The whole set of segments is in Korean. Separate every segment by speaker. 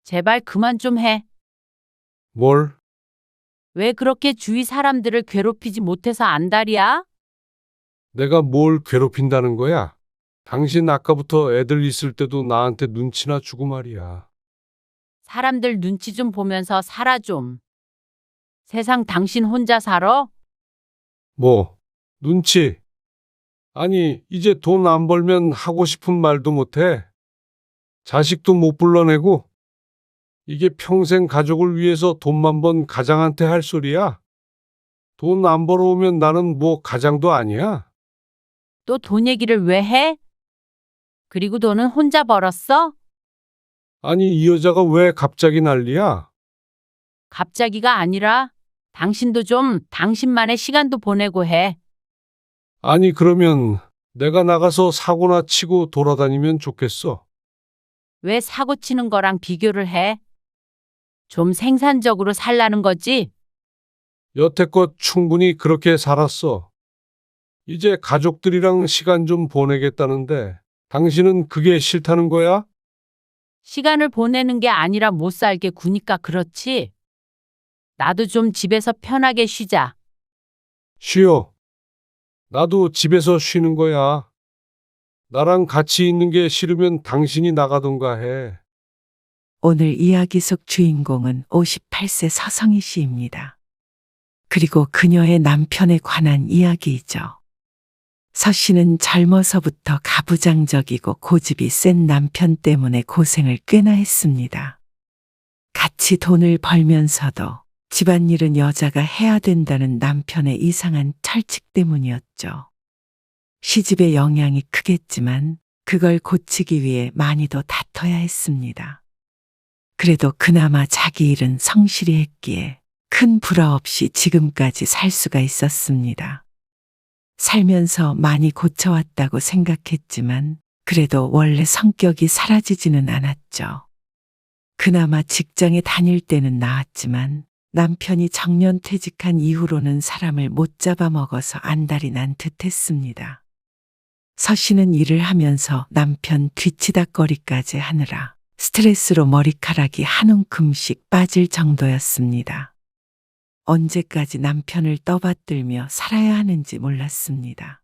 Speaker 1: 제발 그만 좀 해.
Speaker 2: 뭘?
Speaker 1: 왜 그렇게 주위 사람들을 괴롭히지 못해서 안달이야?
Speaker 2: 내가 뭘 괴롭힌다는 거야? 당신 아까부터 애들 있을 때도 나한테 눈치나 주고 말이야.
Speaker 1: 사람들 눈치 좀 보면서 살아 좀. 세상 당신 혼자 살아?
Speaker 2: 뭐, 눈치? 아니, 이제 돈 안 벌면 하고 싶은 말도 못 해. 자식도 못 불러내고, 이게 평생 가족을 위해서 돈만 번 가장한테 할 소리야? 돈 안 벌어오면 나는 뭐 가장도 아니야?
Speaker 1: 또 돈 얘기를 왜 해? 그리고 돈은 혼자 벌었어?
Speaker 2: 아니, 이 여자가 왜 갑자기 난리야?
Speaker 1: 갑자기가 아니라 당신도 좀 당신만의 시간도 보내고 해.
Speaker 2: 아니, 그러면 내가 나가서 사고나 치고 돌아다니면 좋겠어.
Speaker 1: 왜 사고 치는 거랑 비교를 해? 좀 생산적으로 살라는 거지?
Speaker 2: 여태껏 충분히 그렇게 살았어. 이제 가족들이랑 시간 좀 보내겠다는데, 당신은 그게 싫다는 거야?
Speaker 1: 시간을 보내는 게 아니라 못 살게 구니까 그렇지. 나도 좀 집에서 편하게 쉬자.
Speaker 2: 쉬어. 나도 집에서 쉬는 거야. 나랑 같이 있는 게 싫으면 당신이 나가던가 해.
Speaker 3: 오늘 이야기 속 주인공은 58세 서성희 씨입니다. 그리고 그녀의 남편에 관한 이야기이죠. 서 씨는 젊어서부터 가부장적이고 고집이 센 남편 때문에 고생을 꽤나 했습니다. 같이 돈을 벌면서도 집안일은 여자가 해야 된다는 남편의 이상한 철칙 때문이었죠. 시집의 영향이 크겠지만 그걸 고치기 위해 많이도 다퉈야 했습니다. 그래도 그나마 자기 일은 성실히 했기에 큰 불화 없이 지금까지 살 수가 있었습니다. 살면서 많이 고쳐왔다고 생각했지만 그래도 원래 성격이 사라지지는 않았죠. 그나마 직장에 다닐 때는 나았지만 남편이 정년 퇴직한 이후로는 사람을 못 잡아먹어서 안달이 난 듯했습니다. 서 씨는 일을 하면서 남편 뒤치다꺼리까지 하느라 스트레스로 머리카락이 한 움큼씩 빠질 정도였습니다. 언제까지 남편을 떠받들며 살아야 하는지 몰랐습니다.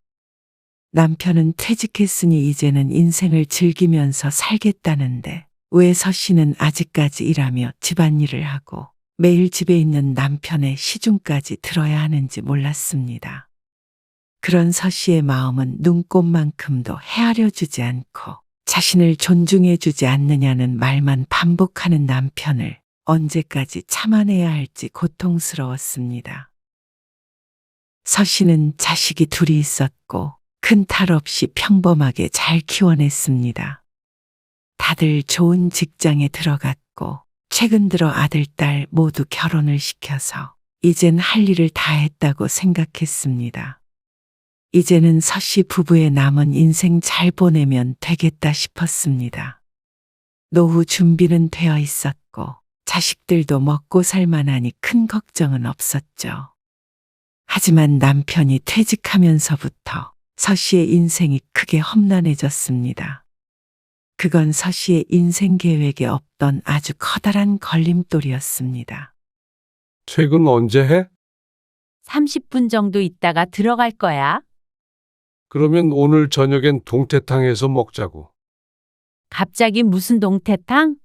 Speaker 3: 남편은 퇴직했으니 이제는 인생을 즐기면서 살겠다는데 왜 서 씨는 아직까지 일하며 집안일을 하고 매일 집에 있는 남편의 시중까지 들어야 하는지 몰랐습니다. 그런 서 씨의 마음은 눈꼽만큼도 헤아려 주지 않고 자신을 존중해 주지 않느냐는 말만 반복하는 남편을 언제까지 참아내야 할지 고통스러웠습니다. 서 씨는 자식이 둘이 있었고 큰 탈 없이 평범하게 잘 키워냈습니다. 다들 좋은 직장에 들어갔고 최근 들어 아들, 딸 모두 결혼을 시켜서 이젠 할 일을 다 했다고 생각했습니다. 이제는 서 씨 부부의 남은 인생 잘 보내면 되겠다 싶었습니다. 노후 준비는 되어 있었고 자식들도 먹고 살만하니 큰 걱정은 없었죠. 하지만 남편이 퇴직하면서부터 서 씨의 인생이 크게 험난해졌습니다. 그건 서 씨의 인생 계획에 없던 아주 커다란 걸림돌이었습니다.
Speaker 2: 퇴근 언제 해?
Speaker 1: 30분 정도 있다가 들어갈 거야.
Speaker 2: 그러면 오늘 저녁엔 동태탕 해서 먹자고.
Speaker 1: 갑자기 무슨 동태탕?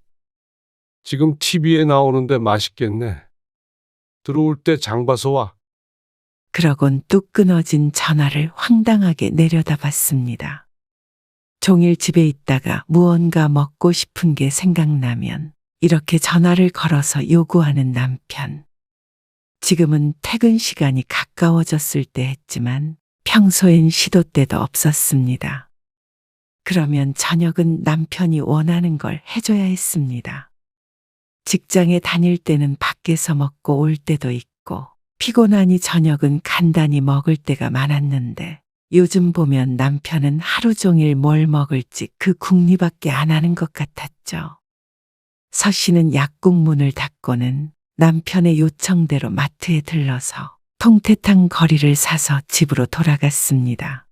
Speaker 2: 지금 TV에 나오는데 맛있겠네. 들어올 때 장 봐서 와.
Speaker 3: 그러곤 뚝 끊어진 전화를 황당하게 내려다봤습니다. 종일 집에 있다가 무언가 먹고 싶은 게 생각나면 이렇게 전화를 걸어서 요구하는 남편. 지금은 퇴근 시간이 가까워졌을 때 했지만 평소엔 시도 때도 없었습니다. 그러면 저녁은 남편이 원하는 걸 해줘야 했습니다. 직장에 다닐 때는 밖에서 먹고 올 때도 있고 피곤하니 저녁은 간단히 먹을 때가 많았는데 요즘 보면 남편은 하루 종일 뭘 먹을지 그 궁리밖에 안 하는 것 같았죠. 서 씨는 약국 문을 닫고는 남편의 요청대로 마트에 들러서 통태탕 거리를 사서 집으로 돌아갔습니다.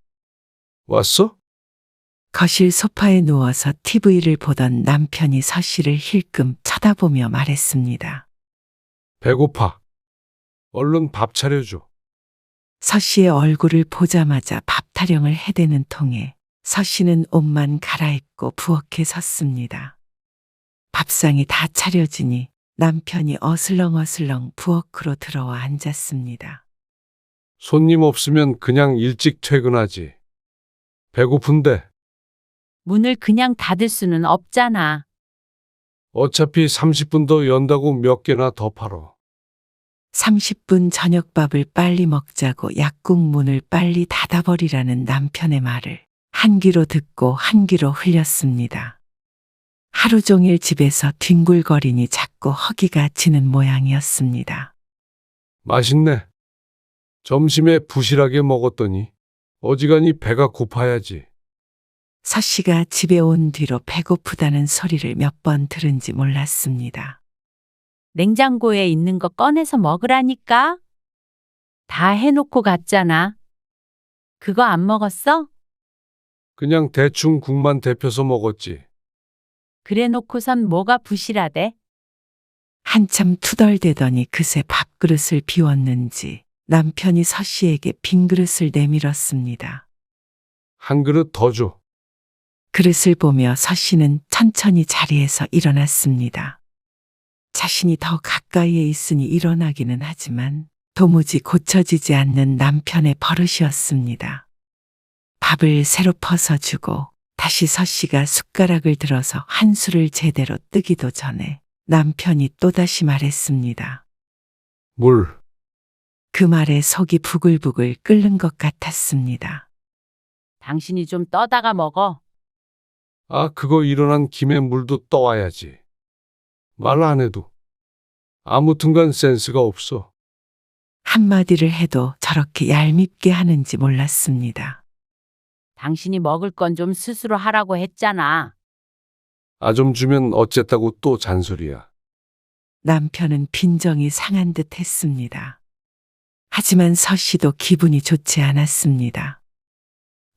Speaker 2: 왔어?
Speaker 3: 거실 소파에 누워서 TV를 보던 남편이 서 씨를 힐끔 쳐다보며 말했습니다.
Speaker 2: 배고파. 얼른 밥 차려줘.
Speaker 3: 서 씨의 얼굴을 보자마자 밥 타령을 해대는 통에 서 씨는 옷만 갈아입고 부엌에 섰습니다. 밥상이 다 차려지니 남편이 어슬렁어슬렁 부엌으로 들어와 앉았습니다.
Speaker 2: 손님 없으면 그냥 일찍 퇴근하지. 배고픈데
Speaker 1: 문을 그냥 닫을 수는 없잖아.
Speaker 2: 어차피 30분 더 연다고 몇 개나 더 팔어.
Speaker 3: 30분 저녁밥을 빨리 먹자고 약국 문을 빨리 닫아버리라는 남편의 말을 한 귀로 듣고 한 귀로 흘렸습니다. 하루 종일 집에서 뒹굴거리니 자꾸 허기가 지는 모양이었습니다.
Speaker 2: 맛있네. 점심에 부실하게 먹었더니 어지간히 배가 고파야지.
Speaker 3: 서 씨가 집에 온 뒤로 배고프다는 소리를 몇 번 들은지 몰랐습니다.
Speaker 1: 냉장고에 있는 거 꺼내서 먹으라니까. 다 해놓고 갔잖아. 그거 안 먹었어?
Speaker 2: 그냥 대충 국만 데펴서 먹었지.
Speaker 1: 그래 놓고선 뭐가 부실하대?
Speaker 3: 한참 투덜대더니 그새 밥그릇을 비웠는지 남편이 서 씨에게 빈 그릇을 내밀었습니다.
Speaker 2: 한 그릇 더 줘.
Speaker 3: 그릇을 보며 서 씨는 천천히 자리에서 일어났습니다. 자신이 더 가까이에 있으니 일어나기는 하지만 도무지 고쳐지지 않는 남편의 버릇이었습니다. 밥을 새로 퍼서 주고 다시 서 씨가 숟가락을 들어서 한 술을 제대로 뜨기도 전에 남편이 또다시 말했습니다.
Speaker 2: 물.
Speaker 3: 그 말에 속이 부글부글 끓는 것 같았습니다.
Speaker 1: 당신이 좀 떠다가 먹어.
Speaker 2: 아, 그거 일어난 김에 물도 떠와야지. 말 안 해도. 아무튼간 센스가 없어.
Speaker 3: 한마디를 해도 저렇게 얄밉게 하는지 몰랐습니다.
Speaker 1: 당신이 먹을 건 좀 스스로 하라고 했잖아.
Speaker 2: 아 좀 주면 어쨌다고 또 잔소리야.
Speaker 3: 남편은 빈정이 상한 듯 했습니다. 하지만 서 씨도 기분이 좋지 않았습니다.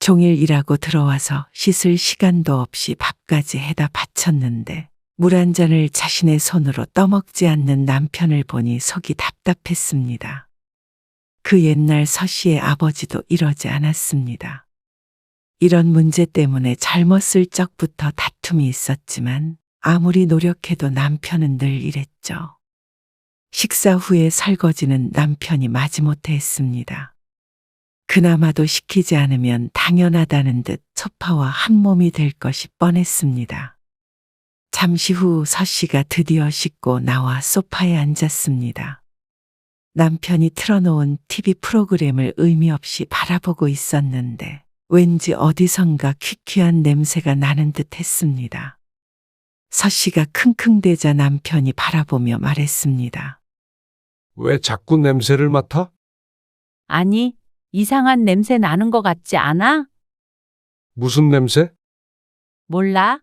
Speaker 3: 종일 일하고 들어와서 씻을 시간도 없이 밥까지 해다 바쳤는데 물 한 잔을 자신의 손으로 떠먹지 않는 남편을 보니 속이 답답했습니다. 그 옛날 서 씨의 아버지도 이러지 않았습니다. 이런 문제 때문에 젊었을 적부터 다툼이 있었지만 아무리 노력해도 남편은 늘 이랬죠. 식사 후에 설거지는 남편이 마지못해 했습니다. 그나마도 시키지 않으면 당연하다는 듯 소파와 한 몸이 될 것이 뻔했습니다. 잠시 후 서 씨가 드디어 씻고 나와 소파에 앉았습니다. 남편이 틀어놓은 TV 프로그램을 의미 없이 바라보고 있었는데 왠지 어디선가 퀴퀴한 냄새가 나는 듯 했습니다. 서 씨가 킁킁대자 남편이 바라보며 말했습니다.
Speaker 2: 왜 자꾸 냄새를 맡아?
Speaker 1: 아니, 이상한 냄새 나는 것 같지 않아?
Speaker 2: 무슨 냄새?
Speaker 1: 몰라?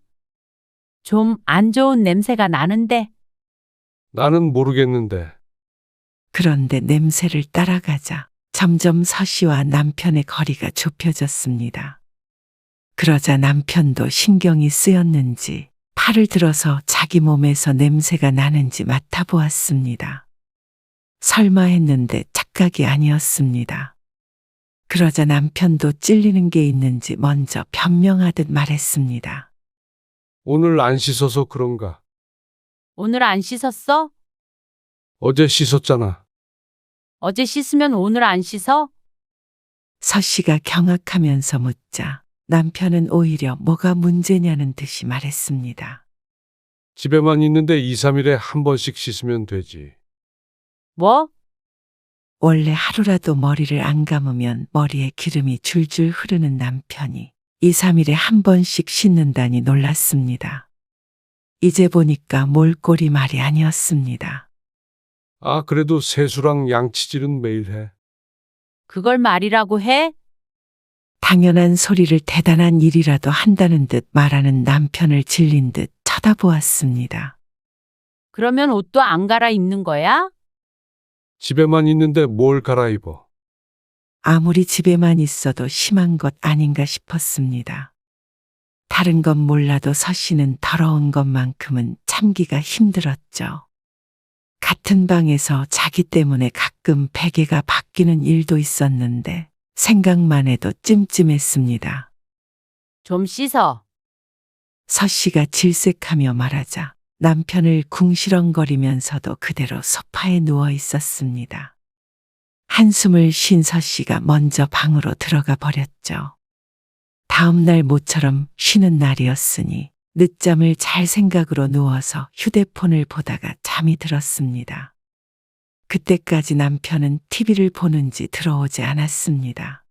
Speaker 1: 좀 안 좋은 냄새가 나는데.
Speaker 2: 나는 모르겠는데.
Speaker 3: 그런데 냄새를 따라가자 점점 서 씨와 남편의 거리가 좁혀졌습니다. 그러자 남편도 신경이 쓰였는지 팔을 들어서 자기 몸에서 냄새가 나는지 맡아보았습니다. 설마 했는데 착각이 아니었습니다. 그러자 남편도 찔리는 게 있는지 먼저 변명하듯 말했습니다.
Speaker 2: 오늘 안 씻어서 그런가?
Speaker 1: 오늘 안 씻었어?
Speaker 2: 어제 씻었잖아.
Speaker 1: 어제 씻으면 오늘 안 씻어?
Speaker 3: 서 씨가 경악하면서 묻자 남편은 오히려 뭐가 문제냐는 듯이 말했습니다.
Speaker 2: 집에만 있는데 2, 3일에 한 번씩 씻으면 되지.
Speaker 1: 뭐?
Speaker 3: 원래 하루라도 머리를 안 감으면 머리에 기름이 줄줄 흐르는 남편이 2, 3일에 한 번씩 씻는다니 놀랐습니다. 이제 보니까 몰골이 말이 아니었습니다.
Speaker 2: 아, 그래도 세수랑 양치질은 매일 해.
Speaker 1: 그걸 말이라고 해?
Speaker 3: 당연한 소리를 대단한 일이라도 한다는 듯 말하는 남편을 질린 듯 쳐다보았습니다.
Speaker 1: 그러면 옷도 안 갈아입는 거야?
Speaker 2: 집에만 있는데 뭘 갈아입어.
Speaker 3: 아무리 집에만 있어도 심한 것 아닌가 싶었습니다. 다른 건 몰라도 서 씨는 더러운 것만큼은 참기가 힘들었죠. 같은 방에서 자기 때문에 가끔 베개가 바뀌는 일도 있었는데 생각만 해도 찜찜했습니다.
Speaker 1: 좀 씻어.
Speaker 3: 서 씨가 질색하며 말하자 남편을 궁시렁거리면서도 그대로 소파에 누워 있었습니다. 한숨을 쉰 서 씨가 먼저 방으로 들어가 버렸죠. 다음 날 모처럼 쉬는 날이었으니 늦잠을 잘 생각으로 누워서 휴대폰을 보다가 잠이 들었습니다. 그때까지 남편은 TV를 보는지 들어오지 않았습니다.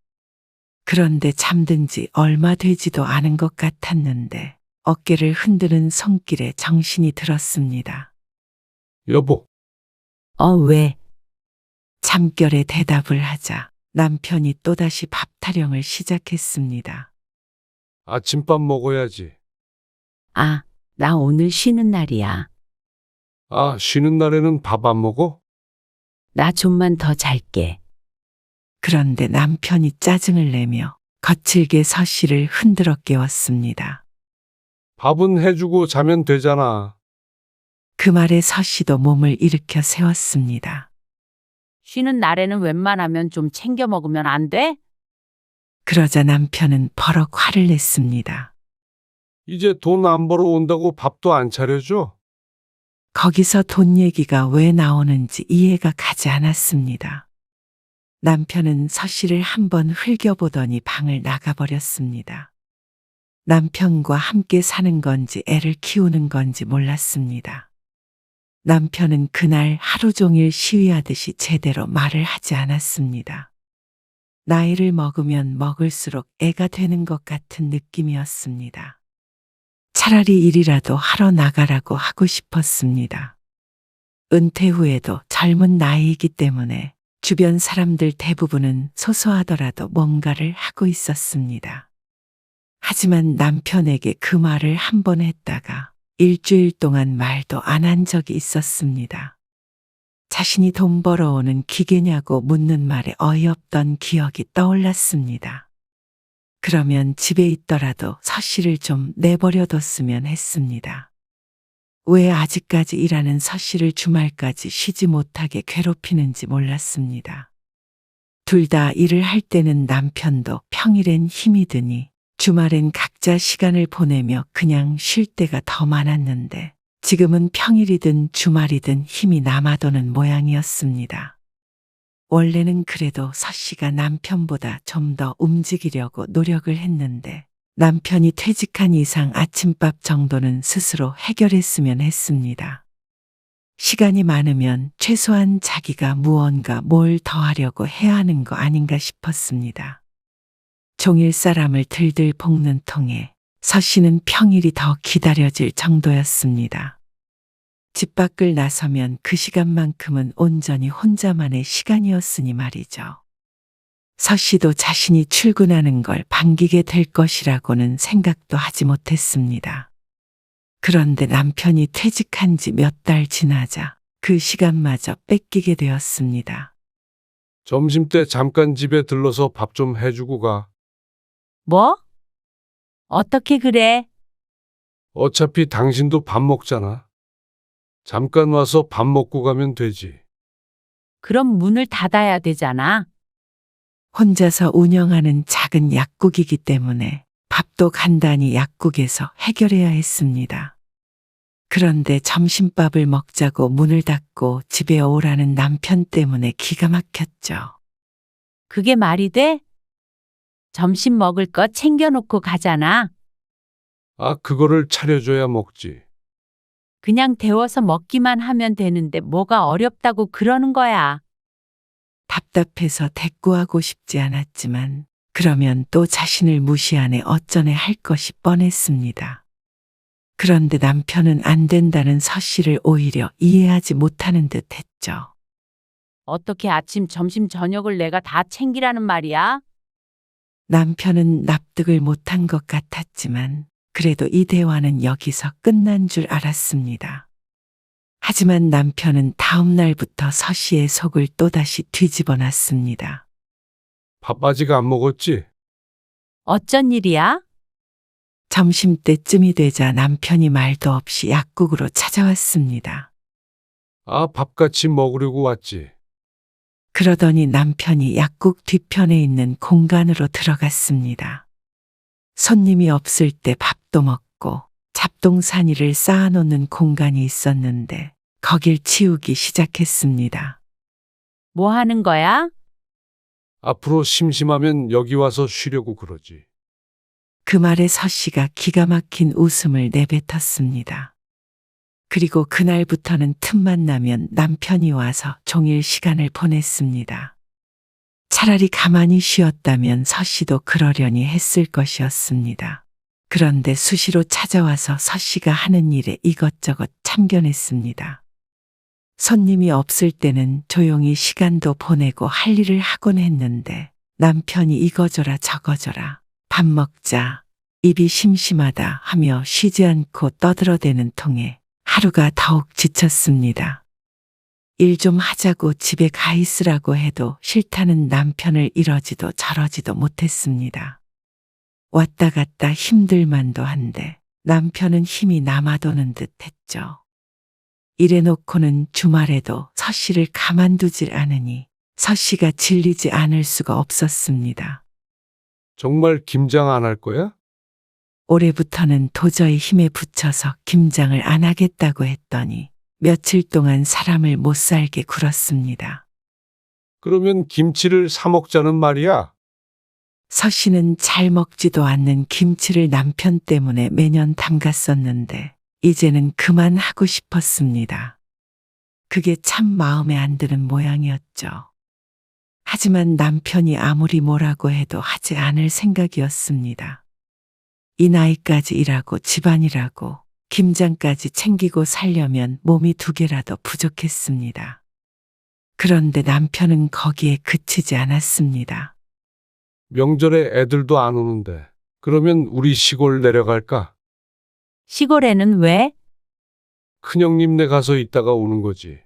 Speaker 3: 그런데 잠든 지 얼마 되지도 않은 것 같았는데 어깨를 흔드는 손길에 정신이 들었습니다.
Speaker 2: 여보,
Speaker 1: 왜?
Speaker 3: 잠결에 대답을 하자 남편이 또다시 밥 타령을 시작했습니다.
Speaker 2: 아침밥 먹어야지.
Speaker 1: 나 오늘 쉬는 날이야.
Speaker 2: 아, 쉬는 날에는 밥 안 먹어?
Speaker 1: 나 좀만 더 잘게.
Speaker 3: 그런데 남편이 짜증을 내며 거칠게 서 씨를 흔들어 깨웠습니다.
Speaker 2: 밥은 해주고 자면 되잖아.
Speaker 3: 그 말에 서 씨도 몸을 일으켜 세웠습니다.
Speaker 1: 쉬는 날에는 웬만하면 좀 챙겨 먹으면 안 돼?
Speaker 3: 그러자 남편은 버럭 화를 냈습니다.
Speaker 2: 이제 돈 안 벌어 온다고 밥도 안 차려줘?
Speaker 3: 거기서 돈 얘기가 왜 나오는지 이해가 가지 않았습니다. 남편은 서 씨를 한번 흘겨보더니 방을 나가버렸습니다. 남편과 함께 사는 건지 애를 키우는 건지 몰랐습니다. 남편은 그날 하루 종일 시위하듯이 제대로 말을 하지 않았습니다. 나이를 먹으면 먹을수록 애가 되는 것 같은 느낌이었습니다. 차라리 일이라도 하러 나가라고 하고 싶었습니다. 은퇴 후에도 젊은 나이이기 때문에 주변 사람들 대부분은 소소하더라도 뭔가를 하고 있었습니다. 하지만 남편에게 그 말을 한 번 했다가 일주일 동안 말도 안 한 적이 있었습니다. 자신이 돈 벌어오는 기계냐고 묻는 말에 어이없던 기억이 떠올랐습니다. 그러면 집에 있더라도 서 씨를 좀 내버려뒀으면 했습니다. 왜 아직까지 일하는 서 씨를 주말까지 쉬지 못하게 괴롭히는지 몰랐습니다. 둘 다 일을 할 때는 남편도 평일엔 힘이 드니 주말엔 각자 시간을 보내며 그냥 쉴 때가 더 많았는데 지금은 평일이든 주말이든 힘이 남아도는 모양이었습니다. 원래는 그래도 서 씨가 남편보다 좀 더 움직이려고 노력을 했는데 남편이 퇴직한 이상 아침밥 정도는 스스로 해결했으면 했습니다. 시간이 많으면 최소한 자기가 무언가 뭘 더 하려고 해야 하는 거 아닌가 싶었습니다. 종일 사람을 들들 볶는 통에 서 씨는 평일이 더 기다려질 정도였습니다. 집 밖을 나서면 그 시간만큼은 온전히 혼자만의 시간이었으니 말이죠. 서 씨도 자신이 출근하는 걸 반기게 될 것이라고는 생각도 하지 못했습니다. 그런데 남편이 퇴직한 지 몇 달 지나자 그 시간마저 뺏기게 되었습니다.
Speaker 2: 점심때 잠깐 집에 들러서 밥 좀 해주고 가.
Speaker 1: 뭐? 어떻게 그래?
Speaker 2: 어차피 당신도 밥 먹잖아. 잠깐 와서 밥 먹고 가면 되지.
Speaker 1: 그럼 문을 닫아야 되잖아.
Speaker 3: 혼자서 운영하는 작은 약국이기 때문에 밥도 간단히 약국에서 해결해야 했습니다. 그런데 점심밥을 먹자고 문을 닫고 집에 오라는 남편 때문에 기가 막혔죠.
Speaker 1: 그게 말이 돼? 점심 먹을 거 챙겨놓고 가잖아.
Speaker 2: 아, 그거를 차려줘야 먹지.
Speaker 1: 그냥 데워서 먹기만 하면 되는데 뭐가 어렵다고 그러는 거야.
Speaker 3: 답답해서 대꾸하고 싶지 않았지만 그러면 또 자신을 무시하네 어쩌네 할 것이 뻔했습니다. 그런데 남편은 안 된다는 서 씨를 오히려 이해하지 못하는 듯 했죠.
Speaker 1: 어떻게 아침, 점심, 저녁을 내가 다 챙기라는 말이야?
Speaker 3: 남편은 납득을 못한 것 같았지만 그래도 이 대화는 여기서 끝난 줄 알았습니다. 하지만 남편은 다음 날부터 서 씨의 속을 또다시 뒤집어 놨습니다.
Speaker 2: 밥 아직 안 먹었지?
Speaker 1: 어쩐 일이야?
Speaker 3: 점심때쯤이 되자 남편이 말도 없이 약국으로 찾아왔습니다.
Speaker 2: 아, 밥 같이 먹으려고 왔지.
Speaker 3: 그러더니 남편이 약국 뒤편에 있는 공간으로 들어갔습니다. 손님이 없을 때 밥도 먹고 잡동사니를 쌓아놓는 공간이 있었는데 거길 치우기 시작했습니다.
Speaker 1: 뭐 하는 거야?
Speaker 2: 앞으로 심심하면 여기 와서 쉬려고 그러지.
Speaker 3: 그 말에 서씨가 기가 막힌 웃음을 내뱉었습니다. 그리고 그날부터는 틈만 나면 남편이 와서 종일 시간을 보냈습니다. 차라리 가만히 쉬었다면 서씨도 그러려니 했을 것이었습니다. 그런데 수시로 찾아와서 서씨가 하는 일에 이것저것 참견했습니다. 손님이 없을 때는 조용히 시간도 보내고 할 일을 하곤 했는데 남편이 이거저라 저거저라 밥 먹자, 입이 심심하다 하며 쉬지 않고 떠들어대는 통에 하루가 더욱 지쳤습니다. 일 좀 하자고 집에 가 있으라고 해도 싫다는 남편을 이러지도 저러지도 못했습니다. 왔다 갔다 힘들만도 한데 남편은 힘이 남아도는 듯 했죠. 이래놓고는 주말에도 서씨를 가만두질 않으니 서씨가 질리지 않을 수가 없었습니다.
Speaker 2: 정말 김장 안 할 거야?
Speaker 3: 올해부터는 도저히 힘에 부쳐서 김장을 안 하겠다고 했더니 며칠 동안 사람을 못 살게 굴었습니다.
Speaker 2: 그러면 김치를 사 먹자는 말이야.
Speaker 3: 서씨는 잘 먹지도 않는 김치를 남편 때문에 매년 담갔었는데 이제는 그만하고 싶었습니다. 그게 참 마음에 안 드는 모양이었죠. 하지만 남편이 아무리 뭐라고 해도 하지 않을 생각이었습니다. 이 나이까지 일하고 집안일하고 김장까지 챙기고 살려면 몸이 2개라도 부족했습니다. 그런데 남편은 거기에 그치지 않았습니다.
Speaker 2: 명절에 애들도 안 오는데. 그러면 우리 시골 내려갈까?
Speaker 1: 시골에는 왜?
Speaker 2: 큰형님네 가서 있다가 오는 거지.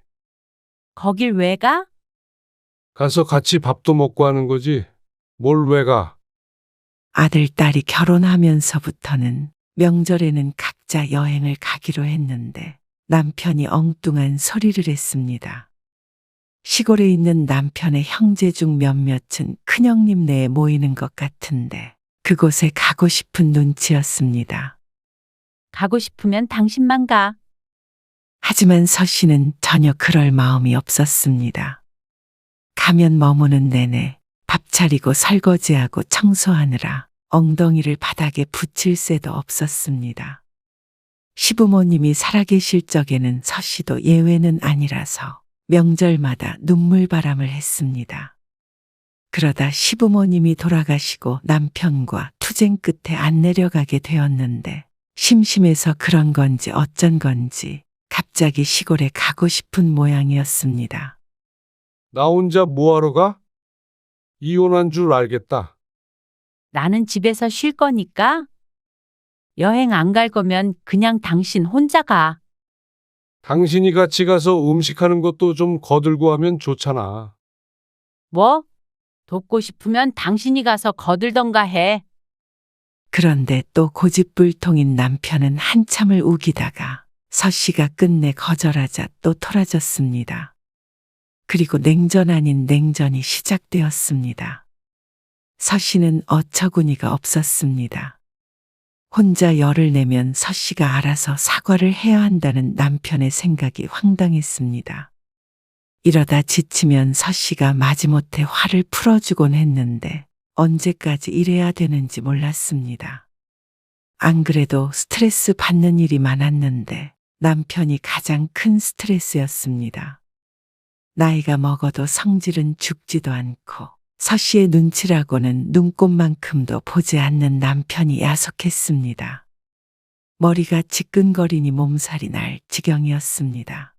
Speaker 1: 거길 왜 가?
Speaker 2: 가서 같이 밥도 먹고 하는 거지. 뭘 왜 가?
Speaker 3: 아들, 딸이 결혼하면서부터는 명절에는 각자 여행을 가기로 했는데 남편이 엉뚱한 소리를 했습니다. 시골에 있는 남편의 형제 중 몇몇은 큰형님네에 모이는 것 같은데 그곳에 가고 싶은 눈치였습니다.
Speaker 1: 가고 싶으면 당신만 가.
Speaker 3: 하지만 서씨는 전혀 그럴 마음이 없었습니다. 가면 머무는 내내 밥 차리고 설거지하고 청소하느라 엉덩이를 바닥에 붙일 새도 없었습니다. 시부모님이 살아계실 적에는 서씨도 예외는 아니라서 명절마다 눈물바람을 했습니다. 그러다 시부모님이 돌아가시고 남편과 투쟁 끝에 안 내려가게 되었는데 심심해서 그런 건지 어쩐 건지 갑자기 시골에 가고 싶은 모양이었습니다.
Speaker 2: 나 혼자 뭐하러 가? 이혼한 줄 알겠다.
Speaker 1: 나는 집에서 쉴 거니까. 여행 안 갈 거면 그냥 당신 혼자 가.
Speaker 2: 당신이 같이 가서 음식하는 것도 좀 거들고 하면 좋잖아.
Speaker 1: 뭐? 돕고 싶으면 당신이 가서 거들던가 해.
Speaker 3: 그런데 또 고집불통인 남편은 한참을 우기다가 서씨가 끝내 거절하자 또 토라졌습니다. 그리고 냉전 아닌 냉전이 시작되었습니다. 서씨는 어처구니가 없었습니다. 혼자 열을 내면 서씨가 알아서 사과를 해야 한다는 남편의 생각이 황당했습니다. 이러다 지치면 서씨가 마지못해 화를 풀어주곤 했는데 언제까지 이래야 되는지 몰랐습니다. 안 그래도 스트레스 받는 일이 많았는데 남편이 가장 큰 스트레스였습니다. 나이가 먹어도 성질은 죽지도 않고 서씨의 눈치라고는 눈꼽만큼도 보지 않는 남편이 야속했습니다. 머리가 지끈거리니 몸살이 날 지경이었습니다.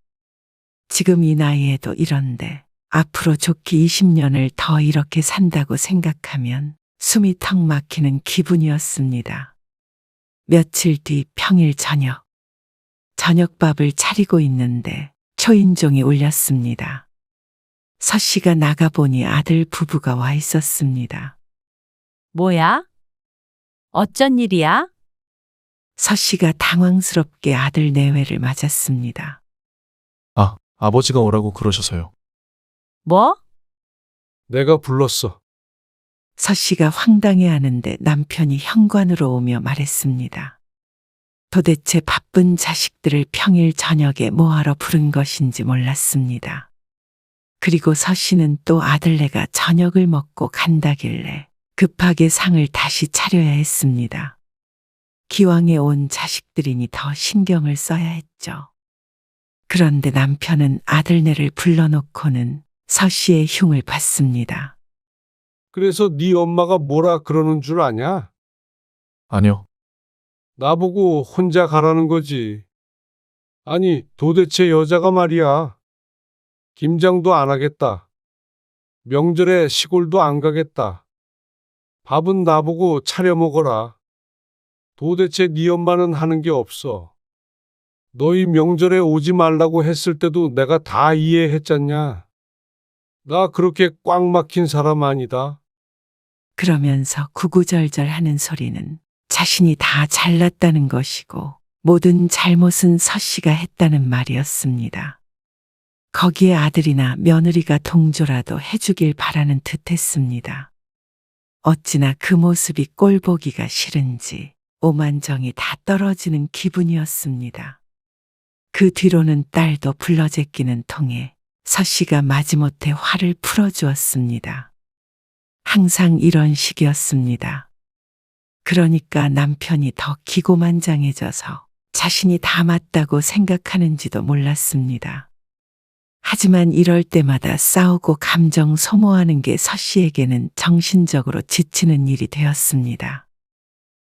Speaker 3: 지금 이 나이에도 이런데 앞으로 좋게 20년을 더 이렇게 산다고 생각하면 숨이 턱 막히는 기분이었습니다. 며칠 뒤 평일 저녁밥을 차리고 있는데 초인종이 울렸습니다. 서씨가 나가보니 아들 부부가 와 있었습니다.
Speaker 1: 뭐야? 어쩐 일이야?
Speaker 3: 서 씨가 당황스럽게 아들 내외를 맞았습니다.
Speaker 4: 아, 아버지가 오라고 그러셔서요.
Speaker 1: 뭐?
Speaker 2: 내가 불렀어.
Speaker 3: 서 씨가 황당해하는데 남편이 현관으로 오며 말했습니다. 도대체 바쁜 자식들을 평일 저녁에 뭐하러 부른 것인지 몰랐습니다. 그리고 서 씨는 또 아들네가 저녁을 먹고 간다길래 급하게 상을 다시 차려야 했습니다. 기왕에 온 자식들이니 더 신경을 써야 했죠. 그런데 남편은 아들네를 불러놓고는 서 씨의 흉을 봤습니다.
Speaker 2: 그래서 네 엄마가 뭐라 그러는 줄 아냐?
Speaker 4: 아니요.
Speaker 2: 나보고 혼자 가라는 거지. 아니, 도대체 여자가 말이야. 김장도 안 하겠다. 명절에 시골도 안 가겠다. 밥은 나보고 차려 먹어라. 도대체 네 엄마는 하는 게 없어. 너희 명절에 오지 말라고 했을 때도 내가 다 이해했잖냐. 나 그렇게 꽉 막힌 사람 아니다.
Speaker 3: 그러면서 구구절절 하는 소리는 자신이 다 잘났다는 것이고 모든 잘못은 서 씨가 했다는 말이었습니다. 거기에 아들이나 며느리가 동조라도 해주길 바라는 듯 했습니다. 어찌나 그 모습이 꼴보기가 싫은지 오만정이 다 떨어지는 기분이었습니다. 그 뒤로는 딸도 불러제끼는 통에 서 씨가 마지못해 화를 풀어주었습니다. 항상 이런 식이었습니다. 그러니까 남편이 더 기고만장해져서 자신이 다 맞다고 생각하는지도 몰랐습니다. 하지만 이럴 때마다 싸우고 감정 소모하는 게 서 씨에게는 정신적으로 지치는 일이 되었습니다.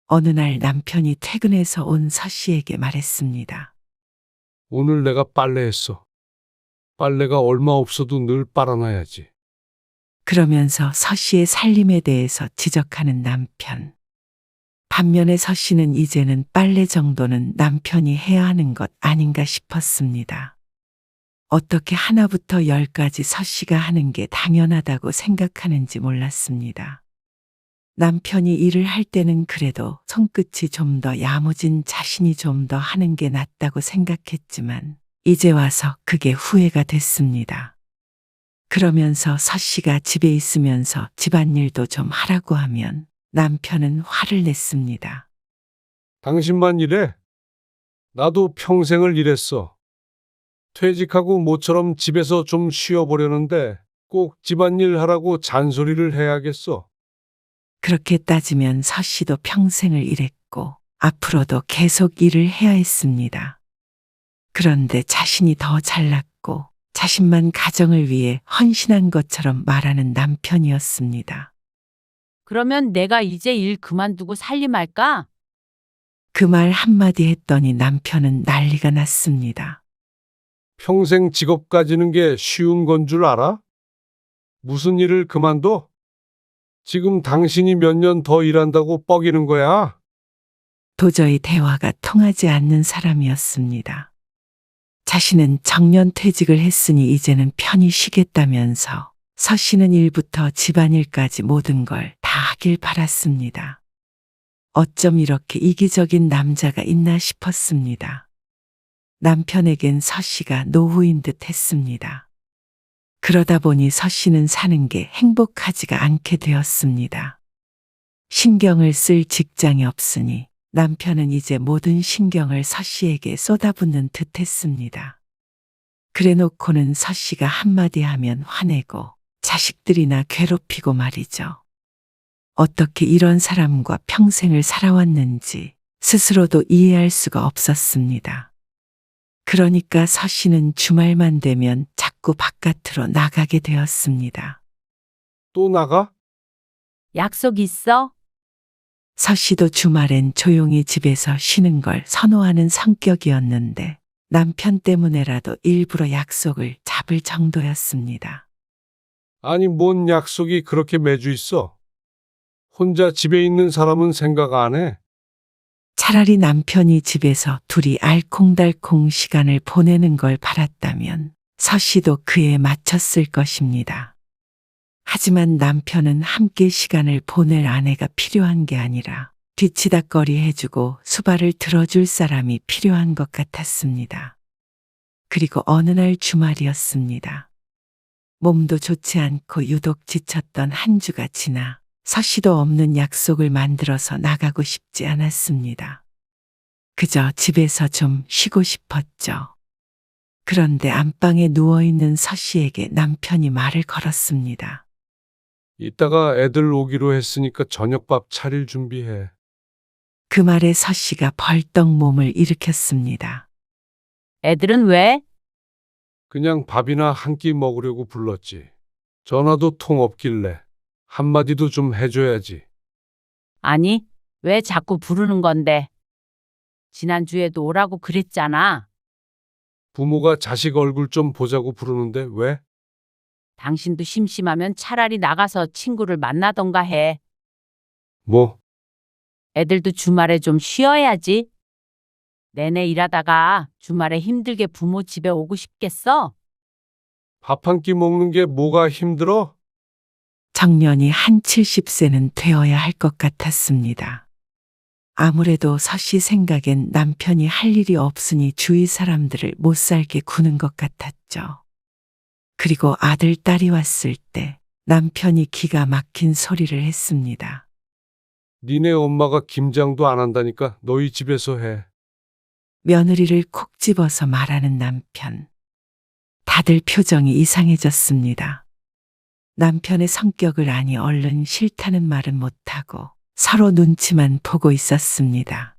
Speaker 3: 어느 날 남편이 퇴근해서 온 서 씨에게 말했습니다.
Speaker 2: 오늘 내가 빨래했어. 빨래가 얼마 없어도 늘 빨아놔야지.
Speaker 3: 그러면서 서 씨의 살림에 대해서 지적하는 남편. 반면에 서 씨는 이제는 빨래 정도는 남편이 해야 하는 것 아닌가 싶었습니다. 어떻게 하나부터 열까지 서 씨가 하는 게 당연하다고 생각하는지 몰랐습니다. 남편이 일을 할 때는 그래도 손끝이 좀 더 야무진 자신이 좀 더 하는 게 낫다고 생각했지만 이제 와서 그게 후회가 됐습니다. 그러면서 서 씨가 집에 있으면서 집안일도 좀 하라고 하면 남편은 화를 냈습니다.
Speaker 2: 당신만 이래? 나도 평생을 일했어. 퇴직하고 모처럼 집에서 좀 쉬어보려는데 꼭 집안일 하라고 잔소리를 해야겠어.
Speaker 3: 그렇게 따지면 서 씨도 평생을 일했고 앞으로도 계속 일을 해야 했습니다. 그런데 자신이 더 잘났고 자신만 가정을 위해 헌신한 것처럼 말하는 남편이었습니다.
Speaker 1: 그러면 내가 이제 일 그만두고 살림할까?
Speaker 3: 그 말 한마디 했더니 남편은 난리가 났습니다.
Speaker 2: 평생 직업 가지는 게 쉬운 건 줄 알아? 무슨 일을 그만둬? 지금 당신이 몇 년 더 일한다고 뻐기는 거야?
Speaker 3: 도저히 대화가 통하지 않는 사람이었습니다. 자신은 정년 퇴직을 했으니 이제는 편히 쉬겠다면서 서 씨는 일부터 집안일까지 모든 걸 다 하길 바랐습니다. 어쩜 이렇게 이기적인 남자가 있나 싶었습니다. 남편에겐 서 씨가 노후인 듯 했습니다. 그러다 보니 서 씨는 사는 게 행복하지가 않게 되었습니다. 신경을 쓸 직장이 없으니 남편은 이제 모든 신경을 서 씨에게 쏟아붓는 듯 했습니다. 그래 놓고는 서 씨가 한마디 하면 화내고 자식들이나 괴롭히고 말이죠. 어떻게 이런 사람과 평생을 살아왔는지 스스로도 이해할 수가 없었습니다. 그러니까 서 씨는 주말만 되면 자꾸 바깥으로 나가게 되었습니다.
Speaker 2: 또 나가?
Speaker 1: 약속 있어?
Speaker 3: 서 씨도 주말엔 조용히 집에서 쉬는 걸 선호하는 성격이었는데 남편 때문에라도 일부러 약속을 잡을 정도였습니다.
Speaker 2: 아니, 뭔 약속이 그렇게 매주 있어? 혼자 집에 있는 사람은 생각 안 해?
Speaker 3: 차라리 남편이 집에서 둘이 알콩달콩 시간을 보내는 걸 바랐다면 서 씨도 그에 맞췄을 것입니다. 하지만 남편은 함께 시간을 보낼 아내가 필요한 게 아니라 뒤치다꺼리 해주고 수발을 들어줄 사람이 필요한 것 같았습니다. 그리고 어느 날 주말이었습니다. 몸도 좋지 않고 유독 지쳤던 한 주가 지나 서씨도 없는 약속을 만들어서 나가고 싶지 않았습니다. 그저 집에서 좀 쉬고 싶었죠. 그런데 안방에 누워있는 서씨에게 남편이 말을 걸었습니다.
Speaker 2: 이따가 애들 오기로 했으니까 저녁밥 차릴 준비해.
Speaker 3: 그 말에 서씨가 벌떡 몸을 일으켰습니다.
Speaker 1: 애들은 왜?
Speaker 2: 그냥 밥이나 한 끼 먹으려고 불렀지. 전화도 통 없길래 한마디도 좀 해줘야지.
Speaker 1: 아니, 왜 자꾸 부르는 건데? 지난주에도 오라고 그랬잖아.
Speaker 2: 부모가 자식 얼굴 좀 보자고 부르는데 왜?
Speaker 1: 당신도 심심하면 차라리 나가서 친구를 만나던가 해.
Speaker 2: 뭐?
Speaker 1: 애들도 주말에 좀 쉬어야지. 내내 일하다가 주말에 힘들게 부모 집에 오고 싶겠어?
Speaker 2: 밥 한 끼 먹는 게 뭐가 힘들어?
Speaker 3: 정년이 한 70세는 되어야 할 것 같았습니다. 아무래도 서씨 생각엔 남편이 할 일이 없으니 주위 사람들을 못 살게 구는 것 같았죠. 그리고 아들, 딸이 왔을 때 남편이 기가 막힌 소리를 했습니다.
Speaker 2: 니네 엄마가 김장도 안 한다니까 너희 집에서 해.
Speaker 3: 며느리를 콕 집어서 말하는 남편. 다들 표정이 이상해졌습니다. 남편의 성격을 아니 얼른 싫다는 말은 못하고 서로 눈치만 보고 있었습니다.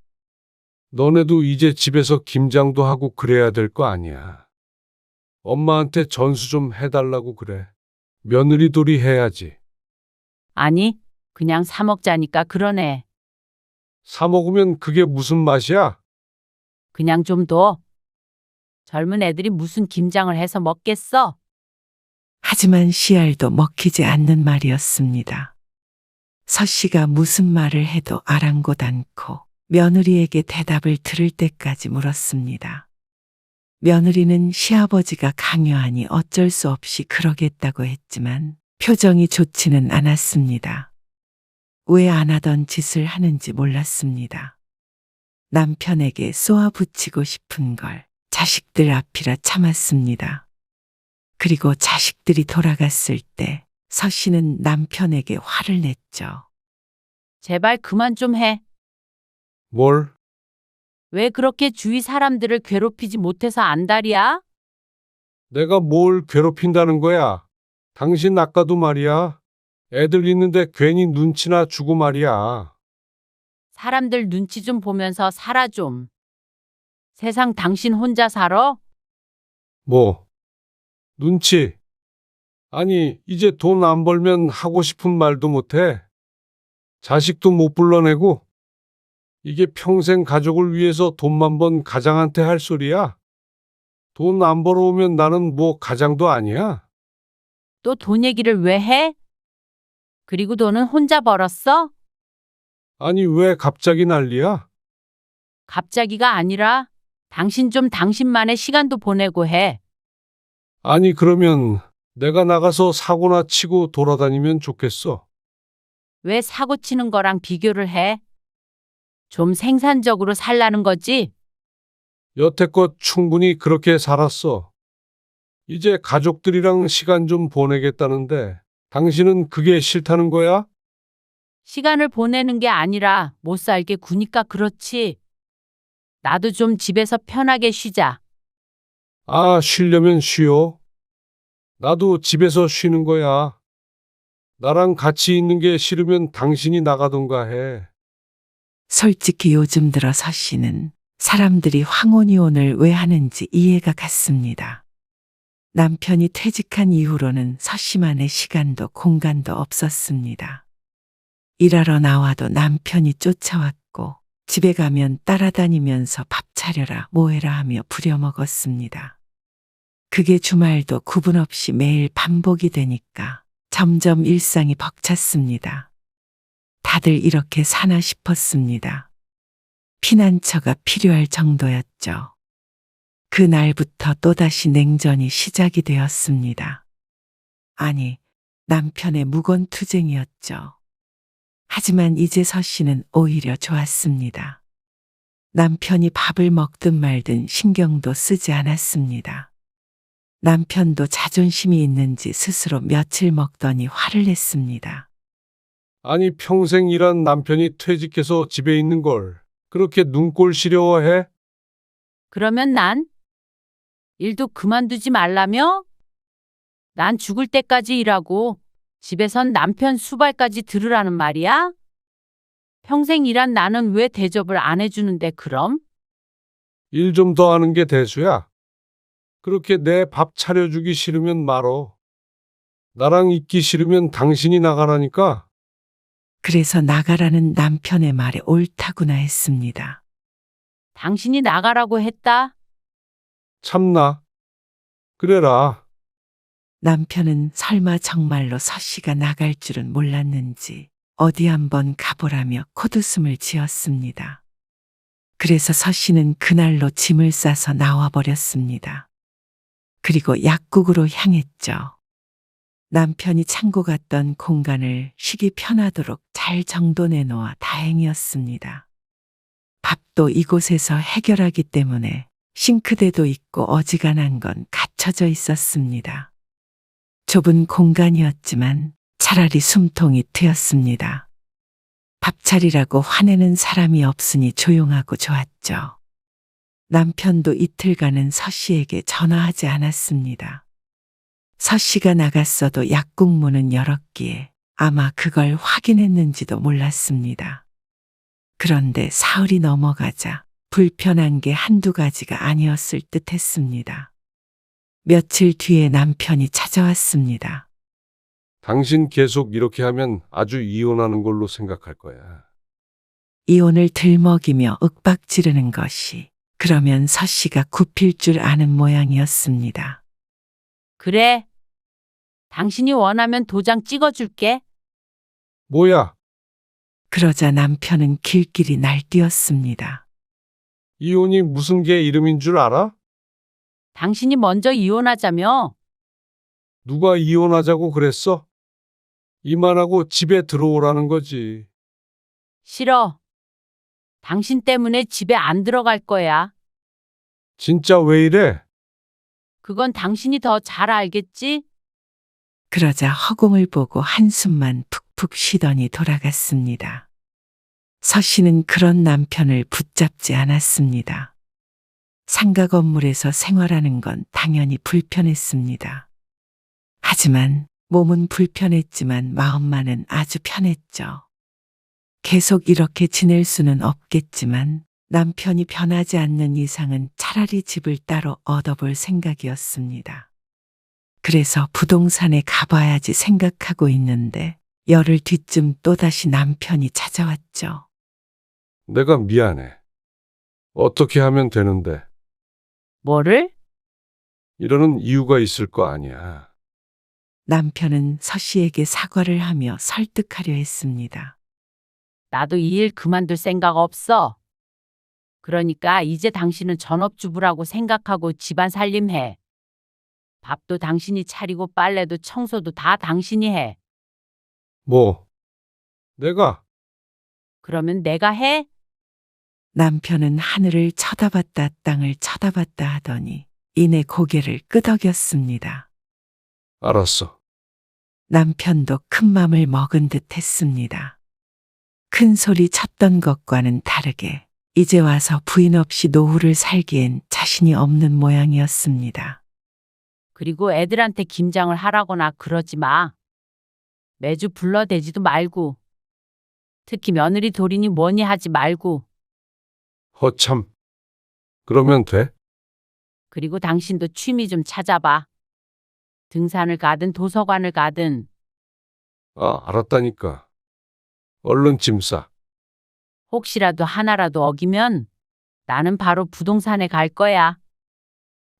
Speaker 2: 너네도 이제 집에서 김장도 하고 그래야 될 거 아니야. 엄마한테 전수 좀 해달라고 그래. 며느리돌이 해야지.
Speaker 1: 아니, 그냥 사 먹자니까 그러네.
Speaker 2: 사 먹으면 그게 무슨 맛이야?
Speaker 1: 그냥 좀 둬. 젊은 애들이 무슨 김장을 해서 먹겠어?
Speaker 3: 하지만 씨알도 먹히지 않는 말이었습니다. 서씨가 무슨 말을 해도 아랑곳 않고 며느리에게 대답을 들을 때까지 물었습니다. 며느리는 시아버지가 강요하니 어쩔 수 없이 그러겠다고 했지만 표정이 좋지는 않았습니다. 왜 안 하던 짓을 하는지 몰랐습니다. 남편에게 쏘아붙이고 싶은 걸 자식들 앞이라 참았습니다. 그리고 자식들이 돌아갔을 때 서씨는 남편에게 화를 냈죠.
Speaker 1: 제발 그만 좀 해.
Speaker 2: 뭘?
Speaker 1: 왜 그렇게 주위 사람들을 괴롭히지 못해서 안달이야?
Speaker 2: 내가 뭘 괴롭힌다는 거야? 당신 아까도 말이야. 애들 있는데 괜히 눈치나 주고 말이야.
Speaker 1: 사람들 눈치 좀 보면서 살아 좀. 세상 당신 혼자 살아?
Speaker 2: 뭐? 눈치? 아니, 이제 돈 안 벌면 하고 싶은 말도 못해. 자식도 못 불러내고. 이게 평생 가족을 위해서 돈만 번 가장한테 할 소리야? 돈 안 벌어오면 나는 뭐 가장도 아니야?
Speaker 1: 또 돈 얘기를 왜 해? 그리고 돈은 혼자 벌었어?
Speaker 2: 아니, 왜 갑자기 난리야?
Speaker 1: 갑자기가 아니라 당신 좀 당신만의 시간도 보내고 해.
Speaker 2: 아니, 그러면 내가 나가서 사고나 치고 돌아다니면 좋겠어.
Speaker 1: 왜 사고 치는 거랑 비교를 해? 좀 생산적으로 살라는 거지?
Speaker 2: 여태껏 충분히 그렇게 살았어. 이제 가족들이랑 시간 좀 보내겠다는데 당신은 그게 싫다는 거야?
Speaker 1: 시간을 보내는 게 아니라 못 살게 구니까 그렇지. 나도 좀 집에서 편하게 쉬자.
Speaker 2: 아, 쉬려면 쉬어. 나도 집에서 쉬는 거야. 나랑 같이 있는 게 싫으면 당신이 나가던가 해.
Speaker 3: 솔직히 요즘 들어 서씨는 사람들이 황혼이혼을 왜 하는지 이해가 갔습니다. 남편이 퇴직한 이후로는 서씨만의 시간도 공간도 없었습니다. 일하러 나와도 남편이 쫓아왔고 집에 가면 따라다니면서 밥 차려라 뭐해라 하며 부려먹었습니다. 그게 주말도 구분 없이 매일 반복이 되니까 점점 일상이 벅찼습니다. 다들 이렇게 사나 싶었습니다. 피난처가 필요할 정도였죠. 그날부터 또다시 냉전이 시작이 되었습니다. 아니, 남편의 무건투쟁이었죠. 하지만 이제 서 씨는 오히려 좋았습니다. 남편이 밥을 먹든 말든 신경도 쓰지 않았습니다. 남편도 자존심이 있는지 스스로 며칠 먹더니 화를 냈습니다.
Speaker 2: 아니, 평생 일한 남편이 퇴직해서 집에 있는 걸 그렇게 눈꼴 시려워해?
Speaker 1: 그러면 난 일도 그만두지 말라며? 난 죽을 때까지 일하고 집에선 남편 수발까지 들으라는 말이야? 평생 일한 나는 왜 대접을 안 해주는데 그럼?
Speaker 2: 일 좀 더 하는 게 대수야. 그렇게 내 밥 차려주기 싫으면 말어. 나랑 있기 싫으면 당신이 나가라니까.
Speaker 3: 그래서 나가라는 남편의 말에 옳다구나 했습니다.
Speaker 1: 당신이 나가라고 했다.
Speaker 2: 참나. 그래라.
Speaker 3: 남편은 설마 정말로 서 씨가 나갈 줄은 몰랐는지 어디 한번 가보라며 콧웃음을 지었습니다. 그래서 서 씨는 그날로 짐을 싸서 나와버렸습니다. 그리고 약국으로 향했죠. 남편이 창고 갔던 공간을 쉬기 편하도록 잘 정돈해 놓아 다행이었습니다. 밥도 이곳에서 해결하기 때문에 싱크대도 있고 어지간한 건 갖춰져 있었습니다. 좁은 공간이었지만 차라리 숨통이 트였습니다. 밥 차리라고 화내는 사람이 없으니 조용하고 좋았죠. 남편도 이틀간은 서 씨에게 전화하지 않았습니다. 서 씨가 나갔어도 약국 문은 열었기에 아마 그걸 확인했는지도 몰랐습니다. 그런데 사흘이 넘어가자 불편한 게 한두 가지가 아니었을 듯 했습니다. 며칠 뒤에 남편이 찾아왔습니다.
Speaker 2: 당신 계속 이렇게 하면 아주 이혼하는 걸로 생각할 거야.
Speaker 3: 이혼을 들먹이며 윽박 지르는 것이 그러면 서 씨가 굽힐 줄 아는 모양이었습니다.
Speaker 1: 그래. 당신이 원하면 도장 찍어줄게.
Speaker 2: 뭐야?
Speaker 3: 그러자 남편은 길길이 날뛰었습니다.
Speaker 2: 이혼이 무슨 개 이름인 줄 알아?
Speaker 1: 당신이 먼저 이혼하자며.
Speaker 2: 누가 이혼하자고 그랬어? 이만하고 집에 들어오라는 거지.
Speaker 1: 싫어. 당신 때문에 집에 안 들어갈 거야.
Speaker 2: 진짜 왜 이래?
Speaker 1: 그건 당신이 더 잘 알겠지?
Speaker 3: 그러자 허공을 보고 한숨만 푹푹 쉬더니 돌아갔습니다. 서 씨는 그런 남편을 붙잡지 않았습니다. 상가 건물에서 생활하는 건 당연히 불편했습니다. 하지만 몸은 불편했지만 마음만은 아주 편했죠. 계속 이렇게 지낼 수는 없겠지만 남편이 변하지 않는 이상은 차라리 집을 따로 얻어볼 생각이었습니다. 그래서 부동산에 가봐야지 생각하고 있는데 열흘 뒤쯤 또다시 남편이 찾아왔죠.
Speaker 2: 내가 미안해. 어떻게 하면 되는데?
Speaker 1: 뭐를?
Speaker 2: 이러는 이유가 있을 거 아니야.
Speaker 3: 남편은 서 씨에게 사과를 하며 설득하려 했습니다.
Speaker 1: 나도 이 일 그만둘 생각 없어. 그러니까 이제 당신은 전업주부라고 생각하고 집안 살림해. 밥도 당신이 차리고 빨래도 청소도 다 당신이 해.
Speaker 2: 뭐? 내가?
Speaker 1: 그러면 내가 해?
Speaker 3: 남편은 하늘을 쳐다봤다 땅을 쳐다봤다 하더니 이내 고개를 끄덕였습니다.
Speaker 2: 알았어.
Speaker 3: 남편도 큰 맘을 먹은 듯 했습니다. 큰 소리 쳤던 것과는 다르게 이제 와서 부인 없이 노후를 살기엔 자신이 없는 모양이었습니다.
Speaker 1: 그리고 애들한테 김장을 하라거나 그러지 마. 매주 불러대지도 말고. 특히 며느리 돌이니 뭐니 하지 말고.
Speaker 2: 허참. 그러면 돼?
Speaker 1: 그리고 당신도 취미 좀 찾아봐. 등산을 가든 도서관을 가든.
Speaker 2: 아, 알았다니까. 얼른 짐 싸.
Speaker 1: 혹시라도 하나라도 어기면 나는 바로 부동산에 갈 거야.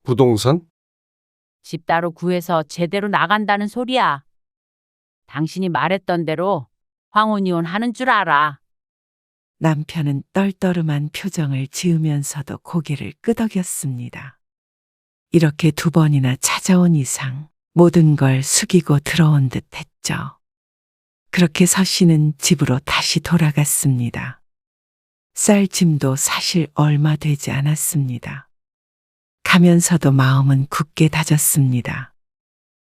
Speaker 2: 부동산?
Speaker 1: 집 따로 구해서 제대로 나간다는 소리야. 당신이 말했던 대로 황혼이혼 하는 줄 알아.
Speaker 3: 남편은 떨떠름한 표정을 지으면서도 고개를 끄덕였습니다. 이렇게 두 번이나 찾아온 이상 모든 걸 숙이고 들어온 듯 했죠. 그렇게 서 씨는 집으로 다시 돌아갔습니다. 쌀짐도 사실 얼마 되지 않았습니다. 가면서도 마음은 굳게 다졌습니다.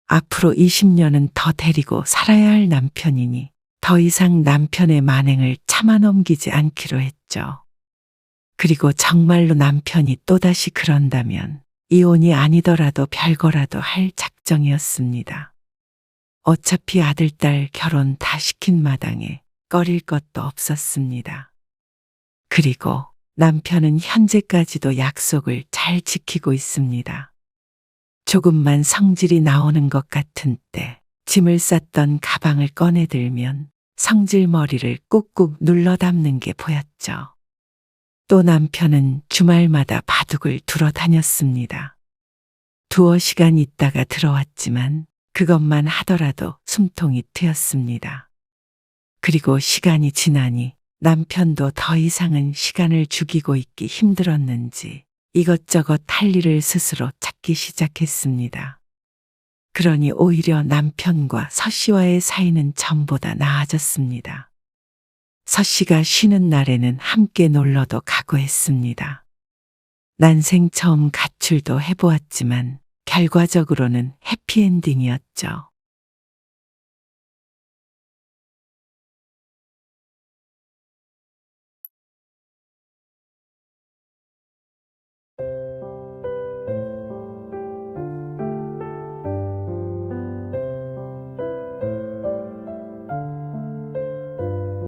Speaker 3: 앞으로 20년은 더 데리고 살아야 할 남편이니 더 이상 남편의 만행을 참아 넘기지 않기로 했죠. 그리고 정말로 남편이 또다시 그런다면 이혼이 아니더라도 별거라도 할 작정이었습니다. 어차피 아들, 딸 결혼 다 시킨 마당에 꺼릴 것도 없었습니다. 그리고 남편은 현재까지도 약속을 잘 지키고 있습니다. 조금만 성질이 나오는 것 같은 때 짐을 쌌던 가방을 꺼내들면 성질 머리를 꾹꾹 눌러 담는 게 보였죠. 또 남편은 주말마다 바둑을 두러 다녔습니다. 두어 시간 있다가 들어왔지만 그것만 하더라도 숨통이 트였습니다. 그리고 시간이 지나니 남편도 더 이상은 시간을 죽이고 있기 힘들었는지 이것저것 할 일을 스스로 찾기 시작했습니다. 그러니 오히려 남편과 서 씨와의 사이는 전보다 나아졌습니다. 서 씨가 쉬는 날에는 함께 놀러도 가고 했습니다. 난생 처음 가출도 해보았지만 결과적으로는 해피엔딩이었죠.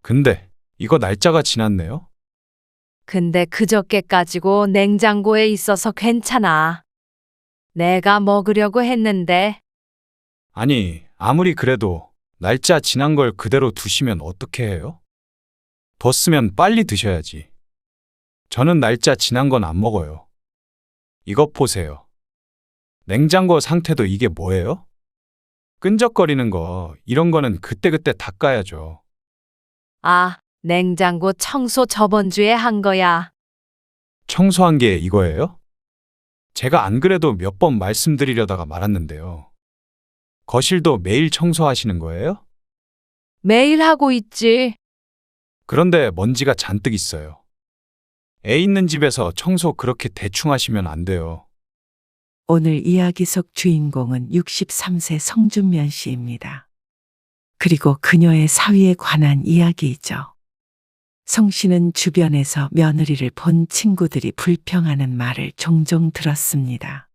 Speaker 5: 근데 이거 날짜가 지났네요?
Speaker 6: 근데 그저께까지고 냉장고에 있어서 괜찮아. 내가 먹으려고 했는데.
Speaker 5: 아니, 아무리 그래도 날짜 지난 걸 그대로 두시면 어떻게 해요? 뒀으면 빨리 드셔야지. 저는 날짜 지난 건 안 먹어요. 이것 보세요. 냉장고 상태도 이게 뭐예요? 끈적거리는 거, 이런 거는 그때그때 닦아야죠.
Speaker 6: 아, 냉장고 청소 저번 주에 한 거야.
Speaker 5: 청소한 게 이거예요? 제가 안 그래도 몇 번 말씀드리려다가 말았는데요. 거실도 매일 청소하시는 거예요?
Speaker 6: 매일 하고 있지.
Speaker 5: 그런데 먼지가 잔뜩 있어요. 애 있는 집에서 청소 그렇게 대충 하시면 안 돼요.
Speaker 3: 오늘 이야기 속 주인공은 63세 성준면 씨입니다. 그리고 그녀의 사위에 관한 이야기이죠. 성 씨는 주변에서 며느리를 본 친구들이 불평하는 말을 종종 들었습니다.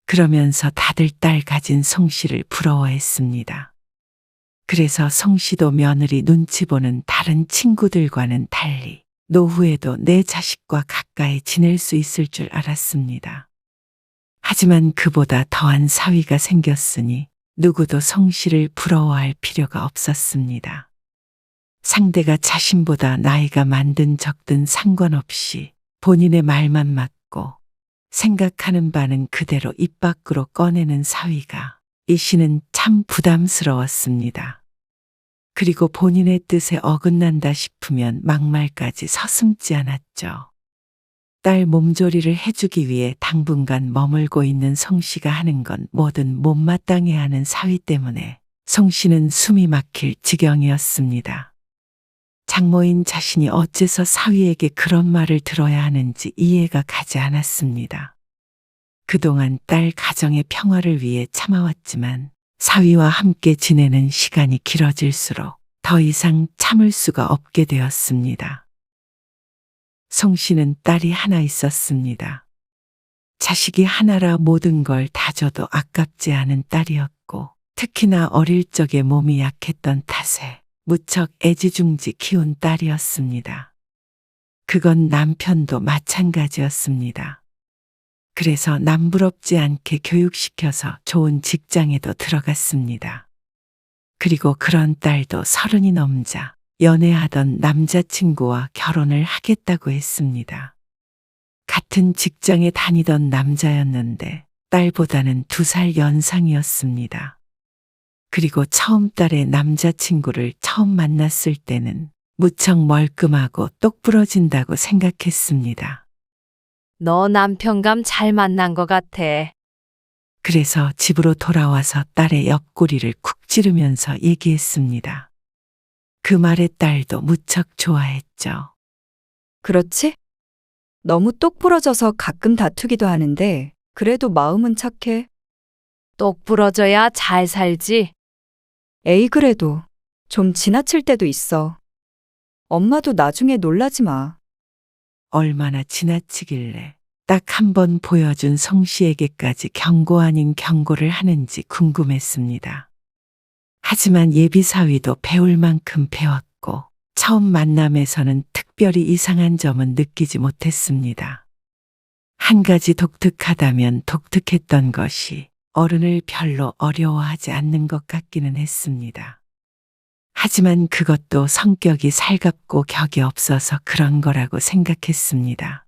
Speaker 3: 그러면서 다들 딸 가진 성 씨를 부러워했습니다. 그래서 성 씨도 며느리 눈치 보는 다른 친구들과는 달리 노후에도 내 자식과 가까이 지낼 수 있을 줄 알았습니다. 하지만 그보다 더한 사위가 생겼으니 누구도 성 씨를 부러워할 필요가 없었습니다. 상대가 자신보다 나이가 많든 적든 상관없이 본인의 말만 맞고 생각하는 바는 그대로 입 밖으로 꺼내는 사위가 이 씨는 참 부담스러웠습니다. 그리고 본인의 뜻에 어긋난다 싶으면 막말까지 서슴지 않았죠. 딸 몸조리를 해주기 위해 당분간 머물고 있는 성 씨가 하는 건 뭐든 못마땅해 하는 사위 때문에 성 씨는 숨이 막힐 지경이었습니다. 장모인 자신이 어째서 사위에게 그런 말을 들어야 하는지 이해가 가지 않았습니다. 그동안 딸 가정의 평화를 위해 참아왔지만 사위와 함께 지내는 시간이 길어질수록 더 이상 참을 수가 없게 되었습니다. 성 씨는 딸이 하나 있었습니다. 자식이 하나라 모든 걸 다 줘도 아깝지 않은 딸이었고 특히나 어릴 적에 몸이 약했던 탓에 무척 애지중지 키운 딸이었습니다. 그건 남편도 마찬가지였습니다. 그래서 남부럽지 않게 교육시켜서 좋은 직장에도 들어갔습니다. 그리고 그런 딸도 30이 넘자 연애하던 남자친구와 결혼을 하겠다고 했습니다. 같은 직장에 다니던 남자였는데 딸보다는 2살 연상이었습니다. 그리고 처음 딸의 남자친구를 처음 만났을 때는 무척 멀끔하고 똑부러진다고 생각했습니다.
Speaker 6: 너 남편감 잘 만난 것 같아.
Speaker 3: 그래서 집으로 돌아와서 딸의 옆구리를 쿡 찌르면서 얘기했습니다. 그 말에 딸도 무척 좋아했죠.
Speaker 7: 그렇지? 너무 똑부러져서 가끔 다투기도 하는데 그래도 마음은 착해.
Speaker 6: 똑 부러져야 잘 살지.
Speaker 7: 에이, 그래도 좀 지나칠 때도 있어. 엄마도 나중에 놀라지 마.
Speaker 3: 얼마나 지나치길래 딱 한 번 보여준 성 씨에게까지 경고 아닌 경고를 하는지 궁금했습니다. 하지만 예비 사위도 배울 만큼 배웠고 처음 만남에서는 특별히 이상한 점은 느끼지 못했습니다. 한 가지 독특하다면 독특했던 것이 어른을 별로 어려워하지 않는 것 같기는 했습니다. 하지만 그것도 성격이 살갑고 격이 없어서 그런 거라고 생각했습니다.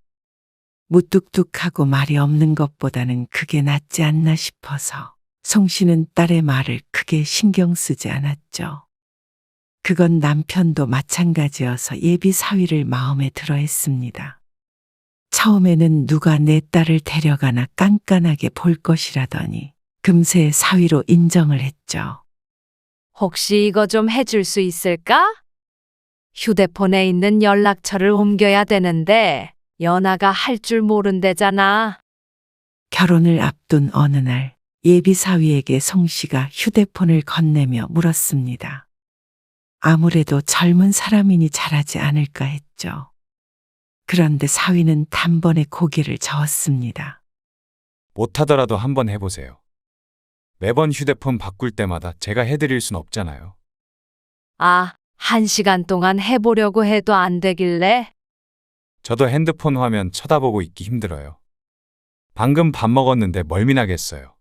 Speaker 3: 무뚝뚝하고 말이 없는 것보다는 그게 낫지 않나 싶어서 송 씨는 딸의 말을 크게 신경 쓰지 않았죠. 그건 남편도 마찬가지여서 예비 사위를 마음에 들어 했습니다. 처음에는 누가 내 딸을 데려가나 깐깐하게 볼 것이라더니 금세 사위로 인정을 했죠.
Speaker 6: 혹시 이거 좀 해줄 수 있을까? 휴대폰에 있는 연락처를 옮겨야 되는데 연아가 할 줄 모른대잖아.
Speaker 3: 결혼을 앞둔 어느 날 예비 사위에게 송 씨가 휴대폰을 건네며 물었습니다. 아무래도 젊은 사람이니 잘하지 않을까 했죠. 그런데 사위는 단번에 고개를 저었습니다.
Speaker 5: 못하더라도 한번 해보세요. 매번 휴대폰 바꿀 때마다 제가 해드릴 순 없잖아요.
Speaker 6: 아, 1시간 동안 해보려고 해도 안 되길래?
Speaker 5: 저도 핸드폰 화면 쳐다보고 있기 힘들어요. 방금 밥 먹었는데 멀미나겠어요.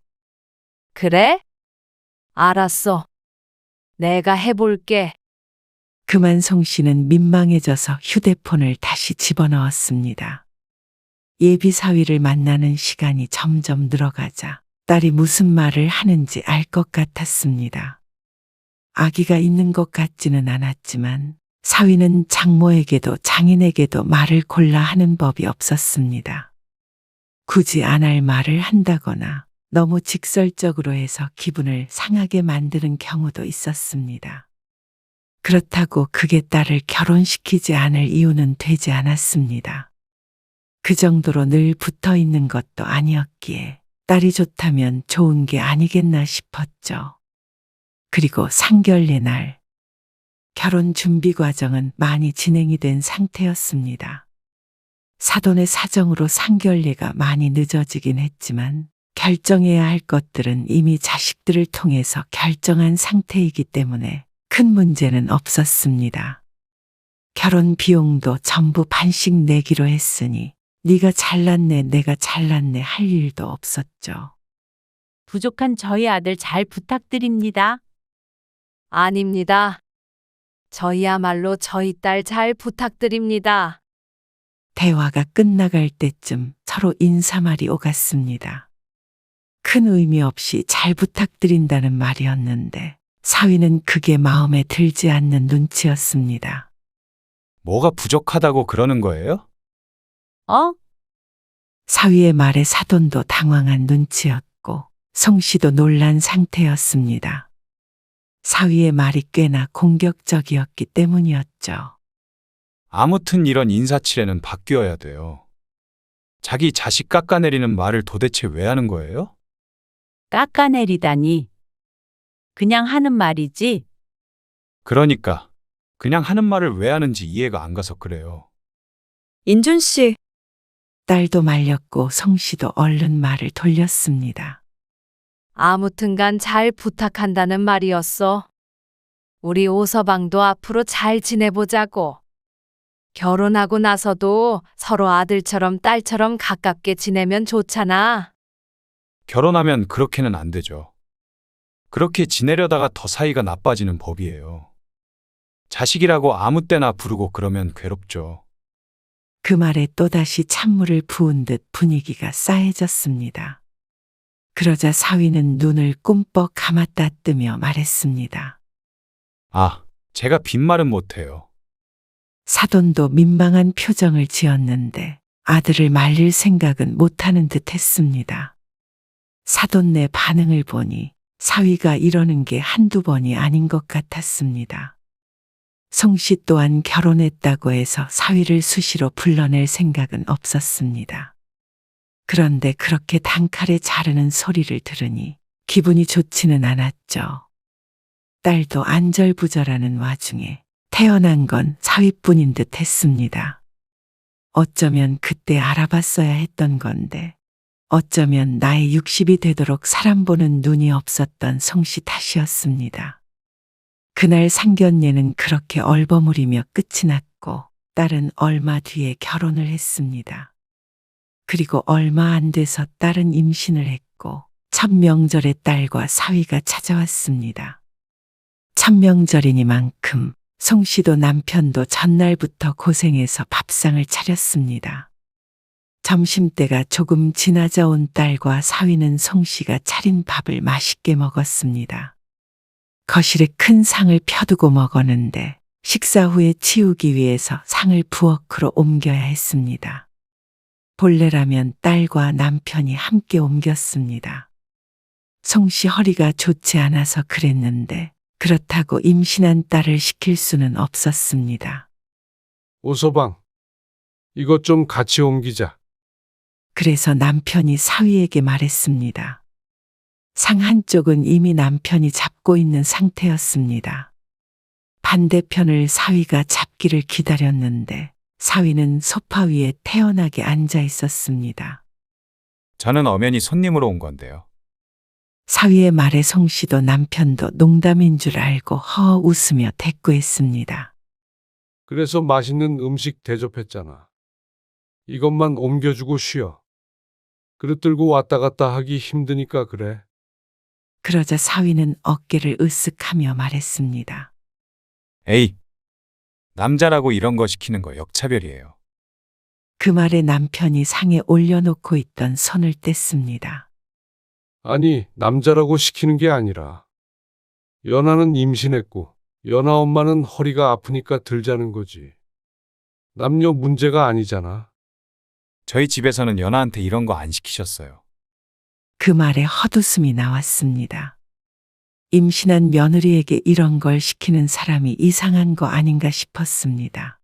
Speaker 6: 그래? 알았어. 내가 해볼게.
Speaker 3: 그만 송 씨는 민망해져서 휴대폰을 다시 집어넣었습니다. 예비 사위를 만나는 시간이 점점 늘어가자 딸이 무슨 말을 하는지 알 것 같았습니다. 아기가 있는 것 같지는 않았지만 사위는 장모에게도 장인에게도 말을 골라 하는 법이 없었습니다. 굳이 안 할 말을 한다거나 너무 직설적으로 해서 기분을 상하게 만드는 경우도 있었습니다. 그렇다고 그게 딸을 결혼시키지 않을 이유는 되지 않았습니다. 그 정도로 늘 붙어 있는 것도 아니었기에 딸이 좋다면 좋은 게 아니겠나 싶었죠. 그리고 상견례 날, 결혼 준비 과정은 많이 진행이 된 상태였습니다. 사돈의 사정으로 상견례가 많이 늦어지긴 했지만 결정해야 할 것들은 이미 자식들을 통해서 결정한 상태이기 때문에 큰 문제는 없었습니다. 결혼 비용도 전부 반씩 내기로 했으니 네가 잘났네 내가 잘났네 할 일도 없었죠.
Speaker 1: 부족한 저희 아들 잘 부탁드립니다.
Speaker 6: 아닙니다. 저희야말로 저희 딸 잘 부탁드립니다.
Speaker 3: 대화가 끝나갈 때쯤 서로 인사말이 오갔습니다. 큰 의미 없이 잘 부탁드린다는 말이었는데 사위는 그게 마음에 들지 않는 눈치였습니다.
Speaker 5: 뭐가 부족하다고 그러는 거예요?
Speaker 1: 어?
Speaker 3: 사위의 말에 사돈도 당황한 눈치였고 송 씨도 놀란 상태였습니다. 사위의 말이 꽤나 공격적이었기 때문이었죠.
Speaker 5: 아무튼 이런 인사치레는 바뀌어야 돼요. 자기 자식 깎아내리는 말을 도대체 왜 하는 거예요?
Speaker 1: 깎아내리다니. 그냥 하는 말이지.
Speaker 5: 그러니까 그냥 하는 말을 왜 하는지 이해가 안 가서 그래요.
Speaker 7: 인준 씨,
Speaker 3: 딸도 말렸고 송 씨도 얼른 말을 돌렸습니다.
Speaker 6: 아무튼간 잘 부탁한다는 말이었어. 우리 오서방도 앞으로 잘 지내보자고. 결혼하고 나서도 서로 아들처럼 딸처럼 가깝게 지내면 좋잖아.
Speaker 5: 결혼하면 그렇게는 안 되죠. 그렇게 지내려다가 더 사이가 나빠지는 법이에요. 자식이라고 아무 때나 부르고 그러면 괴롭죠.
Speaker 3: 그 말에 또다시 찬물을 부은 듯 분위기가 싸해졌습니다. 그러자 사위는 눈을 꿈뻑 감았다 뜨며 말했습니다.
Speaker 5: 아, 제가 빈말은 못해요.
Speaker 3: 사돈도 민망한 표정을 지었는데 아들을 말릴 생각은 못하는 듯 했습니다. 사돈네 반응을 보니 사위가 이러는 게 한두 번이 아닌 것 같았습니다. 송 씨 또한 결혼했다고 해서 사위를 수시로 불러낼 생각은 없었습니다. 그런데 그렇게 단칼에 자르는 소리를 들으니 기분이 좋지는 않았죠. 딸도 안절부절하는 와중에 태어난 건 사위뿐인 듯 했습니다. 어쩌면 그때 알아봤어야 했던 건데, 어쩌면 나이 60이 되도록 사람 보는 눈이 없었던 송씨 탓이었습니다. 그날 상견례는 그렇게 얼버무리며 끝이 났고, 딸은 얼마 뒤에 결혼을 했습니다. 그리고 얼마 안 돼서 딸은 임신을 했고, 첫 명절에 딸과 사위가 찾아왔습니다. 첫 명절이니만큼 송씨도 남편도 전날부터 고생해서 밥상을 차렸습니다. 점심때가 조금 지나자 온 딸과 사위는 송씨가 차린 밥을 맛있게 먹었습니다. 거실에 큰 상을 펴두고 먹었는데 식사 후에 치우기 위해서 상을 부엌으로 옮겨야 했습니다. 본래라면 딸과 남편이 함께 옮겼습니다. 송씨 허리가 좋지 않아서 그랬는데 그렇다고 임신한 딸을 시킬 수는 없었습니다.
Speaker 2: 오서방, 이것 좀 같이 옮기자.
Speaker 3: 그래서 남편이 사위에게 말했습니다. 상 한쪽은 이미 남편이 잡고 있는 상태였습니다. 반대편을 사위가 잡기를 기다렸는데 사위는 소파 위에 태연하게 앉아 있었습니다.
Speaker 5: 저는 엄연히 손님으로 온 건데요.
Speaker 3: 사위의 말에 송씨도 남편도 농담인 줄 알고 허 웃으며 대꾸했습니다.
Speaker 2: 그래서 맛있는 음식 대접했잖아. 이것만 옮겨주고 쉬어. 그릇 들고 왔다 갔다 하기 힘드니까 그래.
Speaker 3: 그러자 사위는 어깨를 으쓱하며 말했습니다.
Speaker 5: 에이, 남자라고 이런 거 시키는 거 역차별이에요.
Speaker 3: 그 말에 남편이 상에 올려놓고 있던 손을 뗐습니다.
Speaker 2: 아니, 남자라고 시키는 게 아니라 연하는 임신했고 연하 엄마는 허리가 아프니까 들자는 거지. 남녀 문제가 아니잖아.
Speaker 5: 저희 집에서는 연하한테 이런 거 안 시키셨어요.
Speaker 3: 그 말에 헛웃음이 나왔습니다. 임신한 며느리에게 이런 걸 시키는 사람이 이상한 거 아닌가 싶었습니다.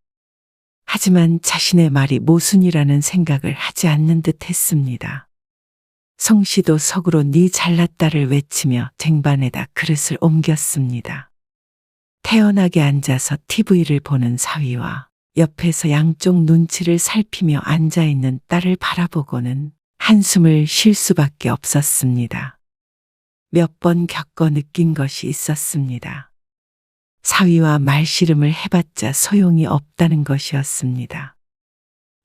Speaker 3: 하지만 자신의 말이 모순이라는 생각을 하지 않는 듯 했습니다. 송씨도 속으로 네 잘났다를 외치며 쟁반에다 그릇을 옮겼습니다. 태연하게 앉아서 TV를 보는 사위와 옆에서 양쪽 눈치를 살피며 앉아있는 딸을 바라보고는 한숨을 쉴 수밖에 없었습니다. 몇 번 겪어 느낀 것이 있었습니다. 사위와 말씨름을 해봤자 소용이 없다는 것이었습니다.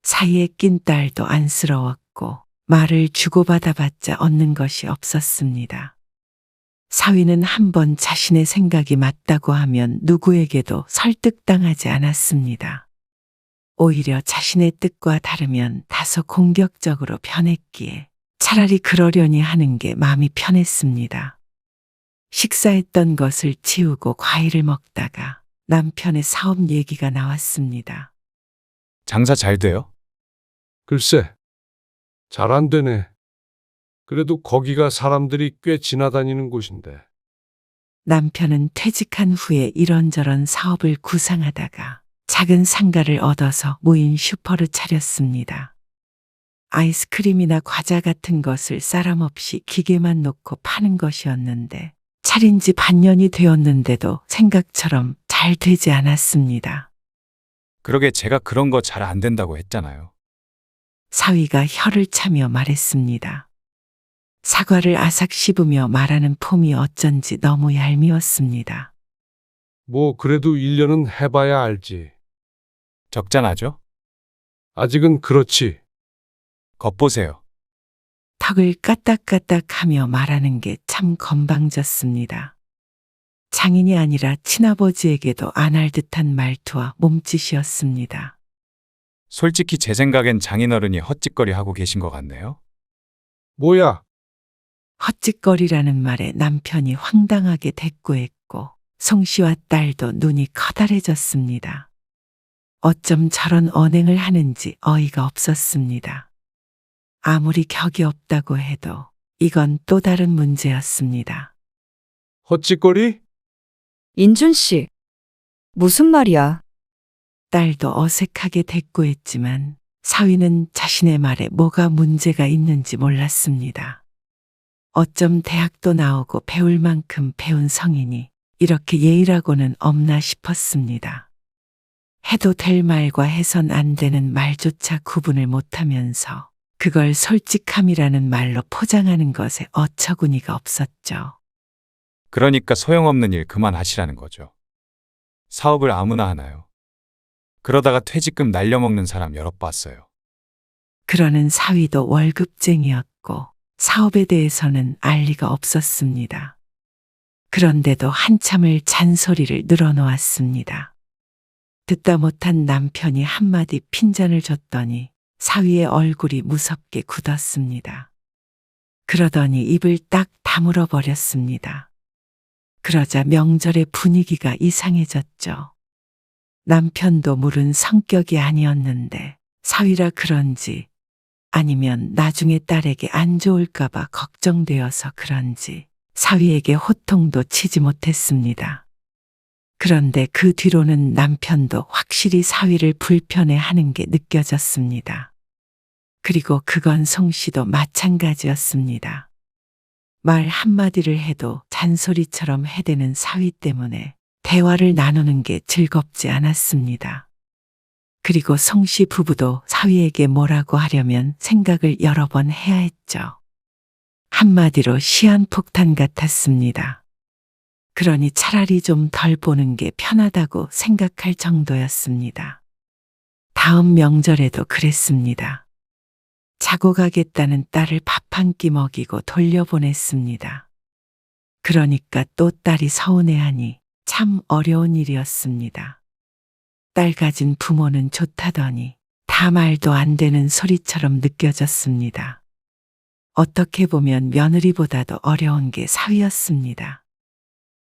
Speaker 3: 사이에 낀 딸도 안쓰러웠고 말을 주고받아봤자 얻는 것이 없었습니다. 사위는 한번 자신의 생각이 맞다고 하면 누구에게도 설득당하지 않았습니다. 오히려 자신의 뜻과 다르면 다소 공격적으로 변했기에 차라리 그러려니 하는 게 마음이 편했습니다. 식사했던 것을 치우고 과일을 먹다가 남편의 사업 얘기가 나왔습니다.
Speaker 5: 장사 잘 돼요?
Speaker 2: 글쎄, 잘 안 되네. 그래도 거기가 사람들이 꽤 지나다니는 곳인데.
Speaker 3: 남편은 퇴직한 후에 이런저런 사업을 구상하다가 작은 상가를 얻어서 무인 슈퍼를 차렸습니다. 아이스크림이나 과자 같은 것을 사람 없이 기계만 놓고 파는 것이었는데 차린 지 반년이 되었는데도 생각처럼 잘 되지 않았습니다.
Speaker 5: 그러게 제가 그런 거 잘 안 된다고 했잖아요.
Speaker 3: 사위가 혀를 차며 말했습니다. 사과를 아삭 씹으며 말하는 폼이 어쩐지 너무 얄미웠습니다.
Speaker 2: 뭐 그래도 1년은 해봐야 알지.
Speaker 5: 적잖아죠?
Speaker 2: 아직은 그렇지.
Speaker 5: 겉보세요.
Speaker 3: 턱을 까딱까딱하며 말하는 게 참 건방졌습니다. 장인이 아니라 친아버지에게도 안 할 듯한 말투와 몸짓이었습니다.
Speaker 5: 솔직히 제 생각엔 장인어른이 헛짓거리 하고 계신 것 같네요.
Speaker 2: 뭐야?
Speaker 3: 헛짓거리라는 말에 남편이 황당하게 대꾸했고 송씨와 딸도 눈이 커다래졌습니다. 어쩜 저런 언행을 하는지 어이가 없었습니다. 아무리 격이 없다고 해도 이건 또 다른 문제였습니다.
Speaker 2: 헛짓거리?
Speaker 7: 인준 씨, 무슨 말이야?
Speaker 3: 딸도 어색하게 대꾸했지만 사위는 자신의 말에 뭐가 문제가 있는지 몰랐습니다. 어쩜 대학도 나오고 배울 만큼 배운 성인이 이렇게 예의라고는 없나 싶었습니다. 해도 될 말과 해선 안 되는 말조차 구분을 못하면서 그걸 솔직함이라는 말로 포장하는 것에 어처구니가 없었죠.
Speaker 5: 그러니까 소용없는 일 그만하시라는 거죠. 사업을 아무나 하나요? 그러다가 퇴직금 날려먹는 사람 여러 봤어요.
Speaker 3: 그러는 사위도 월급쟁이였고 사업에 대해서는 알 리가 없었습니다. 그런데도 한참을 잔소리를 늘어놓았습니다. 듣다 못한 남편이 한마디 핀잔을 줬더니 사위의 얼굴이 무섭게 굳었습니다. 그러더니 입을 딱 다물어 버렸습니다. 그러자 명절의 분위기가 이상해졌죠. 남편도 물은 성격이 아니었는데 사위라 그런지 아니면 나중에 딸에게 안 좋을까봐 걱정되어서 그런지 사위에게 호통도 치지 못했습니다. 그런데 그 뒤로는 남편도 확실히 사위를 불편해하는 게 느껴졌습니다. 그리고 그건 송씨도 마찬가지였습니다. 말 한마디를 해도 잔소리처럼 해대는 사위 때문에 대화를 나누는 게 즐겁지 않았습니다. 그리고 송씨 부부도 사위에게 뭐라고 하려면 생각을 여러 번 해야 했죠. 한마디로 시한폭탄 같았습니다. 그러니 차라리 좀 덜 보는 게 편하다고 생각할 정도였습니다. 다음 명절에도 그랬습니다. 자고 가겠다는 딸을 밥 한 끼 먹이고 돌려보냈습니다. 그러니까 또 딸이 서운해하니 참 어려운 일이었습니다. 딸 가진 부모는 좋다더니 다 말도 안 되는 소리처럼 느껴졌습니다. 어떻게 보면 며느리보다도 어려운 게 사위였습니다.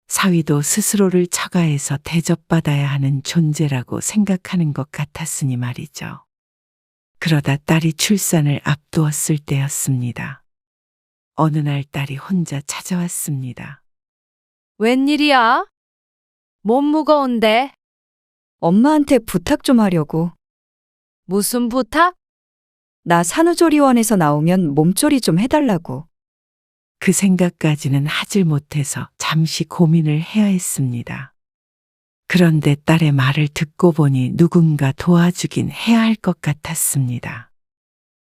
Speaker 3: 사위도 스스로를 처가해서 대접받아야 하는 존재라고 생각하는 것 같았으니 말이죠. 그러다 딸이 출산을 앞두었을 때였습니다. 어느 날 딸이 혼자 찾아왔습니다.
Speaker 6: 웬일이야? 몸 무거운데?
Speaker 7: 엄마한테 부탁 좀 하려고.
Speaker 6: 무슨 부탁?
Speaker 7: 나 산후조리원에서 나오면 몸조리 좀 해달라고.
Speaker 3: 그 생각까지는 하질 못해서 잠시 고민을 해야 했습니다. 그런데 딸의 말을 듣고 보니 누군가 도와주긴 해야 할 것 같았습니다.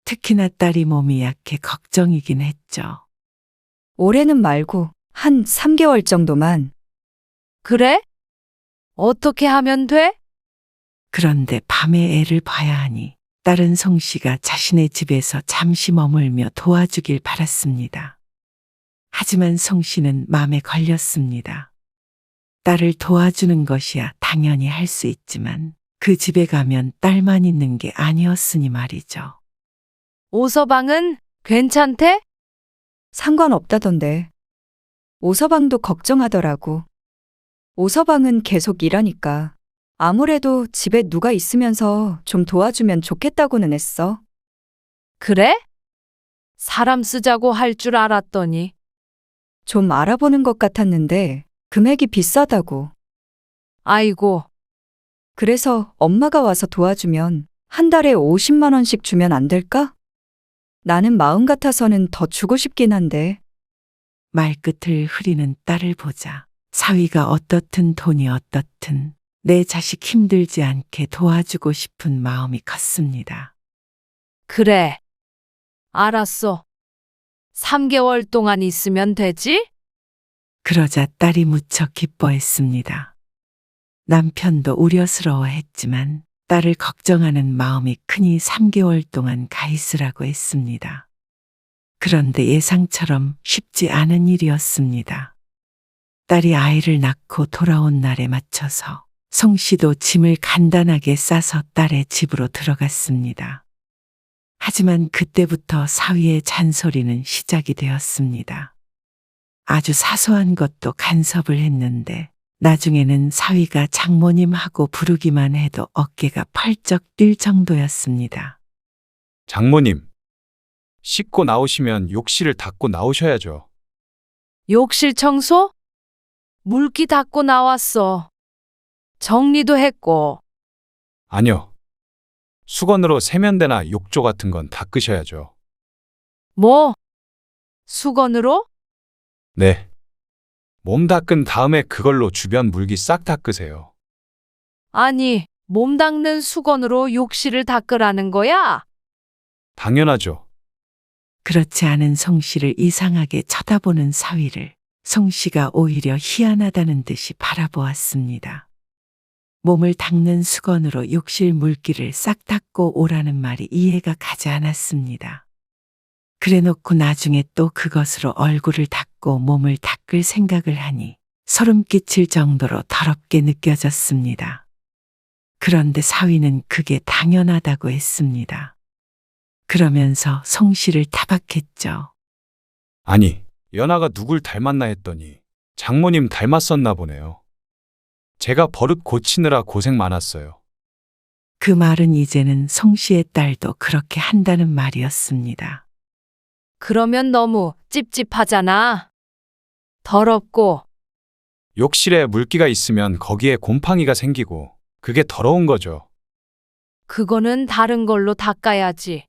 Speaker 3: 특히나 딸이 몸이 약해 걱정이긴 했죠.
Speaker 7: 올해는 말고 한 3개월 정도만.
Speaker 6: 그래? 어떻게 하면 돼?
Speaker 3: 그런데 밤에 애를 봐야 하니 딸은 송씨가 자신의 집에서 잠시 머물며 도와주길 바랐습니다. 하지만 송씨는 마음에 걸렸습니다. 딸을 도와주는 것이야 당연히 할 수 있지만 그 집에 가면 딸만 있는 게 아니었으니 말이죠.
Speaker 6: 오서방은 괜찮대?
Speaker 7: 상관없다던데. 오서방도 걱정하더라고. 오서방은 계속 일하니까 아무래도 집에 누가 있으면서 좀 도와주면 좋겠다고는 했어.
Speaker 6: 그래? 사람 쓰자고 할 줄 알았더니.
Speaker 7: 좀 알아보는 것 같았는데 금액이 비싸다고.
Speaker 6: 아이고,
Speaker 7: 그래서 엄마가 와서 도와주면 한 달에 50만 원씩 주면 안 될까? 나는 마음 같아서는 더 주고 싶긴 한데.
Speaker 3: 말끝을 흐리는 딸을 보자 사위가 어떻든 돈이 어떻든 내 자식 힘들지 않게 도와주고 싶은 마음이 컸습니다.
Speaker 6: 그래. 알았어. 3개월 동안 있으면 되지?
Speaker 3: 그러자 딸이 무척 기뻐했습니다. 남편도 우려스러워했지만 딸을 걱정하는 마음이 크니 3개월 동안 가 있으라고 했습니다. 그런데 예상처럼 쉽지 않은 일이었습니다. 딸이 아이를 낳고 돌아온 날에 맞춰서 송씨도 짐을 간단하게 싸서 딸의 집으로 들어갔습니다. 하지만 그때부터 사위의 잔소리는 시작이 되었습니다. 아주 사소한 것도 간섭을 했는데 나중에는 사위가 장모님하고 부르기만 해도 어깨가 펄쩍 뛸 정도였습니다.
Speaker 5: 장모님, 씻고 나오시면 욕실을 닦고 나오셔야죠.
Speaker 6: 욕실 청소? 물기 닦고 나왔어. 정리도 했고.
Speaker 5: 아니요. 수건으로 세면대나 욕조 같은 건 닦으셔야죠.
Speaker 6: 뭐? 수건으로?
Speaker 5: 네. 몸 닦은 다음에 그걸로 주변 물기 싹 닦으세요.
Speaker 6: 아니, 몸 닦는 수건으로 욕실을 닦으라는 거야?
Speaker 5: 당연하죠.
Speaker 3: 그렇지 않은 송 씨를 이상하게 쳐다보는 사위를 송 씨가 오히려 희한하다는 듯이 바라보았습니다. 몸을 닦는 수건으로 욕실 물기를 싹 닦고 오라는 말이 이해가 가지 않았습니다. 그래놓고 나중에 또 그것으로 얼굴을 닦고 몸을 닦을 생각을 하니 소름 끼칠 정도로 더럽게 느껴졌습니다. 그런데 사위는 그게 당연하다고 했습니다. 그러면서 송 씨를 타박했죠.
Speaker 5: 아니, 연하가 누굴 닮았나 했더니 장모님 닮았었나 보네요. 제가 버릇 고치느라 고생 많았어요.
Speaker 3: 그 말은 이제는 송 씨의 딸도 그렇게 한다는 말이었습니다.
Speaker 6: 그러면 너무 찝찝하잖아. 더럽고.
Speaker 5: 욕실에 물기가 있으면 거기에 곰팡이가 생기고 그게 더러운 거죠.
Speaker 6: 그거는 다른 걸로 닦아야지.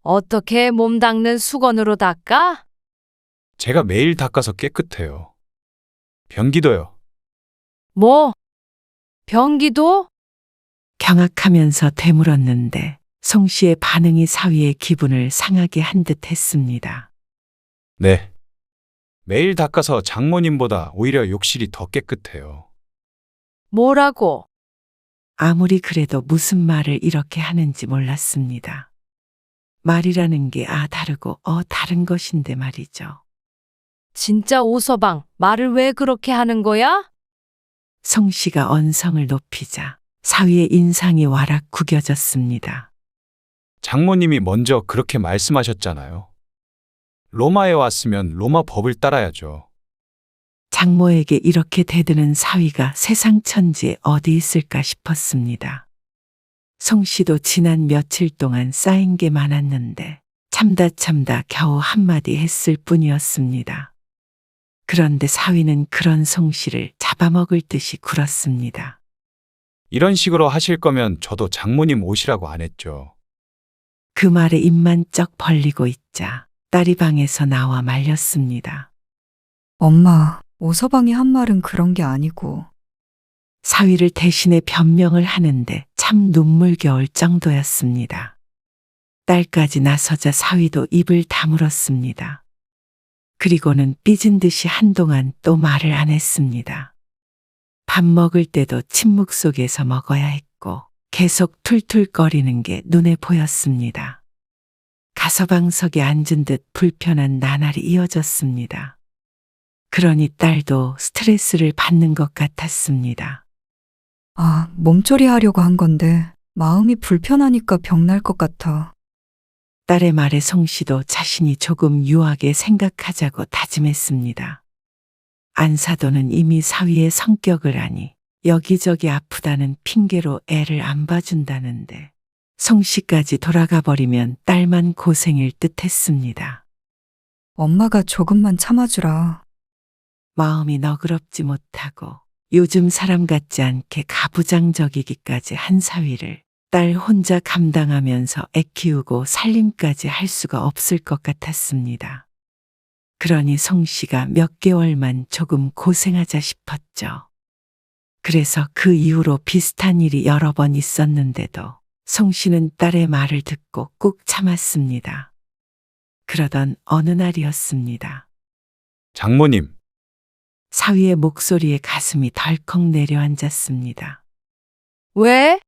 Speaker 6: 어떻게 몸 닦는 수건으로 닦아?
Speaker 5: 제가 매일 닦아서 깨끗해요. 변기도요.
Speaker 6: 뭐? 변기도?
Speaker 3: 경악하면서 되물었는데 송 씨의 반응이 사위의 기분을 상하게 한 듯 했습니다.
Speaker 5: 네. 매일 닦아서 장모님보다 오히려 욕실이 더 깨끗해요.
Speaker 6: 뭐라고?
Speaker 3: 아무리 그래도 무슨 말을 이렇게 하는지 몰랐습니다. 말이라는 게 다르고 다른 것인데 말이죠.
Speaker 6: 진짜 오서방, 말을 왜 그렇게 하는 거야?
Speaker 3: 송 씨가 언성을 높이자 사위의 인상이 와락 구겨졌습니다.
Speaker 5: 장모님이 먼저 그렇게 말씀하셨잖아요. 로마에 왔으면 로마 법을 따라야죠.
Speaker 3: 장모에게 이렇게 대드는 사위가 세상 천지에 어디 있을까 싶었습니다. 송 씨도 지난 며칠 동안 쌓인 게 많았는데 참다 겨우 한마디 했을 뿐이었습니다. 그런데 사위는 그런 송 씨를 잡아먹을 듯이 굴었습니다.
Speaker 5: 이런 식으로 하실 거면 저도 장모님 오시라고 안 했죠.
Speaker 3: 그 말에 입만 쩍 벌리고 있자 딸이 방에서 나와 말렸습니다.
Speaker 7: 엄마, 오서방이 한 말은 그런 게 아니고.
Speaker 3: 사위를 대신해 변명을 하는데 참 눈물겨울 정도였습니다. 딸까지 나서자 사위도 입을 다물었습니다. 그리고는 삐진 듯이 한동안 또 말을 안 했습니다. 밥 먹을 때도 침묵 속에서 먹어야 했고 계속 툴툴거리는 게 눈에 보였습니다. 가서방석에 앉은 듯 불편한 나날이 이어졌습니다. 그러니 딸도 스트레스를 받는 것 같았습니다.
Speaker 7: 몸조리 하려고 한 건데 마음이 불편하니까 병날 것 같아.
Speaker 3: 딸의 말에 송 씨도 자신이 조금 유하게 생각하자고 다짐했습니다. 안사도는 이미 사위의 성격을 아니 여기저기 아프다는 핑계로 애를 안 봐준다는데 송 씨까지 돌아가 버리면 딸만 고생일 듯 했습니다.
Speaker 7: 엄마가 조금만 참아주라.
Speaker 3: 마음이 너그럽지 못하고 요즘 사람 같지 않게 가부장적이기까지 한 사위를 딸 혼자 감당하면서 애 키우고 살림까지 할 수가 없을 것 같았습니다. 그러니 송 씨가 몇 개월만 조금 고생하자 싶었죠. 그래서 그 이후로 비슷한 일이 여러 번 있었는데도 송 씨는 딸의 말을 듣고 꾹 참았습니다. 그러던 어느 날이었습니다.
Speaker 5: 장모님,
Speaker 3: 사위의 목소리에 가슴이 덜컥 내려앉았습니다.
Speaker 6: 왜?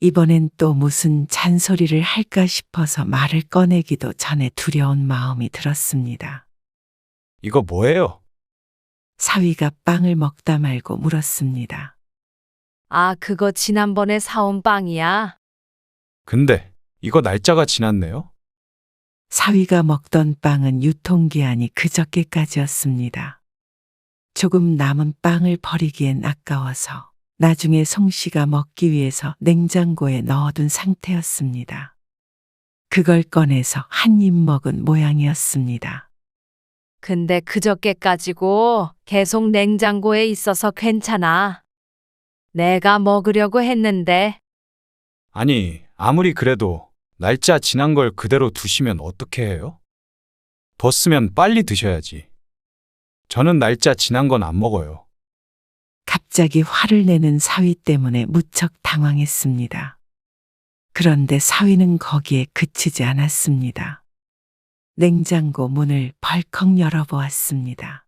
Speaker 3: 이번엔 또 무슨 잔소리를 할까 싶어서 말을 꺼내기도 전에 두려운 마음이 들었습니다.
Speaker 5: 이거 뭐예요?
Speaker 3: 사위가 빵을 먹다 말고 물었습니다.
Speaker 6: 그거 지난번에 사온 빵이야.
Speaker 5: 근데 이거 날짜가 지났네요?
Speaker 3: 사위가 먹던 빵은 유통기한이 그저께까지였습니다. 조금 남은 빵을 버리기엔 아까워서 나중에 송 씨가 먹기 위해서 냉장고에 넣어둔 상태였습니다. 그걸 꺼내서 한 입 먹은 모양이었습니다.
Speaker 6: 근데 그저께까지고 계속 냉장고에 있어서 괜찮아. 내가 먹으려고 했는데.
Speaker 5: 아니, 아무리 그래도 날짜 지난 걸 그대로 두시면 어떻게 해요? 뒀으면 빨리 드셔야지. 저는 날짜 지난 건 안 먹어요.
Speaker 3: 갑자기 화를 내는 사위 때문에 무척 당황했습니다. 그런데 사위는 거기에 그치지 않았습니다. 냉장고 문을 벌컥 열어보았습니다.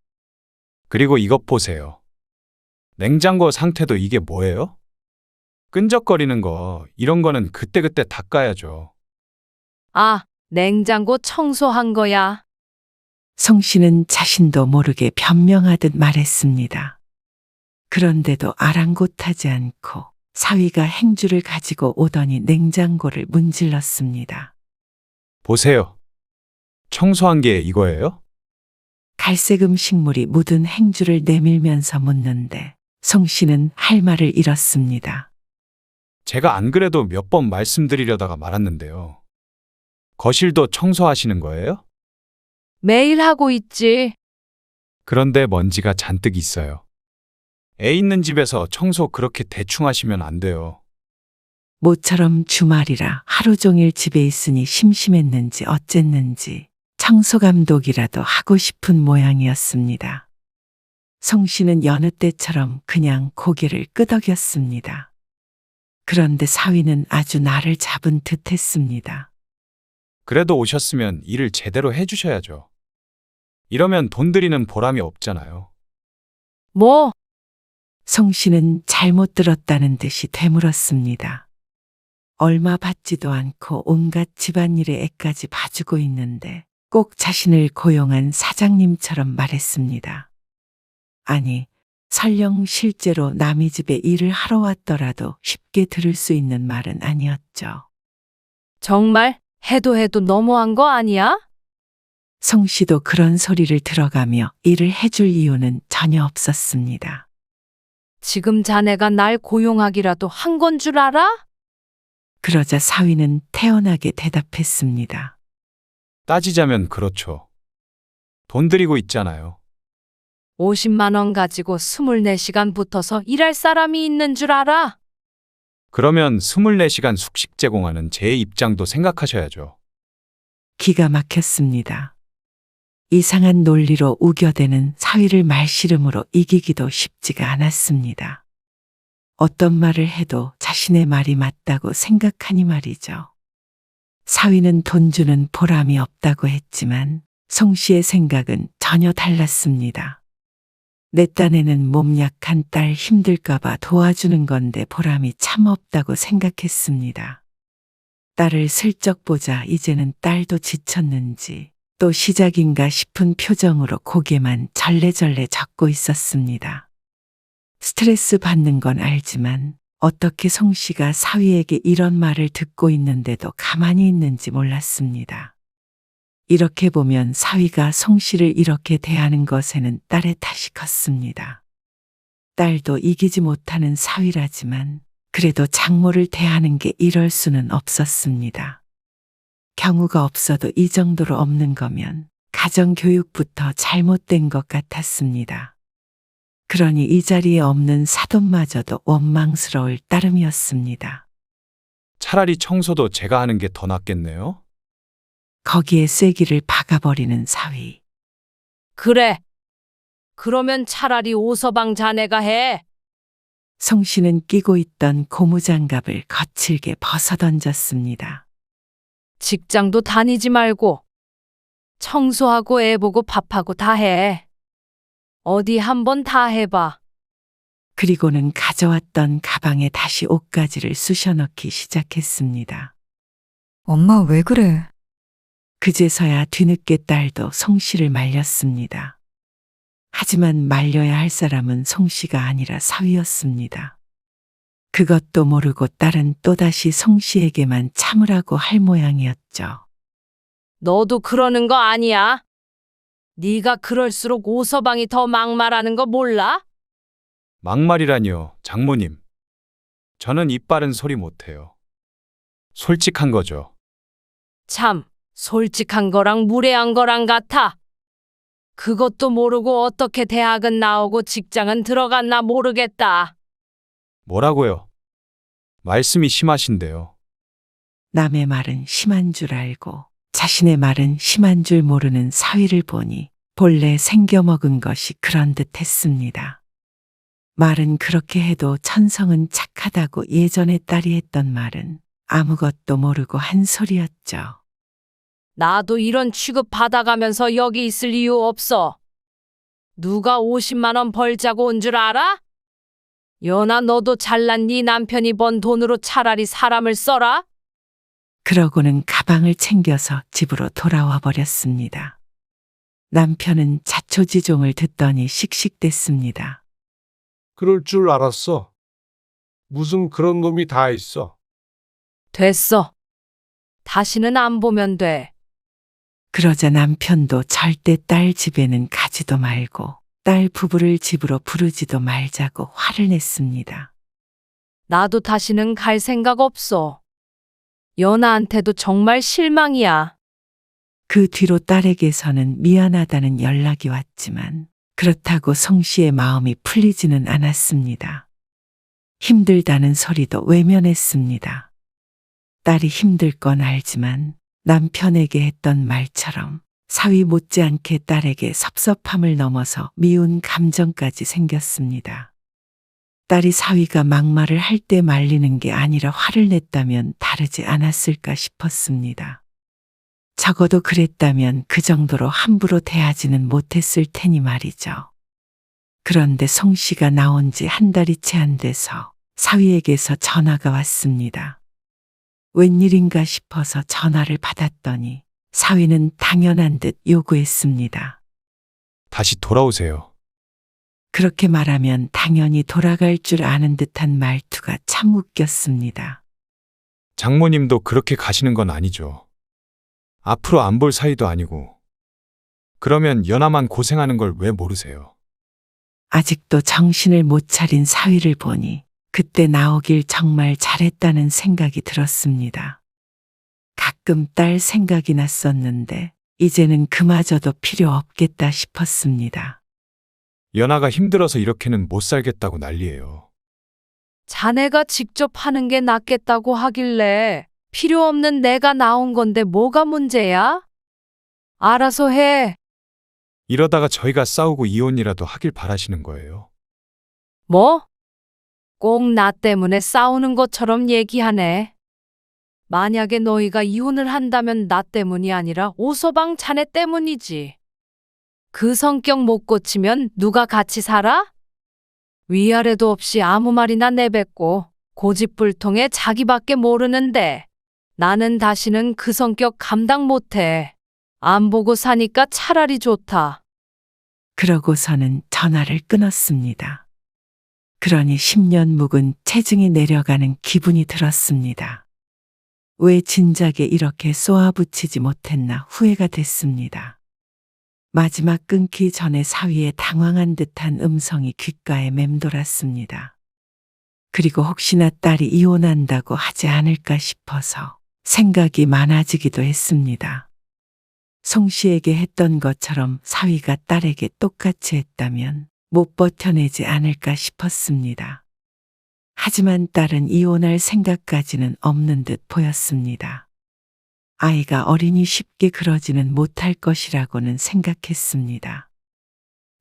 Speaker 5: 그리고 이것 보세요. 냉장고 상태도 이게 뭐예요? 끈적거리는 거, 이런 거는 그때그때 닦아야죠.
Speaker 6: 아, 냉장고 청소한 거야.
Speaker 3: 송 씨는 자신도 모르게 변명하듯 말했습니다. 그런데도 아랑곳하지 않고 사위가 행주를 가지고 오더니 냉장고를 문질렀습니다.
Speaker 5: 보세요. 청소한 게 이거예요?
Speaker 3: 갈색 음식물이 묻은 행주를 내밀면서 묻는데 송 씨는 할 말을 잃었습니다.
Speaker 5: 제가 안 그래도 몇 번 말씀드리려다가 말았는데요. 거실도 청소하시는 거예요?
Speaker 6: 매일 하고 있지.
Speaker 5: 그런데 먼지가 잔뜩 있어요. 애 있는 집에서 청소 그렇게 대충 하시면 안 돼요.
Speaker 3: 모처럼 주말이라 하루 종일 집에 있으니 심심했는지 어쨌는지 청소 감독이라도 하고 싶은 모양이었습니다. 송 씨는 여느 때처럼 그냥 고개를 끄덕였습니다. 그런데 사위는 아주 나를 잡은 듯 했습니다.
Speaker 5: 그래도 오셨으면 일을 제대로 해주셔야죠. 이러면 돈 들이는 보람이 없잖아요.
Speaker 6: 뭐?
Speaker 3: 송 씨는 잘못 들었다는 듯이 되물었습니다. 얼마 받지도 않고 온갖 집안일에 애까지 봐주고 있는데 꼭 자신을 고용한 사장님처럼 말했습니다. 아니, 설령 실제로 남의 집에 일을 하러 왔더라도 쉽게 들을 수 있는 말은 아니었죠.
Speaker 6: 정말 해도 너무한 거 아니야?
Speaker 3: 송 씨도 그런 소리를 들어가며 일을 해줄 이유는 전혀 없었습니다.
Speaker 6: 지금 자네가 날 고용하기라도 한 건 줄 알아?
Speaker 3: 그러자 사위는 태연하게 대답했습니다.
Speaker 5: 따지자면 그렇죠. 돈 들이고 있잖아요.
Speaker 6: 50만 원 가지고 24시간 붙어서 일할 사람이 있는 줄 알아?
Speaker 5: 그러면 24시간 숙식 제공하는 제 입장도 생각하셔야죠.
Speaker 3: 기가 막혔습니다. 이상한 논리로 우겨대는 사위를 말씨름으로 이기기도 쉽지가 않았습니다. 어떤 말을 해도 자신의 말이 맞다고 생각하니 말이죠. 사위는 돈 주는 보람이 없다고 했지만 송 씨의 생각은 전혀 달랐습니다. 내 딴에는 몸 약한 딸 힘들까봐 도와주는 건데 보람이 참 없다고 생각했습니다. 딸을 슬쩍 보자 이제는 딸도 지쳤는지 또 시작인가 싶은 표정으로 고개만 절레절레 젓고 있었습니다. 스트레스 받는 건 알지만 어떻게 송 씨가 사위에게 이런 말을 듣고 있는데도 가만히 있는지 몰랐습니다. 이렇게 보면 사위가 송 씨를 이렇게 대하는 것에는 딸의 탓이 컸습니다. 딸도 이기지 못하는 사위라지만 그래도 장모를 대하는 게 이럴 수는 없었습니다. 경우가 없어도 이 정도로 없는 거면 가정교육부터 잘못된 것 같았습니다. 그러니 이 자리에 없는 사돈마저도 원망스러울 따름이었습니다.
Speaker 5: 차라리 청소도 제가 하는 게 더 낫겠네요.
Speaker 3: 거기에 쐐기를 박아버리는 사위.
Speaker 6: 그래. 그러면 차라리 오서방 자네가 해.
Speaker 3: 송 씨는 끼고 있던 고무장갑을 거칠게 벗어던졌습니다.
Speaker 6: 직장도 다니지 말고 청소하고 애 보고 밥하고 다 해. 어디 한번 다 해봐.
Speaker 3: 그리고는 가져왔던 가방에 다시 옷가지를 쑤셔넣기 시작했습니다.
Speaker 7: 엄마 왜 그래?
Speaker 3: 그제서야 뒤늦게 딸도 송 씨를 말렸습니다. 하지만 말려야 할 사람은 송 씨가 아니라 사위였습니다. 그것도 모르고 딸은 또다시 송 씨에게만 참으라고 할 모양이었죠.
Speaker 6: 너도 그러는 거 아니야? 네가 그럴수록 오서방이 더 막말하는 거 몰라?
Speaker 5: 막말이라니요, 장모님. 저는 입 바른 소리 못해요. 솔직한 거죠.
Speaker 6: 참, 솔직한 거랑 무례한 거랑 같아. 그것도 모르고 어떻게 대학은 나오고 직장은 들어갔나 모르겠다.
Speaker 5: 뭐라고요? 말씀이 심하신데요.
Speaker 3: 남의 말은 심한 줄 알고 자신의 말은 심한 줄 모르는 사위를 보니 본래 생겨먹은 것이 그런 듯 했습니다. 말은 그렇게 해도 천성은 착하다고 예전에 딸이 했던 말은 아무것도 모르고 한 소리였죠.
Speaker 6: 나도 이런 취급 받아가면서 여기 있을 이유 없어. 누가 50만 원 벌자고 온 줄 알아? 연아 너도 잘난 네 남편이 번 돈으로 차라리 사람을 써라.
Speaker 3: 그러고는 가방을 챙겨서 집으로 돌아와 버렸습니다. 남편은 자초지종을 듣더니 씩씩댔습니다.
Speaker 2: 그럴 줄 알았어. 무슨 그런 놈이 다 있어.
Speaker 6: 됐어. 다시는 안 보면 돼.
Speaker 3: 그러자 남편도 절대 딸 집에는 가지도 말고 딸 부부를 집으로 부르지도 말자고 화를 냈습니다.
Speaker 6: 나도 다시는 갈 생각 없어. 연아한테도 정말 실망이야.
Speaker 3: 그 뒤로 딸에게서는 미안하다는 연락이 왔지만 그렇다고 송 씨의 마음이 풀리지는 않았습니다. 힘들다는 소리도 외면했습니다. 딸이 힘들 건 알지만 남편에게 했던 말처럼 사위 못지않게 딸에게 섭섭함을 넘어서 미운 감정까지 생겼습니다. 딸이 사위가 막말을 할 때 말리는 게 아니라 화를 냈다면 다르지 않았을까 싶었습니다. 적어도 그랬다면 그 정도로 함부로 대하지는 못했을 테니 말이죠. 그런데 송 씨가 나온 지 한 달이 채 안 돼서 사위에게서 전화가 왔습니다. 웬일인가 싶어서 전화를 받았더니 사위는 당연한 듯 요구했습니다.
Speaker 5: 다시 돌아오세요.
Speaker 3: 그렇게 말하면 당연히 돌아갈 줄 아는 듯한 말투가 참 웃겼습니다.
Speaker 5: 장모님도 그렇게 가시는 건 아니죠. 앞으로 안 볼 사이도 아니고. 그러면 연아만 고생하는 걸 왜 모르세요?
Speaker 3: 아직도 정신을 못 차린 사위를 보니 그때 나오길 정말 잘했다는 생각이 들었습니다. 가끔 딸 생각이 났었는데 이제는 그마저도 필요 없겠다 싶었습니다.
Speaker 5: 연아가 힘들어서 이렇게는 못 살겠다고 난리예요.
Speaker 6: 자네가 직접 하는 게 낫겠다고 하길래 필요 없는 내가 나온 건데 뭐가 문제야? 알아서 해.
Speaker 5: 이러다가 저희가 싸우고 이혼이라도 하길 바라시는 거예요.
Speaker 6: 뭐? 꼭 나 때문에 싸우는 것처럼 얘기하네. 만약에 너희가 이혼을 한다면 나 때문이 아니라 오서방 자네 때문이지. 그 성격 못 고치면 누가 같이 살아? 위아래도 없이 아무 말이나 내뱉고 고집불통에 자기밖에 모르는데 나는 다시는 그 성격 감당 못해. 안 보고 사니까 차라리 좋다.
Speaker 3: 그러고서는 전화를 끊었습니다. 그러니 10년 묵은 체증이 내려가는 기분이 들었습니다. 왜 진작에 이렇게 쏘아붙이지 못했나 후회가 됐습니다. 마지막 끊기 전에 사위의 당황한 듯한 음성이 귓가에 맴돌았습니다. 그리고 혹시나 딸이 이혼한다고 하지 않을까 싶어서 생각이 많아지기도 했습니다. 송 씨에게 했던 것처럼 사위가 딸에게 똑같이 했다면 못 버텨내지 않을까 싶었습니다. 하지만 딸은 이혼할 생각까지는 없는 듯 보였습니다. 아이가 어리니 쉽게 그러지는 못할 것이라고는 생각했습니다.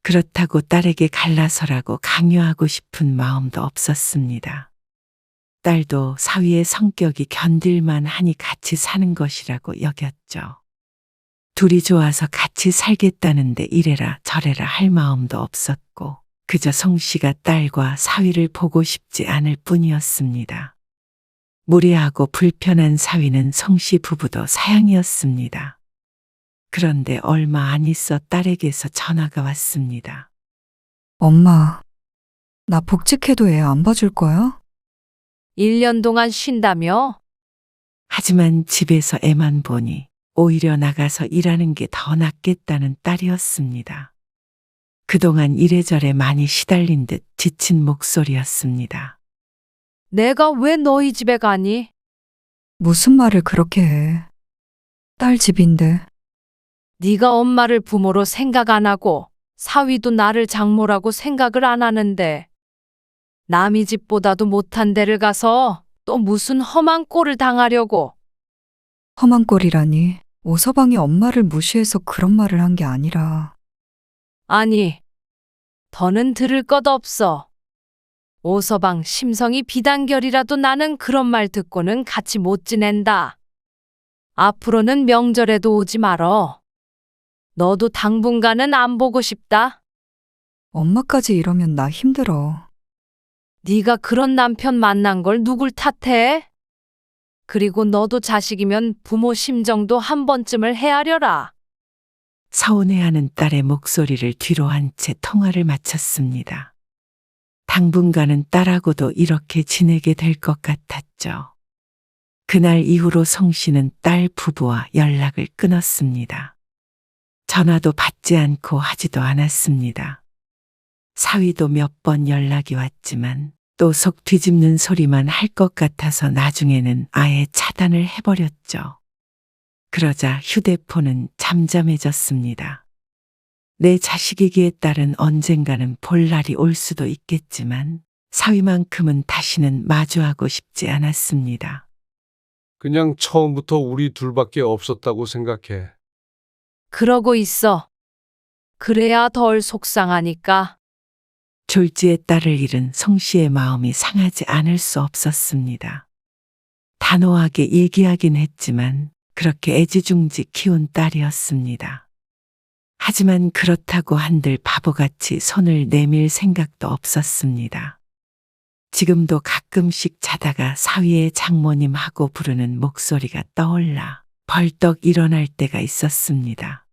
Speaker 3: 그렇다고 딸에게 갈라서라고 강요하고 싶은 마음도 없었습니다. 딸도 사위의 성격이 견딜만 하니 같이 사는 것이라고 여겼죠. 둘이 좋아서 같이 살겠다는데 이래라 저래라 할 마음도 없었고 그저 송 씨가 딸과 사위를 보고 싶지 않을 뿐이었습니다. 무례하고 불편한 사위는 송 씨 부부도 사양이었습니다. 그런데 얼마 안 있어 딸에게서 전화가 왔습니다.
Speaker 7: 엄마, 나 복직해도 애 안 봐줄 거야?
Speaker 6: 1년 동안 쉰다며?
Speaker 3: 하지만 집에서 애만 보니 오히려 나가서 일하는 게 더 낫겠다는 딸이었습니다. 그동안 이래저래 많이 시달린 듯 지친 목소리였습니다.
Speaker 6: 내가 왜 너희 집에 가니?
Speaker 7: 무슨 말을 그렇게 해. 딸 집인데.
Speaker 6: 네가 엄마를 부모로 생각 안 하고 사위도 나를 장모라고 생각을 안 하는데 남의 집보다도 못한 데를 가서 또 무슨 험한 꼴을 당하려고.
Speaker 7: 험한 꼴이라니. 오서방이 엄마를 무시해서 그런 말을 한 게 아니라.
Speaker 6: 아니, 더는 들을 것 없어. 오서방 심성이 비단결이라도 나는 그런 말 듣고는 같이 못 지낸다. 앞으로는 명절에도 오지 말어. 너도 당분간은 안 보고 싶다.
Speaker 7: 엄마까지 이러면 나 힘들어.
Speaker 6: 네가 그런 남편 만난 걸 누굴 탓해? 그리고 너도 자식이면 부모 심정도 한 번쯤을 헤아려라.
Speaker 3: 서운해하는 딸의 목소리를 뒤로 한 채 통화를 마쳤습니다. 당분간은 딸하고도 이렇게 지내게 될 것 같았죠. 그날 이후로 송 씨는 딸 부부와 연락을 끊었습니다. 전화도 받지 않고 하지도 않았습니다. 사위도 몇 번 연락이 왔지만 또 속 뒤집는 소리만 할 것 같아서 나중에는 아예 차단을 해버렸죠. 그러자 휴대폰은 잠잠해졌습니다. 내 자식이기에 딸은 언젠가는 볼 날이 올 수도 있겠지만 사위만큼은 다시는 마주하고 싶지 않았습니다.
Speaker 2: 그냥 처음부터 우리 둘밖에 없었다고 생각해.
Speaker 6: 그러고 있어. 그래야 덜 속상하니까.
Speaker 3: 졸지의 딸을 잃은 송 씨의 마음이 상하지 않을 수 없었습니다. 단호하게 얘기하긴 했지만 그렇게 애지중지 키운 딸이었습니다. 하지만 그렇다고 한들 바보같이 손을 내밀 생각도 없었습니다. 지금도 가끔씩 자다가 사위의 장모님 하고 부르는 목소리가 떠올라 벌떡 일어날 때가 있었습니다.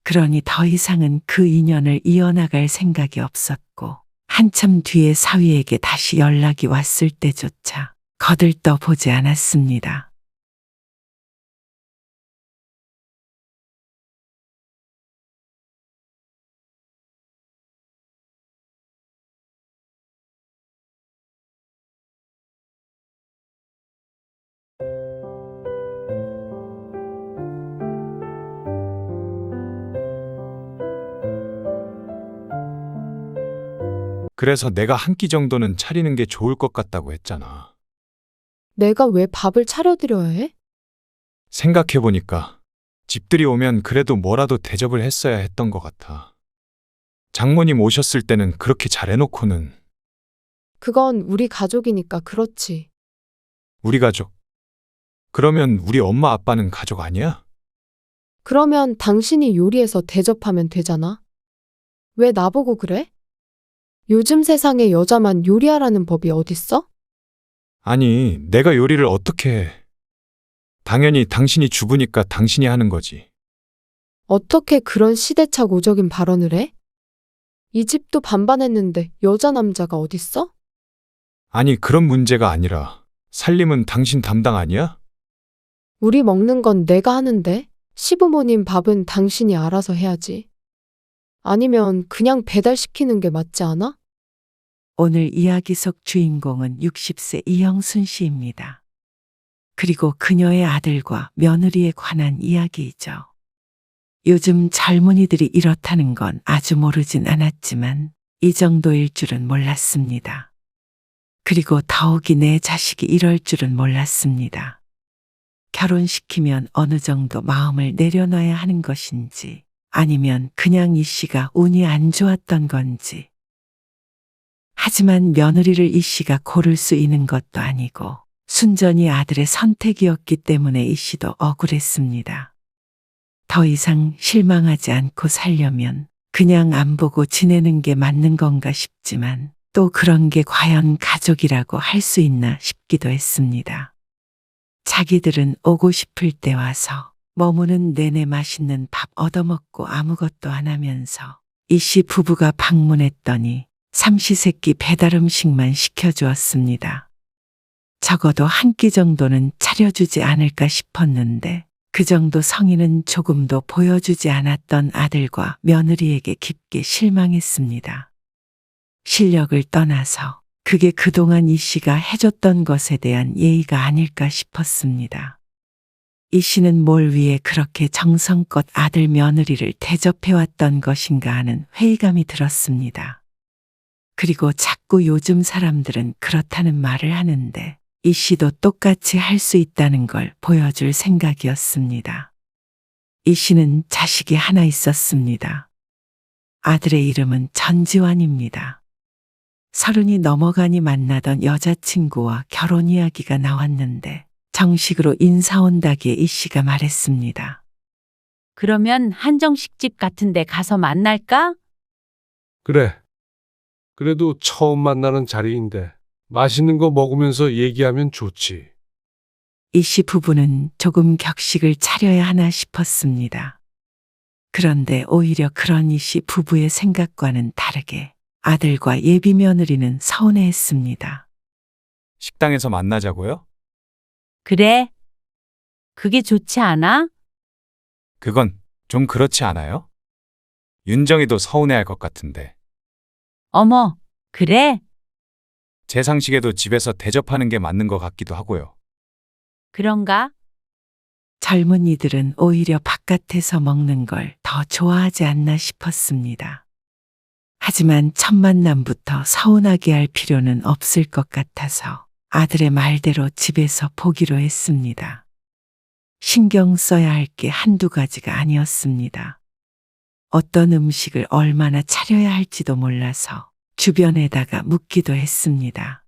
Speaker 3: 그러니 더 이상은 그 인연을 이어나갈 생각이 없었고 한참 뒤에 사위에게 다시 연락이 왔을 때조차 거들떠 보지 않았습니다.
Speaker 5: 그래서 내가 한 끼 정도는 차리는 게 좋을 것 같다고 했잖아.
Speaker 8: 내가 왜 밥을 차려드려야 해?
Speaker 5: 생각해보니까 집들이 오면 그래도 뭐라도 대접을 했어야 했던 것 같아. 장모님 오셨을 때는 그렇게 잘해놓고는.
Speaker 8: 그건 우리 가족이니까 그렇지.
Speaker 5: 우리 가족? 그러면 우리 엄마 아빠는 가족 아니야?
Speaker 8: 그러면 당신이 요리해서 대접하면 되잖아. 왜 나보고 그래? 요즘 세상에 여자만 요리하라는 법이 어딨어?
Speaker 5: 아니, 내가 요리를 어떻게 해? 당연히 당신이 주부니까 당신이 하는 거지.
Speaker 8: 어떻게 그런 시대착오적인 발언을 해? 이 집도 반반했는데 여자 남자가 어딨어?
Speaker 5: 아니, 그런 문제가 아니라 살림은 당신 담당 아니야?
Speaker 8: 우리 먹는 건 내가 하는데 시부모님 밥은 당신이 알아서 해야지. 아니면 그냥 배달시키는 게 맞지 않아?
Speaker 3: 오늘 이야기 속 주인공은 60세 이영순 씨입니다. 그리고 그녀의 아들과 며느리에 관한 이야기이죠. 요즘 젊은이들이 이렇다는 건 아주 모르진 않았지만 이 정도일 줄은 몰랐습니다. 그리고 더욱이 내 자식이 이럴 줄은 몰랐습니다. 결혼시키면 어느 정도 마음을 내려놔야 하는 것인지 아니면 그냥 이 씨가 운이 안 좋았던 건지. 하지만 며느리를 이 씨가 고를 수 있는 것도 아니고 순전히 아들의 선택이었기 때문에 이 씨도 억울했습니다. 더 이상 실망하지 않고 살려면 그냥 안 보고 지내는 게 맞는 건가 싶지만 또 그런 게 과연 가족이라고 할 수 있나 싶기도 했습니다. 자기들은 오고 싶을 때 와서 머무는 내내 맛있는 밥 얻어먹고 아무것도 안 하면서 이 씨 부부가 방문했더니 삼시세끼 배달음식만 시켜주었습니다. 적어도 한 끼 정도는 차려주지 않을까 싶었는데 그 정도 성의는 조금도 보여주지 않았던 아들과 며느리에게 깊게 실망했습니다. 실력을 떠나서 그게 그동안 이 씨가 해줬던 것에 대한 예의가 아닐까 싶었습니다. 이 씨는 뭘 위해 그렇게 정성껏 아들 며느리를 대접해왔던 것인가 하는 회의감이 들었습니다. 그리고 자꾸 요즘 사람들은 그렇다는 말을 하는데 이 씨도 똑같이 할 수 있다는 걸 보여줄 생각이었습니다. 이 씨는 자식이 하나 있었습니다. 아들의 이름은 전지환입니다. 30이 넘어가니 만나던 여자친구와 결혼 이야기가 나왔는데 정식으로 인사 온다기에 이 씨가 말했습니다.
Speaker 1: 그러면 한정식 집 같은 데 가서 만날까?
Speaker 2: 그래. 그래도 처음 만나는 자리인데 맛있는 거 먹으면서 얘기하면 좋지.
Speaker 3: 이 씨 부부는 조금 격식을 차려야 하나 싶었습니다. 그런데 오히려 그런 이 씨 부부의 생각과는 다르게 아들과 예비 며느리는 서운해했습니다.
Speaker 5: 식당에서 만나자고요?
Speaker 1: 그래. 그게 좋지 않아?
Speaker 5: 그건 좀 그렇지 않아요? 윤정이도 서운해할 것 같은데.
Speaker 1: 어머, 그래?
Speaker 5: 제 상식에도 집에서 대접하는 게 맞는 것 같기도 하고요.
Speaker 1: 그런가?
Speaker 3: 젊은이들은 오히려 바깥에서 먹는 걸 더 좋아하지 않나 싶었습니다. 하지만 첫 만남부터 서운하게 할 필요는 없을 것 같아서 아들의 말대로 집에서 보기로 했습니다. 신경 써야 할 게 한두 가지가 아니었습니다. 어떤 음식을 얼마나 차려야 할지도 몰라서 주변에다가 묻기도 했습니다.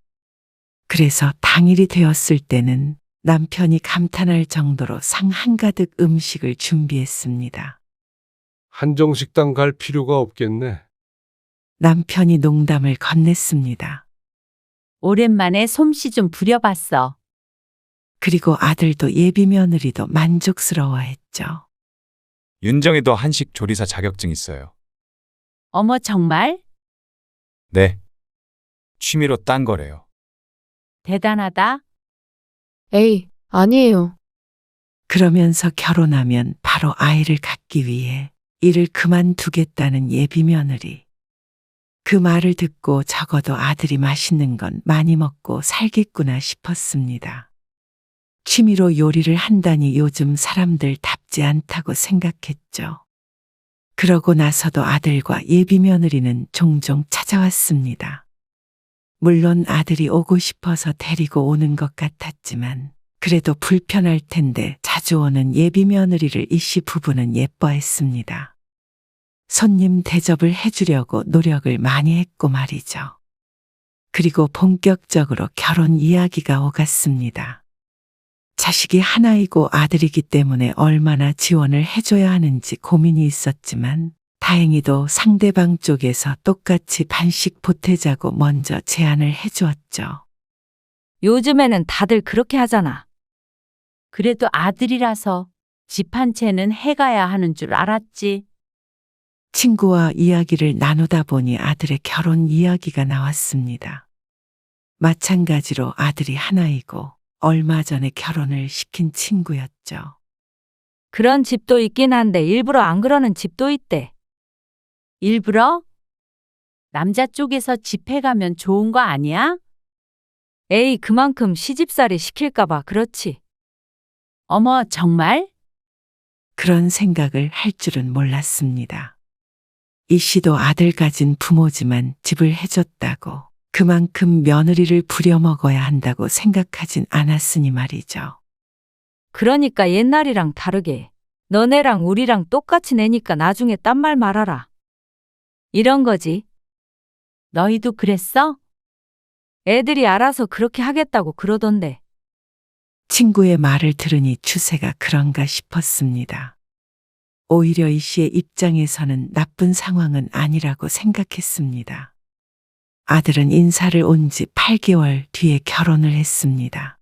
Speaker 3: 그래서 당일이 되었을 때는 남편이 감탄할 정도로 상 한가득 음식을 준비했습니다.
Speaker 2: 한정식당 갈 필요가 없겠네.
Speaker 3: 남편이 농담을 건넸습니다.
Speaker 1: 오랜만에 솜씨 좀 부려봤어.
Speaker 3: 그리고 아들도 예비 며느리도 만족스러워했죠.
Speaker 5: 윤정이도 한식 조리사 자격증 있어요.
Speaker 1: 어머, 정말?
Speaker 5: 네. 취미로 딴 거래요.
Speaker 1: 대단하다.
Speaker 8: 에이, 아니에요.
Speaker 3: 그러면서 결혼하면 바로 아이를 갖기 위해 일을 그만두겠다는 예비 며느리. 그 말을 듣고 적어도 아들이 맛있는 건 많이 먹고 살겠구나 싶었습니다. 취미로 요리를 한다니 요즘 사람들답지 않다고 생각했죠. 그러고 나서도 아들과 예비 며느리는 종종 찾아왔습니다. 물론 아들이 오고 싶어서 데리고 오는 것 같았지만 그래도 불편할 텐데 자주 오는 예비 며느리를 이 씨 부부는 예뻐했습니다. 손님 대접을 해주려고 노력을 많이 했고 말이죠. 그리고 본격적으로 결혼 이야기가 오갔습니다. 자식이 하나이고 아들이기 때문에 얼마나 지원을 해줘야 하는지 고민이 있었지만 다행히도 상대방 쪽에서 똑같이 반씩 보태자고 먼저 제안을 해주었죠.
Speaker 6: 요즘에는 다들 그렇게 하잖아.
Speaker 1: 그래도 아들이라서 집 한 채는 해가야 하는 줄 알았지.
Speaker 3: 친구와 이야기를 나누다 보니 아들의 결혼 이야기가 나왔습니다. 마찬가지로 아들이 하나이고 얼마 전에 결혼을 시킨 친구였죠.
Speaker 6: 그런 집도 있긴 한데 일부러 안 그러는 집도 있대.
Speaker 1: 일부러? 남자 쪽에서 집해가면 좋은 거 아니야?
Speaker 6: 에이, 그만큼 시집살이 시킬까봐 그렇지.
Speaker 1: 어머, 정말?
Speaker 3: 그런 생각을 할 줄은 몰랐습니다. 이 씨도 아들 가진 부모지만 집을 해줬다고 그만큼 며느리를 부려먹어야 한다고 생각하진 않았으니 말이죠.
Speaker 6: 그러니까 옛날이랑 다르게 너네랑 우리랑 똑같이 내니까 나중에 딴 말 말아라. 이런 거지.
Speaker 1: 너희도 그랬어?
Speaker 6: 애들이 알아서 그렇게 하겠다고 그러던데.
Speaker 3: 친구의 말을 들으니 추세가 그런가 싶었습니다. 오히려 이 씨의 입장에서는 나쁜 상황은 아니라고 생각했습니다. 아들은 인사를 온 지 8개월 뒤에 결혼을 했습니다.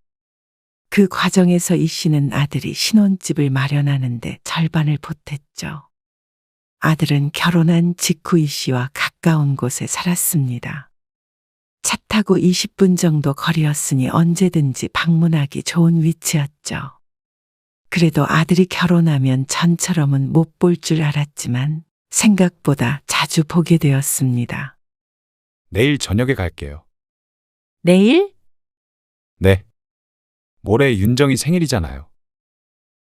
Speaker 3: 그 과정에서 이 씨는 아들이 신혼집을 마련하는데 절반을 보탰죠. 아들은 결혼한 직후 이 씨와 가까운 곳에 살았습니다. 차 타고 20분 정도 거리였으니 언제든지 방문하기 좋은 위치였죠. 그래도 아들이 결혼하면 전처럼은 못 볼 줄 알았지만 생각보다 자주 보게 되었습니다.
Speaker 5: 내일 저녁에 갈게요.
Speaker 1: 내일?
Speaker 5: 네. 모레 윤정이 생일이잖아요.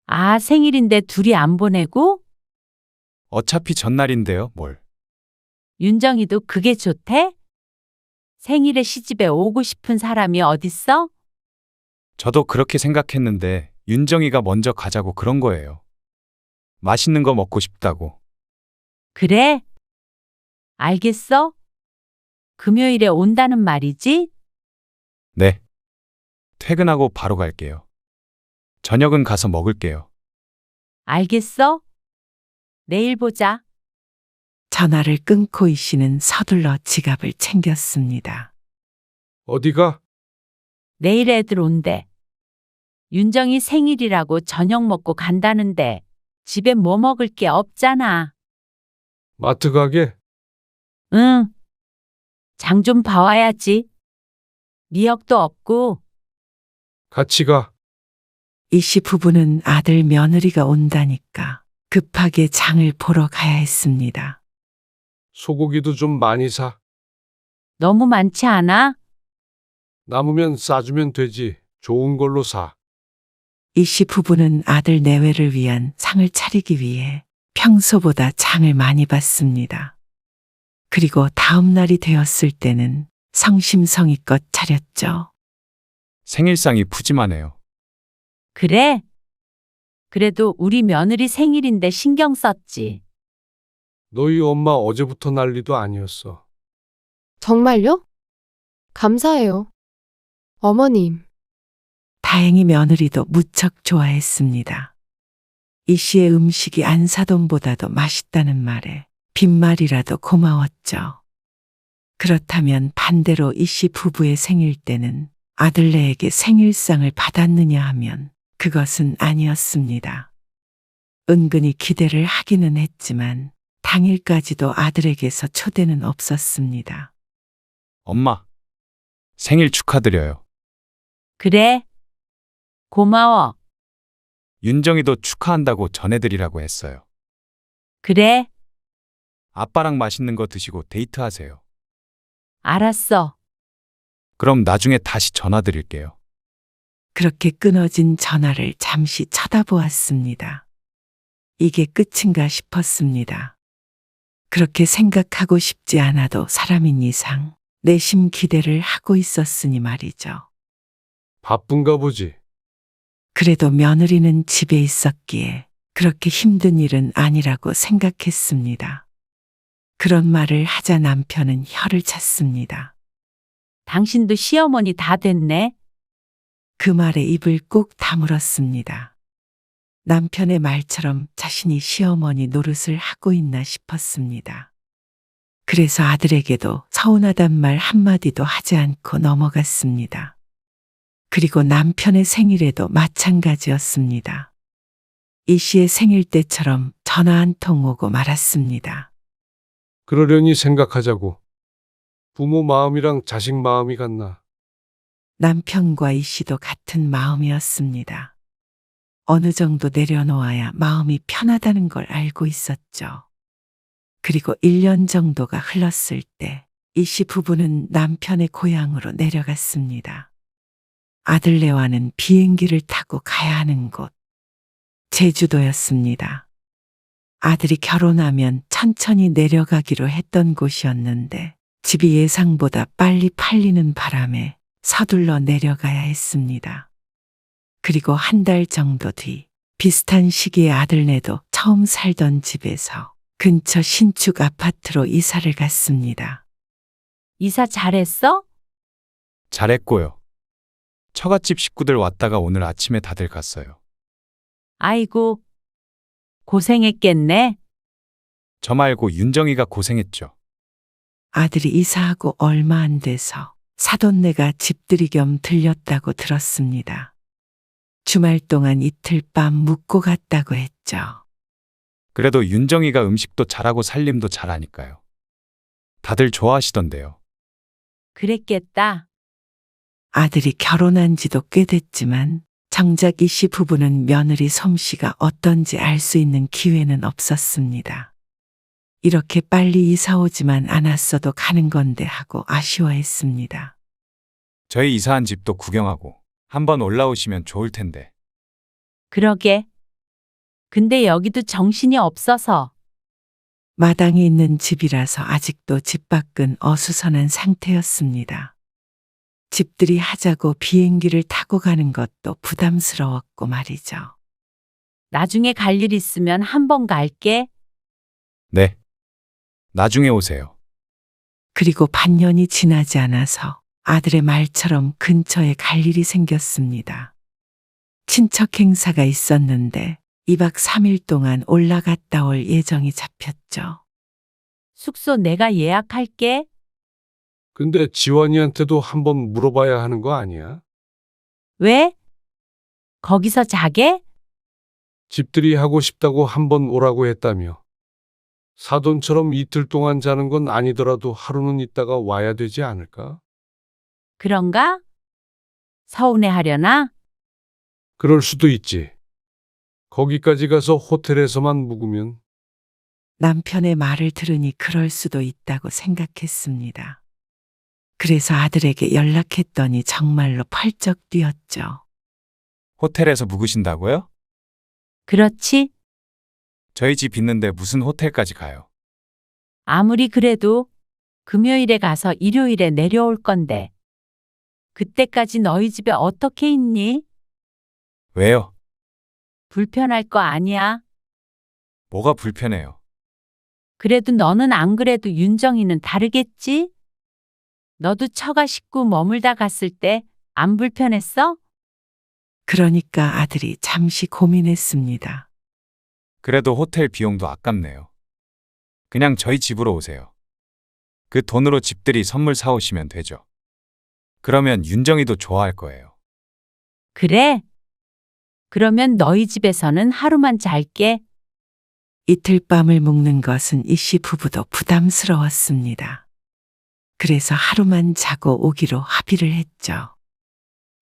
Speaker 1: 아, 생일인데 둘이 안 보내고?
Speaker 5: 어차피 전날인데요, 뭘.
Speaker 1: 윤정이도 그게 좋대? 생일에 시집에 오고 싶은 사람이 어딨어?
Speaker 5: 저도 그렇게 생각했는데 윤정이가 먼저 가자고 그런 거예요. 맛있는 거 먹고 싶다고.
Speaker 1: 그래? 알겠어? 금요일에 온다는 말이지?
Speaker 5: 네. 퇴근하고 바로 갈게요. 저녁은 가서 먹을게요.
Speaker 1: 알겠어? 내일 보자.
Speaker 3: 전화를 끊고 이 씨는 서둘러 지갑을 챙겼습니다.
Speaker 2: 어디가?
Speaker 1: 내일 애들 온대. 윤정이 생일이라고 저녁 먹고 간다는데 집에 뭐 먹을 게 없잖아.
Speaker 2: 마트 가게?
Speaker 1: 응. 장 좀 봐와야지. 미역도 없고.
Speaker 2: 같이 가.
Speaker 3: 이 씨 부부는 아들 며느리가 온다니까 급하게 장을 보러 가야 했습니다.
Speaker 2: 소고기도 좀 많이 사.
Speaker 1: 너무 많지 않아?
Speaker 2: 남으면 싸주면 되지. 좋은 걸로 사.
Speaker 3: 이 씨 부부는 아들 내외를 위한 상을 차리기 위해 평소보다 장을 많이 봤습니다. 그리고 다음 날이 되었을 때는 성심성의껏 차렸죠.
Speaker 5: 생일상이 푸짐하네요.
Speaker 1: 그래? 그래도 우리 며느리 생일인데 신경 썼지.
Speaker 2: 너희 엄마 어제부터 난리도 아니었어.
Speaker 8: 정말요? 감사해요. 어머님,
Speaker 3: 다행히 며느리도 무척 좋아했습니다. 이 씨의 음식이 안사돈보다도 맛있다는 말에 빈말이라도 고마웠죠. 그렇다면 반대로 이 씨 부부의 생일 때는 아들네에게 생일상을 받았느냐 하면 그것은 아니었습니다. 은근히 기대를 하기는 했지만 당일까지도 아들에게서 초대는 없었습니다.
Speaker 5: 엄마, 생일 축하드려요.
Speaker 1: 그래? 고마워.
Speaker 5: 윤정이도 축하한다고 전해드리라고 했어요.
Speaker 1: 그래?
Speaker 5: 아빠랑 맛있는 거 드시고 데이트하세요.
Speaker 1: 알았어.
Speaker 5: 그럼 나중에 다시 전화드릴게요.
Speaker 3: 그렇게 끊어진 전화를 잠시 쳐다보았습니다. 이게 끝인가 싶었습니다. 그렇게 생각하고 싶지 않아도 사람인 이상 내심 기대를 하고 있었으니 말이죠.
Speaker 2: 바쁜가 보지.
Speaker 3: 그래도 며느리는 집에 있었기에 그렇게 힘든 일은 아니라고 생각했습니다. 그런 말을 하자 남편은 혀를 찼습니다.
Speaker 1: 당신도 시어머니 다 됐네.
Speaker 3: 그 말에 입을 꼭 다물었습니다. 남편의 말처럼 자신이 시어머니 노릇을 하고 있나 싶었습니다. 그래서 아들에게도 서운하단 말 한마디도 하지 않고 넘어갔습니다. 그리고 남편의 생일에도 마찬가지였습니다. 이 씨의 생일 때처럼 전화 한 통 오고 말았습니다.
Speaker 2: 그러려니 생각하자고. 부모 마음이랑 자식 마음이 같나.
Speaker 3: 남편과 이 씨도 같은 마음이었습니다. 어느 정도 내려놓아야 마음이 편하다는 걸 알고 있었죠. 그리고 1년 정도가 흘렀을 때 이 씨 부부는 남편의 고향으로 내려갔습니다. 아들네와는 비행기를 타고 가야 하는 곳, 제주도였습니다. 아들이 결혼하면 천천히 내려가기로 했던 곳이었는데 집이 예상보다 빨리 팔리는 바람에 서둘러 내려가야 했습니다. 그리고 한 달 정도 뒤 비슷한 시기에 아들네도 처음 살던 집에서 근처 신축 아파트로 이사를 갔습니다.
Speaker 1: 이사 잘했어?
Speaker 5: 잘했고요. 처갓집 식구들 왔다가 오늘 아침에 다들 갔어요.
Speaker 1: 아이고, 고생했겠네.
Speaker 5: 저 말고 윤정이가 고생했죠.
Speaker 3: 아들이 이사하고 얼마 안 돼서 사돈네가 집들이 겸 들렸다고 들었습니다. 주말 동안 이틀 밤 묵고 갔다고 했죠.
Speaker 5: 그래도 윤정이가 음식도 잘하고 살림도 잘하니까요. 다들 좋아하시던데요.
Speaker 1: 그랬겠다.
Speaker 3: 아들이 결혼한 지도 꽤 됐지만 정작 이 씨 부부는 며느리 솜씨가 어떤지 알 수 있는 기회는 없었습니다. 이렇게 빨리 이사 오지만 않았어도 가는 건데 하고 아쉬워했습니다.
Speaker 5: 저희 이사한 집도 구경하고 한번 올라오시면 좋을 텐데.
Speaker 1: 그러게. 근데 여기도 정신이 없어서.
Speaker 3: 마당에 있는 집이라서 아직도 집 밖은 어수선한 상태였습니다. 집들이 하자고 비행기를 타고 가는 것도 부담스러웠고 말이죠.
Speaker 1: 나중에 갈 일 있으면 한번 갈게.
Speaker 5: 네. 나중에 오세요.
Speaker 3: 그리고 반년이 지나지 않아서 아들의 말처럼 근처에 갈 일이 생겼습니다. 친척 행사가 있었는데 2박 3일 동안 올라갔다 올 예정이 잡혔죠.
Speaker 1: 숙소 내가 예약할게.
Speaker 2: 근데 지원이한테도 한번 물어봐야 하는 거 아니야?
Speaker 1: 왜? 거기서 자게?
Speaker 2: 집들이 하고 싶다고 한번 오라고 했다며. 사돈처럼 이틀 동안 자는 건 아니더라도 하루는 있다가 와야 되지 않을까?
Speaker 1: 그런가? 서운해 하려나?
Speaker 2: 그럴 수도 있지. 거기까지 가서 호텔에서만 묵으면
Speaker 3: 남편의 말을 들으니 그럴 수도 있다고 생각했습니다. 그래서 아들에게 연락했더니 정말로 펄쩍 뛰었죠.
Speaker 5: 호텔에서 묵으신다고요?
Speaker 1: 그렇지.
Speaker 5: 저희 집 있는데 무슨 호텔까지 가요?
Speaker 1: 아무리 그래도 금요일에 가서 일요일에 내려올 건데. 그때까지 너희 집에 어떻게 있니?
Speaker 5: 왜요?
Speaker 1: 불편할 거 아니야.
Speaker 5: 뭐가 불편해요?
Speaker 1: 그래도 너는 안 그래도 윤정이는 다르겠지? 너도 처가 식구 머물다 갔을 때 안 불편했어?
Speaker 3: 그러니까 아들이 잠시 고민했습니다.
Speaker 5: 그래도 호텔 비용도 아깝네요. 그냥 저희 집으로 오세요. 그 돈으로 집들이 선물 사오시면 되죠. 그러면 윤정이도 좋아할 거예요.
Speaker 1: 그래? 그러면 너희 집에서는 하루만 잘게.
Speaker 3: 이틀 밤을 묵는 것은 이씨 부부도 부담스러웠습니다. 그래서 하루만 자고 오기로 합의를 했죠.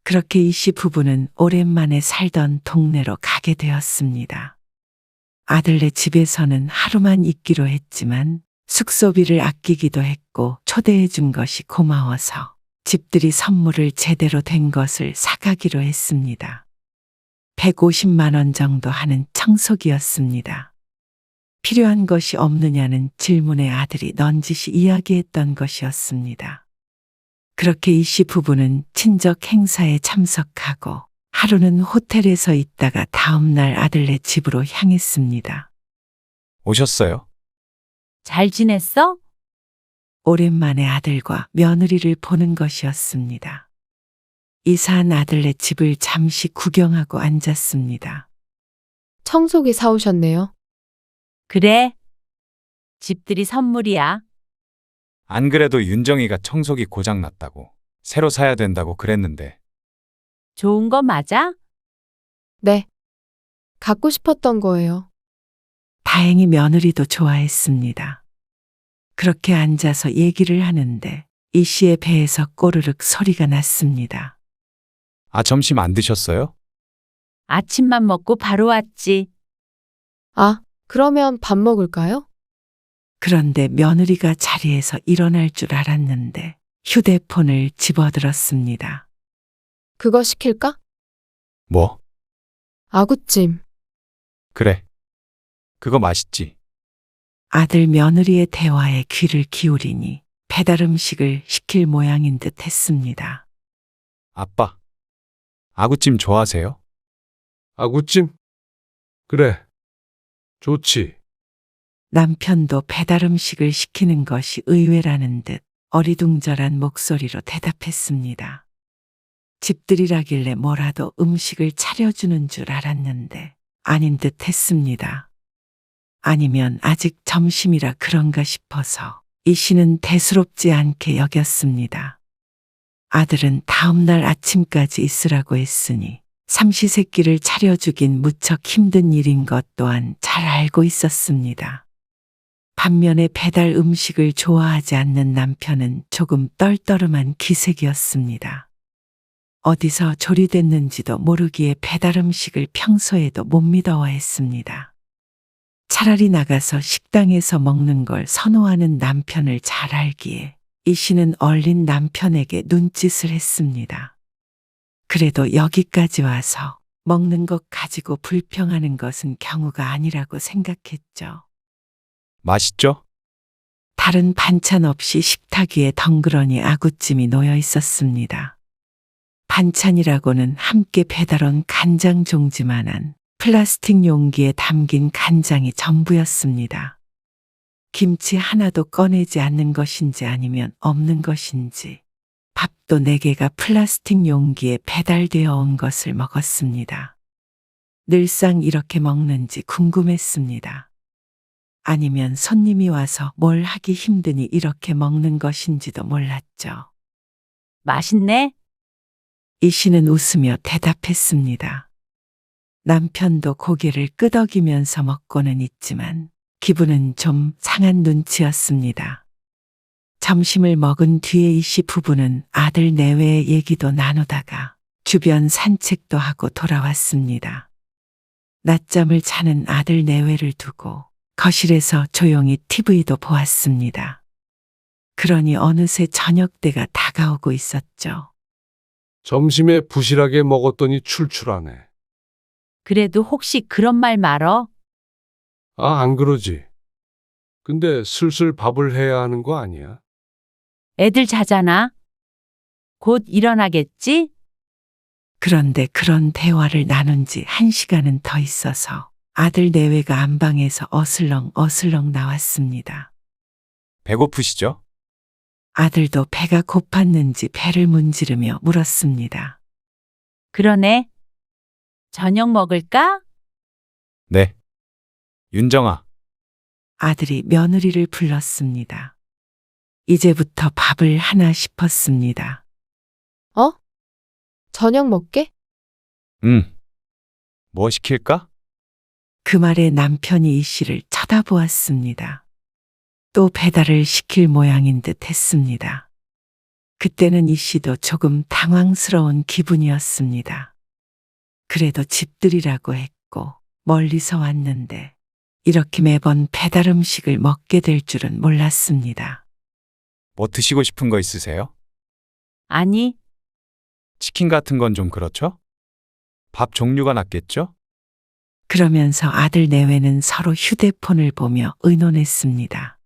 Speaker 3: 그렇게 이씨 부부는 오랜만에 살던 동네로 가게 되었습니다. 아들네 집에서는 하루만 있기로 했지만 숙소비를 아끼기도 했고 초대해 준 것이 고마워서 집들이 선물을 제대로 된 것을 사가기로 했습니다. 150만 원 정도 하는 청소기였습니다. 필요한 것이 없느냐는 질문에 아들이 넌지시 이야기했던 것이었습니다. 그렇게 이씨 부부는 친척 행사에 참석하고 하루는 호텔에서 있다가 다음날 아들네 집으로 향했습니다.
Speaker 5: 오셨어요?
Speaker 1: 잘 지냈어?
Speaker 3: 오랜만에 아들과 며느리를 보는 것이었습니다. 이사한 아들네 집을 잠시 구경하고 앉았습니다.
Speaker 8: 청소기 사오셨네요.
Speaker 1: 그래. 집들이 선물이야.
Speaker 5: 안 그래도 윤정이가 청소기 고장 났다고 새로 사야 된다고 그랬는데
Speaker 1: 좋은 거 맞아?
Speaker 8: 네. 갖고 싶었던 거예요.
Speaker 3: 다행히 며느리도 좋아했습니다. 그렇게 앉아서 얘기를 하는데 이 씨의 배에서 꼬르륵 소리가 났습니다.
Speaker 5: 아, 점심 안 드셨어요?
Speaker 1: 아침만 먹고 바로 왔지.
Speaker 8: 아, 그러면 밥 먹을까요?
Speaker 3: 그런데 며느리가 자리에서 일어날 줄 알았는데 휴대폰을 집어들었습니다.
Speaker 8: 그거 시킬까?
Speaker 5: 뭐?
Speaker 8: 아구찜.
Speaker 5: 그래. 그거 맛있지.
Speaker 3: 아들 며느리의 대화에 귀를 기울이니 배달 음식을 시킬 모양인 듯 했습니다.
Speaker 5: 아빠, 아구찜 좋아하세요?
Speaker 2: 아구찜? 그래. 좋지.
Speaker 3: 남편도 배달 음식을 시키는 것이 의외라는 듯 어리둥절한 목소리로 대답했습니다. 집들이라길래 뭐라도 음식을 차려주는 줄 알았는데 아닌 듯 했습니다. 아니면 아직 점심이라 그런가 싶어서 이 씨는 대수롭지 않게 여겼습니다. 아들은 다음날 아침까지 있으라고 했으니 삼시세끼를 차려주긴 무척 힘든 일인 것 또한 잘 알고 있었습니다. 반면에 배달 음식을 좋아하지 않는 남편은 조금 떨떠름한 기색이었습니다. 어디서 조리됐는지도 모르기에 배달 음식을 평소에도 못 믿어했습니다. 차라리 나가서 식당에서 먹는 걸 선호하는 남편을 잘 알기에 이 씨는 얼린 남편에게 눈짓을 했습니다. 그래도 여기까지 와서 먹는 것 가지고 불평하는 것은 경우가 아니라고 생각했죠.
Speaker 5: 맛있죠?
Speaker 3: 다른 반찬 없이 식탁 위에 덩그러니 아구찜이 놓여 있었습니다. 반찬이라고는 함께 배달 온 간장 종지만한 플라스틱 용기에 담긴 간장이 전부였습니다. 김치 하나도 꺼내지 않는 것인지 아니면 없는 것인지 밥도 4개가 플라스틱 용기에 배달되어 온 것을 먹었습니다. 늘상 이렇게 먹는지 궁금했습니다. 아니면 손님이 와서 뭘 하기 힘드니 이렇게 먹는 것인지도 몰랐죠.
Speaker 1: 맛있네?
Speaker 3: 이 씨는 웃으며 대답했습니다. 남편도 고개를 끄덕이면서 먹고는 있지만 기분은 좀 상한 눈치였습니다. 점심을 먹은 뒤에 이 씨 부부는 아들 내외의 얘기도 나누다가 주변 산책도 하고 돌아왔습니다. 낮잠을 자는 아들 내외를 두고 거실에서 조용히 TV도 보았습니다. 그러니 어느새 저녁 때가 다가오고 있었죠.
Speaker 2: 점심에 부실하게 먹었더니 출출하네.
Speaker 1: 그래도 혹시 그런 말 말어?
Speaker 2: 아, 안 그러지. 근데 슬슬 밥을 해야 하는 거 아니야?
Speaker 1: 애들 자잖아. 곧 일어나겠지?
Speaker 3: 그런데 그런 대화를 나눈 지 1시간은 더 있어서 아들 내외가 안방에서 어슬렁 나왔습니다.
Speaker 5: 배고프시죠?
Speaker 3: 아들도 배가 고팠는지 배를 문지르며 물었습니다.
Speaker 1: 그러네. 저녁 먹을까?
Speaker 5: 네. 윤정아,
Speaker 3: 아들이 며느리를 불렀습니다. 이제부터 밥을 하나 싶었습니다.
Speaker 8: 저녁 먹게?
Speaker 5: 뭐 시킬까?
Speaker 3: 그 말에 남편이 이 씨를 쳐다보았습니다. 또 배달을 시킬 모양인 듯 했습니다. 그때는 이 씨도 조금 당황스러운 기분이었습니다. 그래도 집들이라고 했고 멀리서 왔는데 이렇게 매번 배달 음식을 먹게 될 줄은 몰랐습니다.
Speaker 5: 뭐 드시고 싶은 거 있으세요?
Speaker 1: 아니,
Speaker 5: 치킨 같은 건 좀 그렇죠? 밥 종류가 낫겠죠?
Speaker 3: 그러면서 아들 내외는 서로 휴대폰을 보며 의논했습니다.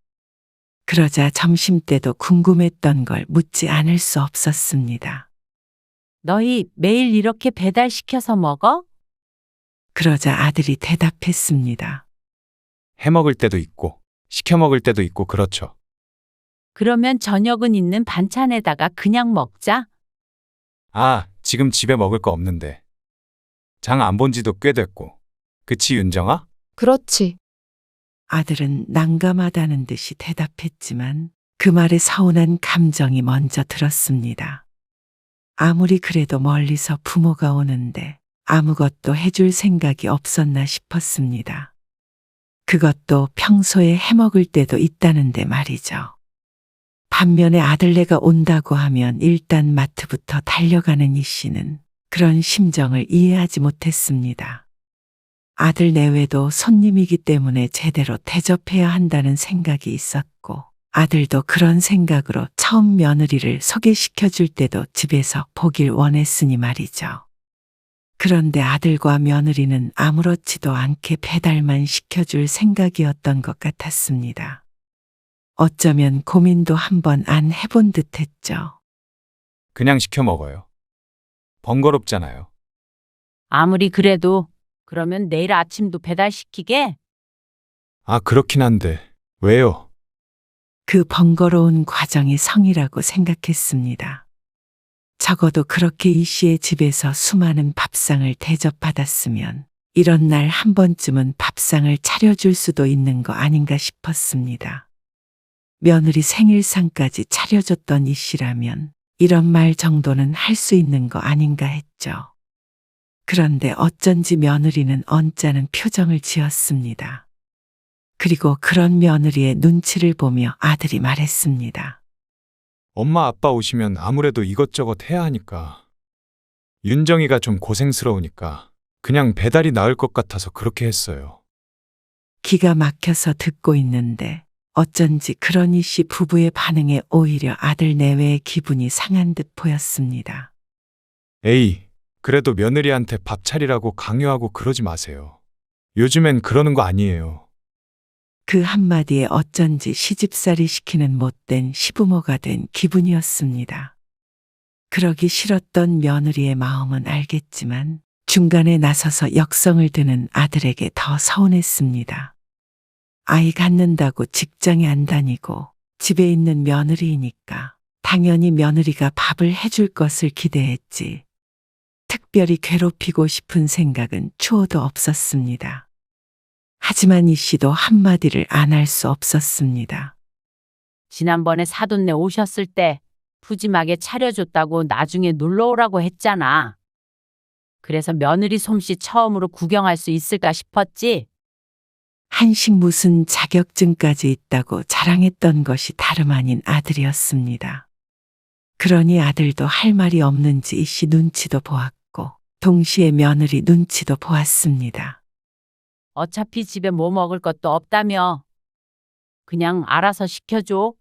Speaker 3: 그러자 점심때도 궁금했던 걸 묻지 않을 수 없었습니다.
Speaker 1: 너희 매일 이렇게 배달시켜서 먹어?
Speaker 3: 그러자 아들이 대답했습니다.
Speaker 5: 해 먹을 때도 있고, 시켜 먹을 때도 있고, 그렇죠.
Speaker 1: 그러면 저녁은 있는 반찬에다가 그냥 먹자.
Speaker 5: 아, 지금 집에 먹을 거 없는데. 장 안 본 지도 꽤 됐고. 그치, 윤정아?
Speaker 8: 그렇지.
Speaker 3: 아들은 난감하다는 듯이 대답했지만 그 말에 서운한 감정이 먼저 들었습니다. 아무리 그래도 멀리서 부모가 오는데 아무것도 해줄 생각이 없었나 싶었습니다. 그것도 평소에 해먹을 때도 있다는데 말이죠. 반면에 아들네가 온다고 하면 일단 마트부터 달려가는 이 씨는 그런 심정을 이해하지 못했습니다. 아들 내외도 손님이기 때문에 제대로 대접해야 한다는 생각이 있었고 아들도 그런 생각으로 처음 며느리를 소개시켜 줄 때도 집에서 보길 원했으니 말이죠. 그런데 아들과 며느리는 아무렇지도 않게 배달만 시켜줄 생각이었던 것 같았습니다. 어쩌면 고민도 한번 안 해본 듯 했죠.
Speaker 5: 그냥 시켜 먹어요. 번거롭잖아요.
Speaker 1: 아무리 그래도 그러면 내일 아침도 배달시키게?
Speaker 5: 아, 그렇긴 한데. 왜요?
Speaker 3: 그 번거로운 과정이 성이라고 생각했습니다. 적어도 그렇게 이 씨의 집에서 수많은 밥상을 대접받았으면 이런 날 한 번쯤은 밥상을 차려줄 수도 있는 거 아닌가 싶었습니다. 며느리 생일상까지 차려줬던 이 씨라면 이런 말 정도는 할 수 있는 거 아닌가 했죠. 그런데 어쩐지 며느리는 언짢은 표정을 지었습니다. 그리고 그런 며느리의 눈치를 보며 아들이 말했습니다.
Speaker 5: 엄마 아빠 오시면 아무래도 이것저것 해야 하니까. 윤정이가 좀 고생스러우니까 그냥 배달이 나을 것 같아서 그렇게 했어요.
Speaker 3: 기가 막혀서 듣고 있는데 어쩐지 그런 이 씨 부부의 반응에 오히려 아들 내외의 기분이 상한 듯 보였습니다.
Speaker 5: 에이, 그래도 며느리한테 밥 차리라고 강요하고 그러지 마세요. 요즘엔 그러는 거 아니에요.
Speaker 3: 그 한마디에 어쩐지 시집살이 시키는 못된 시부모가 된 기분이었습니다. 그러기 싫었던 며느리의 마음은 알겠지만 중간에 나서서 역성을 드는 아들에게 더 서운했습니다. 아이 갖는다고 직장에 안 다니고 집에 있는 며느리이니까 당연히 며느리가 밥을 해줄 것을 기대했지. 특별히 괴롭히고 싶은 생각은 추호도 없었습니다. 하지만 이 씨도 한마디를 안 할 수 없었습니다.
Speaker 1: 지난번에 사돈네 오셨을 때 푸짐하게 차려줬다고 나중에 놀러 오라고 했잖아. 그래서 며느리 솜씨 처음으로 구경할 수 있을까 싶었지.
Speaker 3: 한식 무슨 자격증까지 있다고 자랑했던 것이 다름 아닌 아들이었습니다. 그러니 아들도 할 말이 없는지 이 씨 눈치도 보았고 동시에 며느리 눈치도 보았습니다.
Speaker 1: 어차피 집에 뭐 먹을 것도 없다며. 그냥 알아서 시켜줘.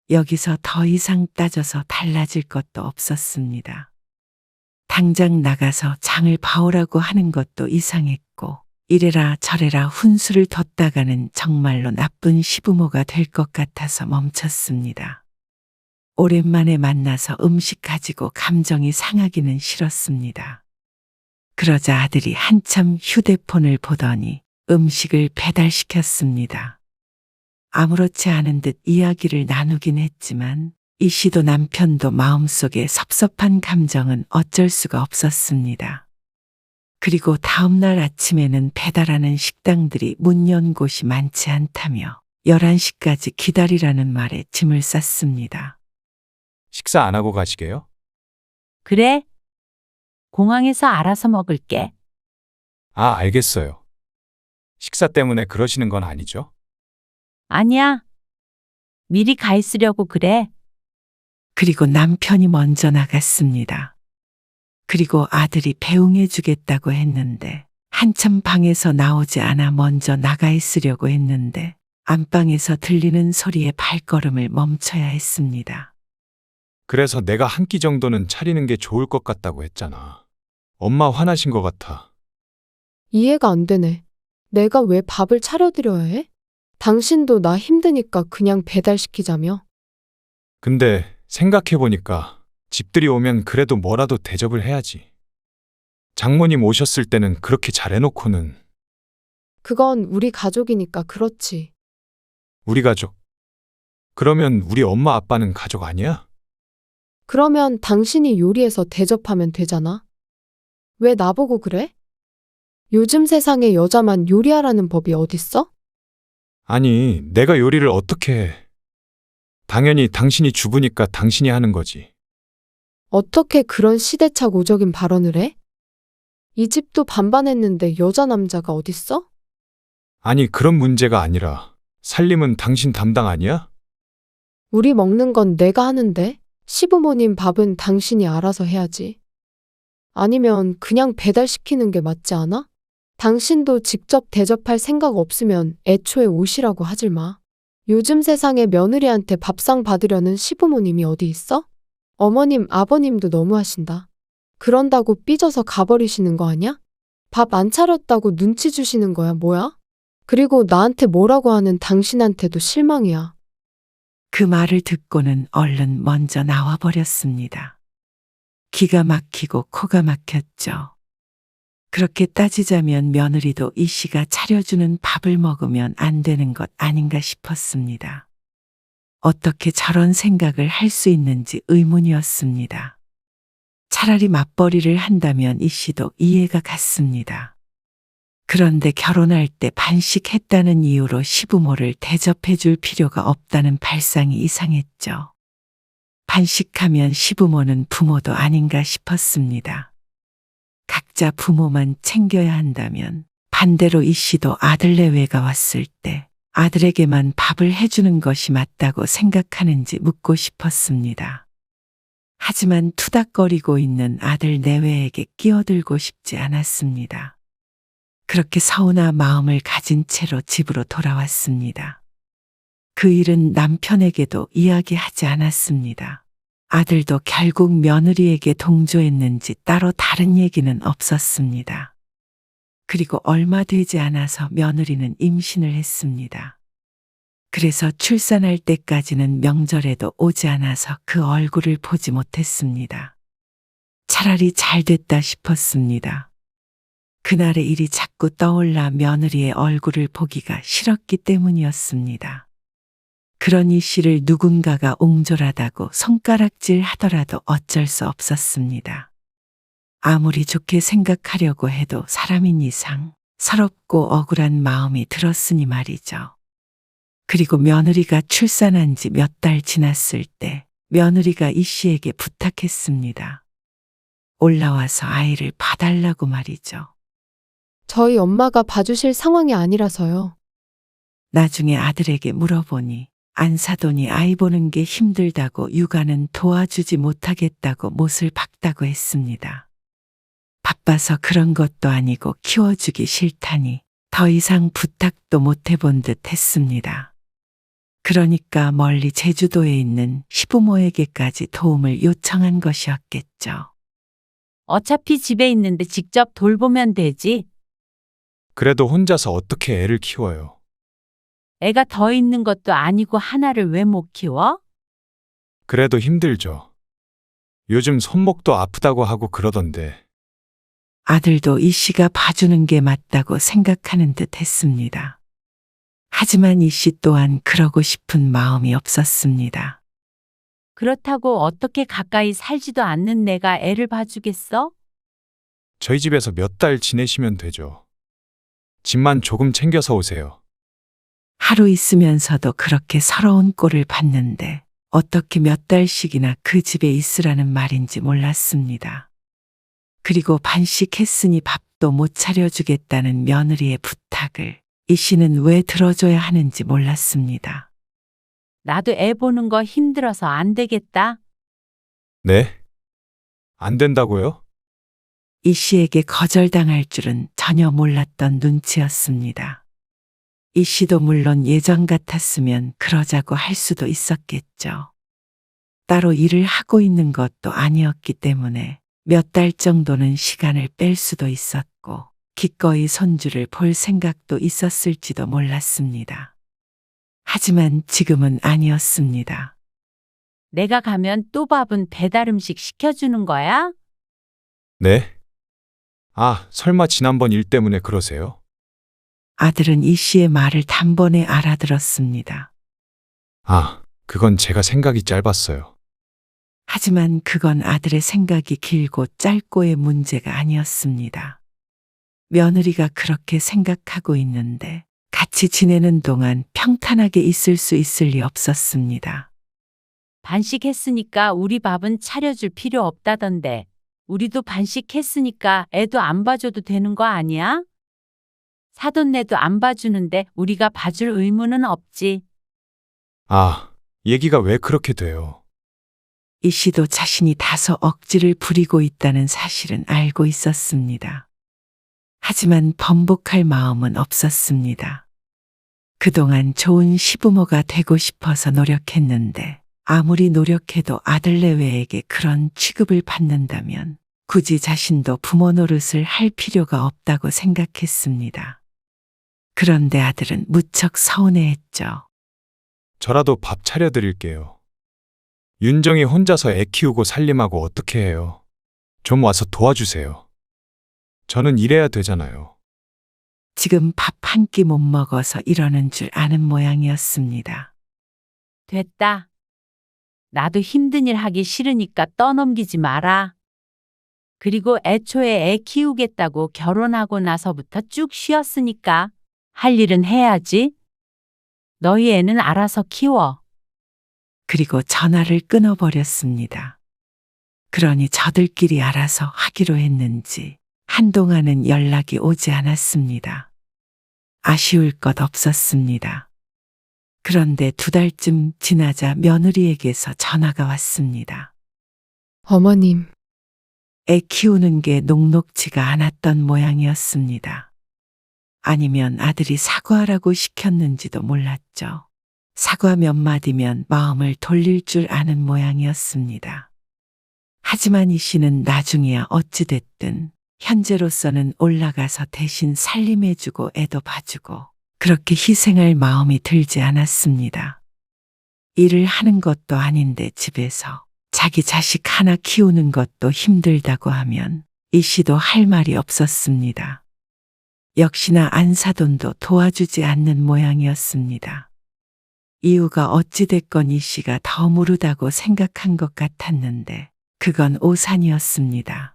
Speaker 3: 여기서 더 이상 따져서 달라질 것도 없었습니다. 당장 나가서 장을 봐오라고 하는 것도 이상했고 이래라 저래라 훈수를 뒀다가는 정말로 나쁜 시부모가 될 것 같아서 멈췄습니다. 오랜만에 만나서 음식 가지고 감정이 상하기는 싫었습니다. 그러자 아들이 한참 휴대폰을 보더니 음식을 배달시켰습니다. 아무렇지 않은 듯 이야기를 나누긴 했지만 이 씨도 남편도 마음속에 섭섭한 감정은 어쩔 수가 없었습니다. 그리고 다음날 아침에는 배달하는 식당들이 문 연 곳이 많지 않다며 11시까지 기다리라는 말에 짐을 쌌습니다.
Speaker 5: 식사 안 하고 가시게요?
Speaker 1: 그래? 공항에서 알아서 먹을게.
Speaker 5: 아, 알겠어요. 식사 때문에 그러시는 건 아니죠?
Speaker 1: 아니야. 미리 가 있으려고 그래.
Speaker 3: 그리고 남편이 먼저 나갔습니다. 그리고 아들이 배웅해 주겠다고 했는데 한참 방에서 나오지 않아 먼저 나가 있으려고 했는데 안방에서 들리는 소리에 발걸음을 멈춰야 했습니다.
Speaker 5: 그래서 내가 한 끼 정도는 차리는 게 좋을 것 같다고 했잖아. 엄마 화나신 것 같아.
Speaker 8: 이해가 안 되네. 내가 왜 밥을 차려드려야 해? 당신도 나 힘드니까 그냥 배달시키자며.
Speaker 5: 근데 생각해보니까 집들이 오면 그래도 뭐라도 대접을 해야지. 장모님 오셨을 때는 그렇게 잘해놓고는.
Speaker 8: 그건 우리 가족이니까 그렇지.
Speaker 5: 우리 가족. 그러면 우리 엄마 아빠는 가족 아니야?
Speaker 8: 그러면 당신이 요리해서 대접하면 되잖아. 왜 나보고 그래? 요즘 세상에 여자만 요리하라는 법이 어딨어?
Speaker 5: 아니, 내가 요리를 어떻게 해? 당연히 당신이 주부니까 당신이 하는 거지.
Speaker 8: 어떻게 그런 시대착오적인 발언을 해? 이 집도 반반했는데 여자 남자가 어딨어?
Speaker 5: 아니, 그런 문제가 아니라 살림은 당신 담당 아니야?
Speaker 8: 우리 먹는 건 내가 하는데 시부모님 밥은 당신이 알아서 해야지. 아니면 그냥 배달시키는 게 맞지 않아? 당신도 직접 대접할 생각 없으면 애초에 오시라고 하질 마. 요즘 세상에 며느리한테 밥상 받으려는 시부모님이 어디 있어? 어머님, 아버님도 너무하신다. 그런다고 삐져서 가버리시는 거 아니야? 밥 안 차렸다고 눈치 주시는 거야, 뭐야? 그리고 나한테 뭐라고 하는 당신한테도 실망이야.
Speaker 3: 그 말을 듣고는 얼른 먼저 나와 버렸습니다. 기가 막히고 코가 막혔죠. 그렇게 따지자면 며느리도 이 씨가 차려주는 밥을 먹으면 안 되는 것 아닌가 싶었습니다. 어떻게 저런 생각을 할 수 있는지 의문이었습니다. 차라리 맞벌이를 한다면 이 씨도 이해가 갔습니다. 그런데 결혼할 때 반씩했다는 이유로 시부모를 대접해 줄 필요가 없다는 발상이 이상했죠. 반씩하면 시부모는 부모도 아닌가 싶었습니다. 각자 부모만 챙겨야 한다면 반대로 이 씨도 아들 내외가 왔을 때 아들에게만 밥을 해주는 것이 맞다고 생각하는지 묻고 싶었습니다. 하지만 투닥거리고 있는 아들 내외에게 끼어들고 싶지 않았습니다. 그렇게 서운한 마음을 가진 채로 집으로 돌아왔습니다. 그 일은 남편에게도 이야기하지 않았습니다. 아들도 결국 며느리에게 동조했는지 따로 다른 얘기는 없었습니다. 그리고 얼마 되지 않아서 며느리는 임신을 했습니다. 그래서 출산할 때까지는 명절에도 오지 않아서 그 얼굴을 보지 못했습니다. 차라리 잘 됐다 싶었습니다. 그날의 일이 자꾸 떠올라 며느리의 얼굴을 보기가 싫었기 때문이었습니다. 그러니 씨를 누군가가 옹졸하다고 손가락질 하더라도 어쩔 수 없었습니다. 아무리 좋게 생각하려고 해도 사람인 이상 서럽고 억울한 마음이 들었으니 말이죠. 그리고 며느리가 출산한 지 몇 달 지났을 때 며느리가 이 씨에게 부탁했습니다. 올라와서 아이를 봐달라고 말이죠.
Speaker 8: 저희 엄마가 봐주실 상황이 아니라서요.
Speaker 3: 나중에 아들에게 물어보니 안 사돈이 아이 보는 게 힘들다고 육아는 도와주지 못하겠다고 못을 박다고 했습니다. 바빠서 그런 것도 아니고 키워주기 싫다니 더 이상 부탁도 못 해본 듯 했습니다. 그러니까 멀리 제주도에 있는 시부모에게까지 도움을 요청한 것이었겠죠.
Speaker 1: 어차피 집에 있는데 직접 돌보면 되지.
Speaker 5: 그래도 혼자서 어떻게 애를 키워요?
Speaker 1: 애가 더 있는 것도 아니고 하나를 왜 못 키워?
Speaker 5: 그래도 힘들죠. 요즘 손목도 아프다고 하고 그러던데.
Speaker 3: 아들도 이 씨가 봐주는 게 맞다고 생각하는 듯 했습니다. 하지만 이 씨 또한 그러고 싶은 마음이 없었습니다.
Speaker 1: 그렇다고 어떻게 가까이 살지도 않는 내가 애를 봐주겠어?
Speaker 5: 저희 집에서 몇 달 지내시면 되죠. 집만 조금 챙겨서 오세요.
Speaker 3: 하루 있으면서도 그렇게 서러운 꼴을 봤는데 어떻게 몇 달씩이나 그 집에 있으라는 말인지 몰랐습니다. 그리고 반씩했으니 밥도 못 차려주겠다는 며느리의 부탁을 이 씨는 왜 들어줘야 하는지 몰랐습니다.
Speaker 1: 나도 애 보는 거 힘들어서 안 되겠다.
Speaker 5: 네? 안 된다고요?
Speaker 3: 이 씨에게 거절당할 줄은 전혀 몰랐던 눈치였습니다. 이 씨도 물론 예전 같았으면 그러자고 할 수도 있었겠죠. 따로 일을 하고 있는 것도 아니었기 때문에 몇 달 정도는 시간을 뺄 수도 있었고 기꺼이 손주를 볼 생각도 있었을지도 몰랐습니다. 하지만 지금은 아니었습니다.
Speaker 1: 내가 가면 또 밥은 배달 음식 시켜주는 거야?
Speaker 5: 네? 아, 설마 지난번 일 때문에 그러세요?
Speaker 3: 아들은 이 씨의 말을 단번에 알아들었습니다.
Speaker 5: 아, 그건 제가 생각이 짧았어요.
Speaker 3: 하지만 그건 아들의 생각이 길고 짧고의 문제가 아니었습니다. 며느리가 그렇게 생각하고 있는데 같이 지내는 동안 평탄하게 있을 수 있을 리 없었습니다.
Speaker 1: 반씩했으니까 우리 밥은 차려줄 필요 없다던데. 우리도 반씩했으니까 애도 안 봐줘도 되는 거 아니야? 사돈네도 안 봐주는데 우리가 봐줄 의무는 없지.
Speaker 5: 아, 얘기가 왜 그렇게 돼요?
Speaker 3: 이 씨도 자신이 다소 억지를 부리고 있다는 사실은 알고 있었습니다. 하지만 번복할 마음은 없었습니다. 그동안 좋은 시부모가 되고 싶어서 노력했는데 아무리 노력해도 아들 내외에게 그런 취급을 받는다면 굳이 자신도 부모 노릇을 할 필요가 없다고 생각했습니다. 그런데 아들은 무척 서운해했죠.
Speaker 5: 저라도 밥 차려드릴게요. 윤정이 혼자서 애 키우고 살림하고 어떻게 해요? 좀 와서 도와주세요. 저는 일해야 되잖아요.
Speaker 3: 지금 밥 한 끼 못 먹어서 이러는 줄 아는 모양이었습니다.
Speaker 1: 됐다. 나도 힘든 일 하기 싫으니까 떠넘기지 마라. 그리고 애초에 애 키우겠다고 결혼하고 나서부터 쭉 쉬었으니까 할 일은 해야지. 너희 애는 알아서 키워.
Speaker 3: 그리고 전화를 끊어버렸습니다. 그러니 저들끼리 알아서 하기로 했는지 한동안은 연락이 오지 않았습니다. 아쉬울 것 없었습니다. 그런데 2달쯤 지나자 며느리에게서 전화가 왔습니다.
Speaker 8: 어머님,
Speaker 3: 애 키우는 게 녹록지가 않았던 모양이었습니다. 아니면 아들이 사과하라고 시켰는지도 몰랐죠. 사과 몇 마디면 마음을 돌릴 줄 아는 모양이었습니다. 하지만 이 씨는 나중에야 어찌됐든 현재로서는 올라가서 대신 살림해주고 애도 봐주고 그렇게 희생할 마음이 들지 않았습니다. 일을 하는 것도 아닌데 집에서 자기 자식 하나 키우는 것도 힘들다고 하면 이 씨도 할 말이 없었습니다. 역시나 안사돈도 도와주지 않는 모양이었습니다. 이유가 어찌됐건 이 씨가 더 무르다고 생각한 것 같았는데 그건 오산이었습니다.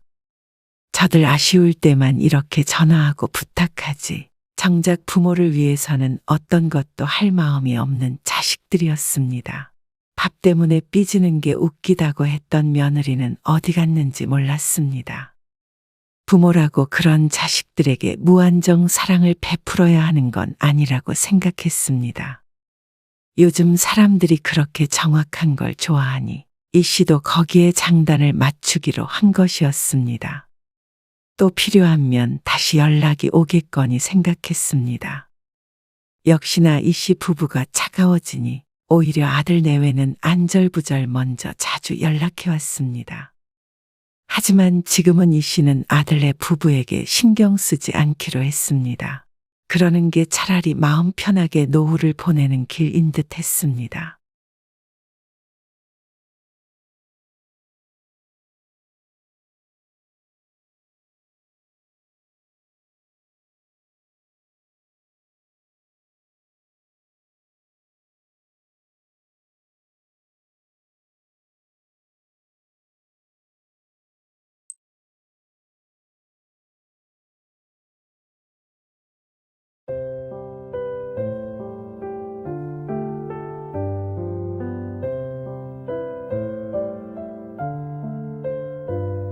Speaker 3: 저들 아쉬울 때만 이렇게 전화하고 부탁하지. 정작 부모를 위해서는 어떤 것도 할 마음이 없는 자식들이었습니다. 밥 때문에 삐지는 게 웃기다고 했던 며느리는 어디 갔는지 몰랐습니다. 부모라고 그런 자식들에게 무한정 사랑을 베풀어야 하는 건 아니라고 생각했습니다. 요즘 사람들이 그렇게 정확한 걸 좋아하니 이 씨도 거기에 장단을 맞추기로 한 것이었습니다. 또 필요하면 다시 연락이 오겠거니 생각했습니다. 역시나 이 씨 부부가 차가워지니 오히려 아들 내외는 안절부절 먼저 자주 연락해 왔습니다. 하지만 지금은 이 씨는 아들네 부부에게 신경 쓰지 않기로 했습니다. 그러는 게 차라리 마음 편하게 노후를 보내는 길인 듯 했습니다.